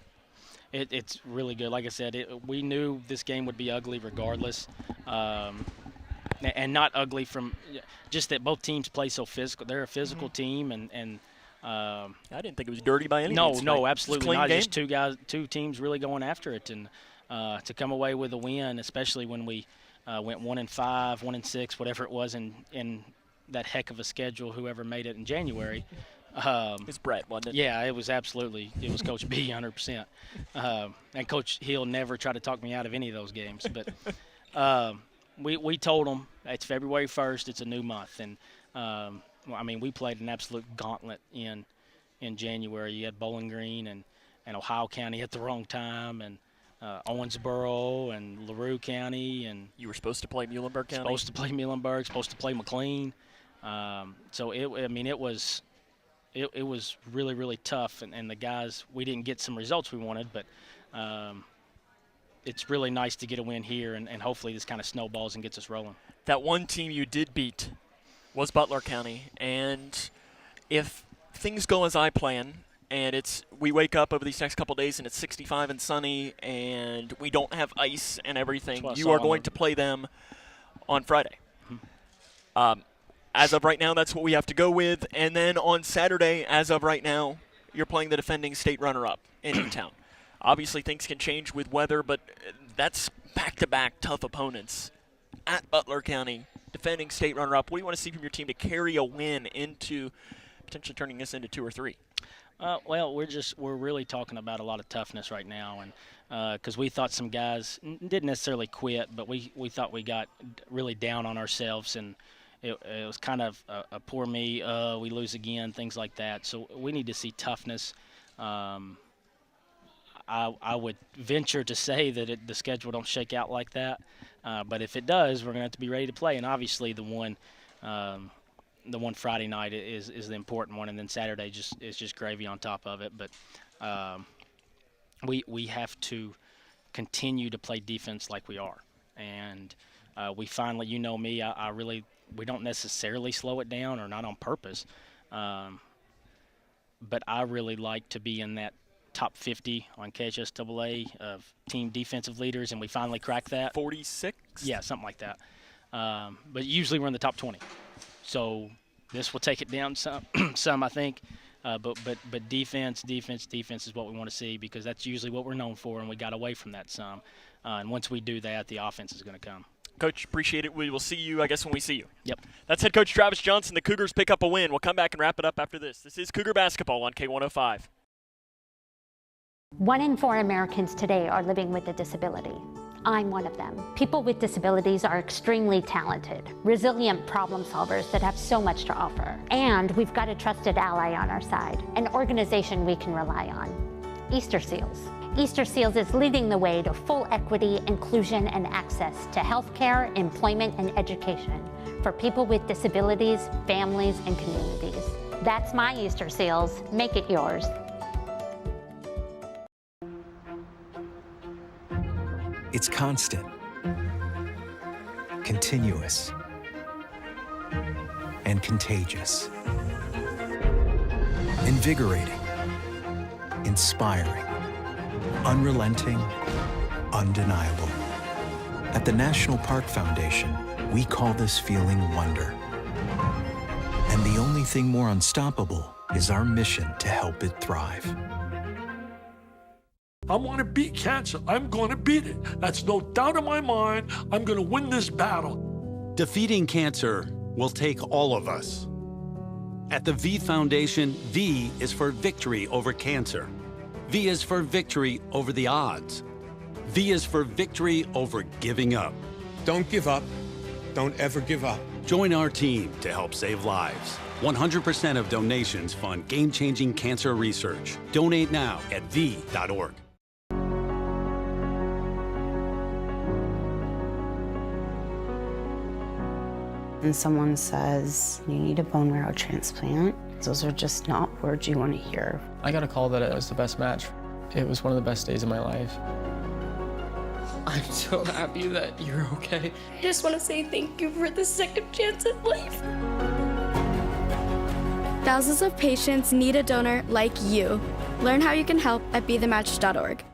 Speaker 3: It's really good. Like I said, we knew this game would be ugly regardless, and not ugly from just that both teams play so physical. They're a physical team, and
Speaker 1: I didn't think it was dirty by any means.
Speaker 3: No, absolutely not.
Speaker 1: Game.
Speaker 3: Just two teams really going after it, and to come away with a win, especially when we went 1-5, 1-6, whatever it was in that heck of a schedule. Whoever made it in January.
Speaker 1: It's Brett, wasn't it?
Speaker 3: Yeah, it was Coach B, 100%. And Coach Hill never tried to talk me out of any of those games. But we told them it's February 1st, it's a new month. And, we played an absolute gauntlet in January. You had Bowling Green and Ohio County at the wrong time, and Owensboro and LaRue County. And
Speaker 1: you were supposed to play Muhlenberg County?
Speaker 3: Supposed to play Muhlenberg, supposed to play McLean. So it was really, really tough, and the guys, we didn't get some results we wanted, but it's really nice to get a win here, and hopefully this kind of snowballs and gets us rolling.
Speaker 1: That one team you did beat was Butler County, and if things go as I plan, and we wake up over these next couple of days and it's 65 and sunny, and we don't have ice and everything, you are going to play them on Friday. As of right now, that's what we have to go with. And then on Saturday, as of right now, you're playing the defending state runner-up in Newtown. Obviously, things can change with weather, but that's back-to-back tough opponents at Butler County, defending state runner-up. What do you want to see from your team to carry a win into potentially turning this into 2 or 3?
Speaker 3: Well, we're really talking about a lot of toughness right now, and because we thought some guys didn't necessarily quit, but we thought we got really down on ourselves, and it was kind of a poor me, we lose again, things like that. So we need to see toughness. I would venture to say that the schedule don't shake out like that, but if it does, we're going to have to be ready to play. And obviously the one Friday night is the important one, and then Saturday is just gravy on top of it. But we have to continue to play defense like we are, and we finally, you know me, we don't necessarily slow it down, or not on purpose, but I really like to be in that top 50 on KHSAA of team defensive leaders, and we finally cracked that.
Speaker 1: 46?
Speaker 3: Yeah, something like that. But usually we're in the top 20. So this will take it down some I think. But defense is what we want to see, because that's usually what we're known for, and we got away from that some. And once we do that, the offense is going to come.
Speaker 1: Coach, appreciate it. We will see you, I guess, when we see you.
Speaker 3: Yep.
Speaker 1: That's head coach Travis Johnson. The Cougars pick up a win. We'll come back and wrap it up after this. This is Cougar Basketball on K105.
Speaker 2: 1 in 4 Americans today are living with a disability. I'm one of them. People with disabilities are extremely talented, resilient problem solvers that have so much to offer. And we've got a trusted ally on our side, an organization we can rely on. Easter Seals. Easter Seals is leading the way to full equity, inclusion, and access to healthcare, employment, and education for people with disabilities, families, and communities. That's my Easter Seals. Make it yours.
Speaker 5: It's constant, continuous, and contagious. Invigorating, inspiring, unrelenting, undeniable. At the National Park Foundation, we call this feeling wonder. And the only thing more unstoppable is our mission to help it thrive.
Speaker 20: I want to beat cancer. I'm going to beat it. That's no doubt in my mind. I'm going to win this battle.
Speaker 21: Defeating cancer will take all of us. At the V Foundation, V is for victory over cancer. V is for victory over the odds. V is for victory over giving up.
Speaker 22: Don't give up. Don't ever give up.
Speaker 21: Join our team to help save lives. 100% of donations fund game-changing cancer research. Donate now at v.org.
Speaker 6: When someone says, you need a bone marrow transplant, those are just not words you want to hear.
Speaker 7: I got a call that it was the best match. It was one of the best days of my life. I'm so happy that you're okay.
Speaker 8: I just want to say thank you for the second chance at life.
Speaker 9: Thousands of patients need a donor like you. Learn how you can help at BeTheMatch.org.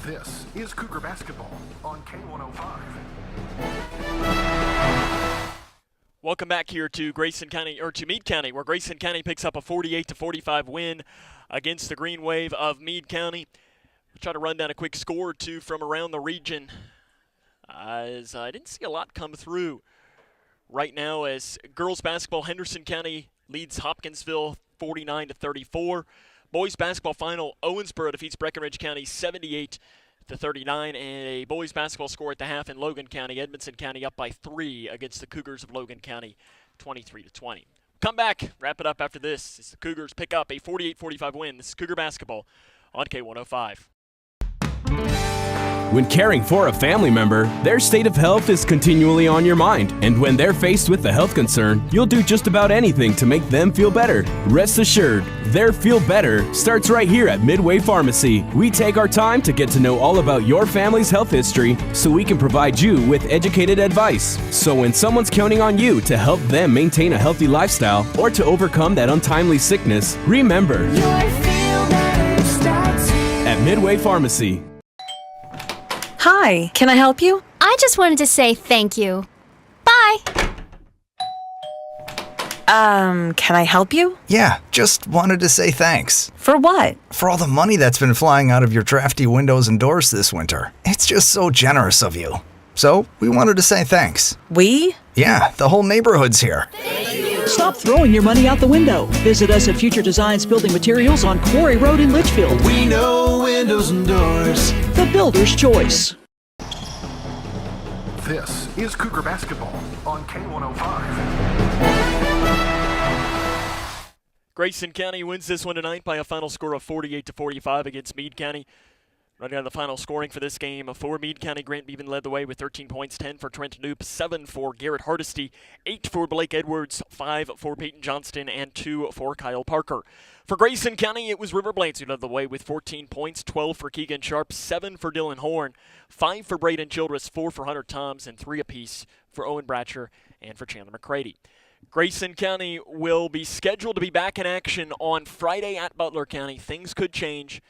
Speaker 10: This is Cougar Basketball on K105.
Speaker 1: Welcome back here to Meade County, where Grayson County picks up a 48-45 win against the Green Wave of Meade County. We'll try to run down a quick score or two from around the region, as I didn't see a lot come through right now. As girls basketball, Henderson County leads Hopkinsville 49-34. Boys basketball final, Owensboro defeats Breckenridge County 78-39, and a boys basketball score at the half in Logan County. Edmondson County up by 3 against the Cougars of Logan County, 23-20. Come back, wrap it up after this as the Cougars pick up a 48-45 win. This is Cougar Basketball on K105.
Speaker 11: When caring for a family member, their state of health is continually on your mind. And when they're faced with a health concern, you'll do just about anything to make them feel better. Rest assured, their feel better starts right here at Midway Pharmacy. We take our time to get to know all about your family's health history so we can provide you with educated advice. So when someone's counting on you to help them maintain a healthy lifestyle or to overcome that untimely sickness, remember, at Midway Pharmacy.
Speaker 12: Hi, can I help you?
Speaker 9: I just wanted to say thank you. Bye.
Speaker 12: Can I help you?
Speaker 14: Yeah, just wanted to say thanks.
Speaker 12: For what?
Speaker 14: For all the money that's been flying out of your drafty windows and doors this winter. It's just so generous of you. So, we wanted to say thanks.
Speaker 12: We?
Speaker 14: Yeah, the whole neighborhood's here.
Speaker 15: Stop throwing your money out the window. Visit us at Future Designs Building Materials on Quarry Road in Litchfield.
Speaker 17: We know windows and doors.
Speaker 15: The builder's choice.
Speaker 10: This is Cougar Basketball on K105.
Speaker 1: Grayson County wins this one tonight by a final score of 48-45 against Meade County. Running down the final scoring for this game, for Meade County, Grant Beaven led the way with 13 points, 10 for Trent Knoop, 7 for Garrett Hardesty, 8 for Blake Edwards, 5 for Peyton Johnston, and 2 for Kyle Parker. For Grayson County, it was River Blades who led the way with 14 points, 12 for Keegan Sharp, 7 for Dylan Horn, 5 for Braden Childress, 4 for Hunter Toms, and 3 apiece for Owen Bratcher and for Chandler McCready. Grayson County will be scheduled to be back in action on Friday at Butler County. Things could change.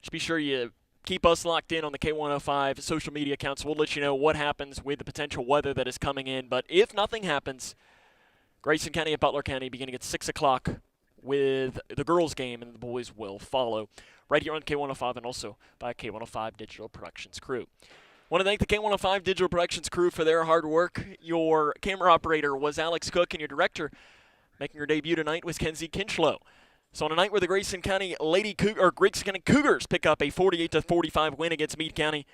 Speaker 1: Just be sure you keep us locked in on the K105 social media accounts. We'll let you know what happens with the potential weather that is coming in. But if nothing happens, Grayson County at Butler County beginning at 6 o'clock with the girls' game, and the boys will follow right here on K105 and also by K105 Digital Productions crew. Want to thank the K105 Digital Productions crew for their hard work. Your camera operator was Alex Cook, and your director making her debut tonight was Kenzie Kinchlow. So on a night where the Grayson County Cougars pick up a 48-45 win against Meade County,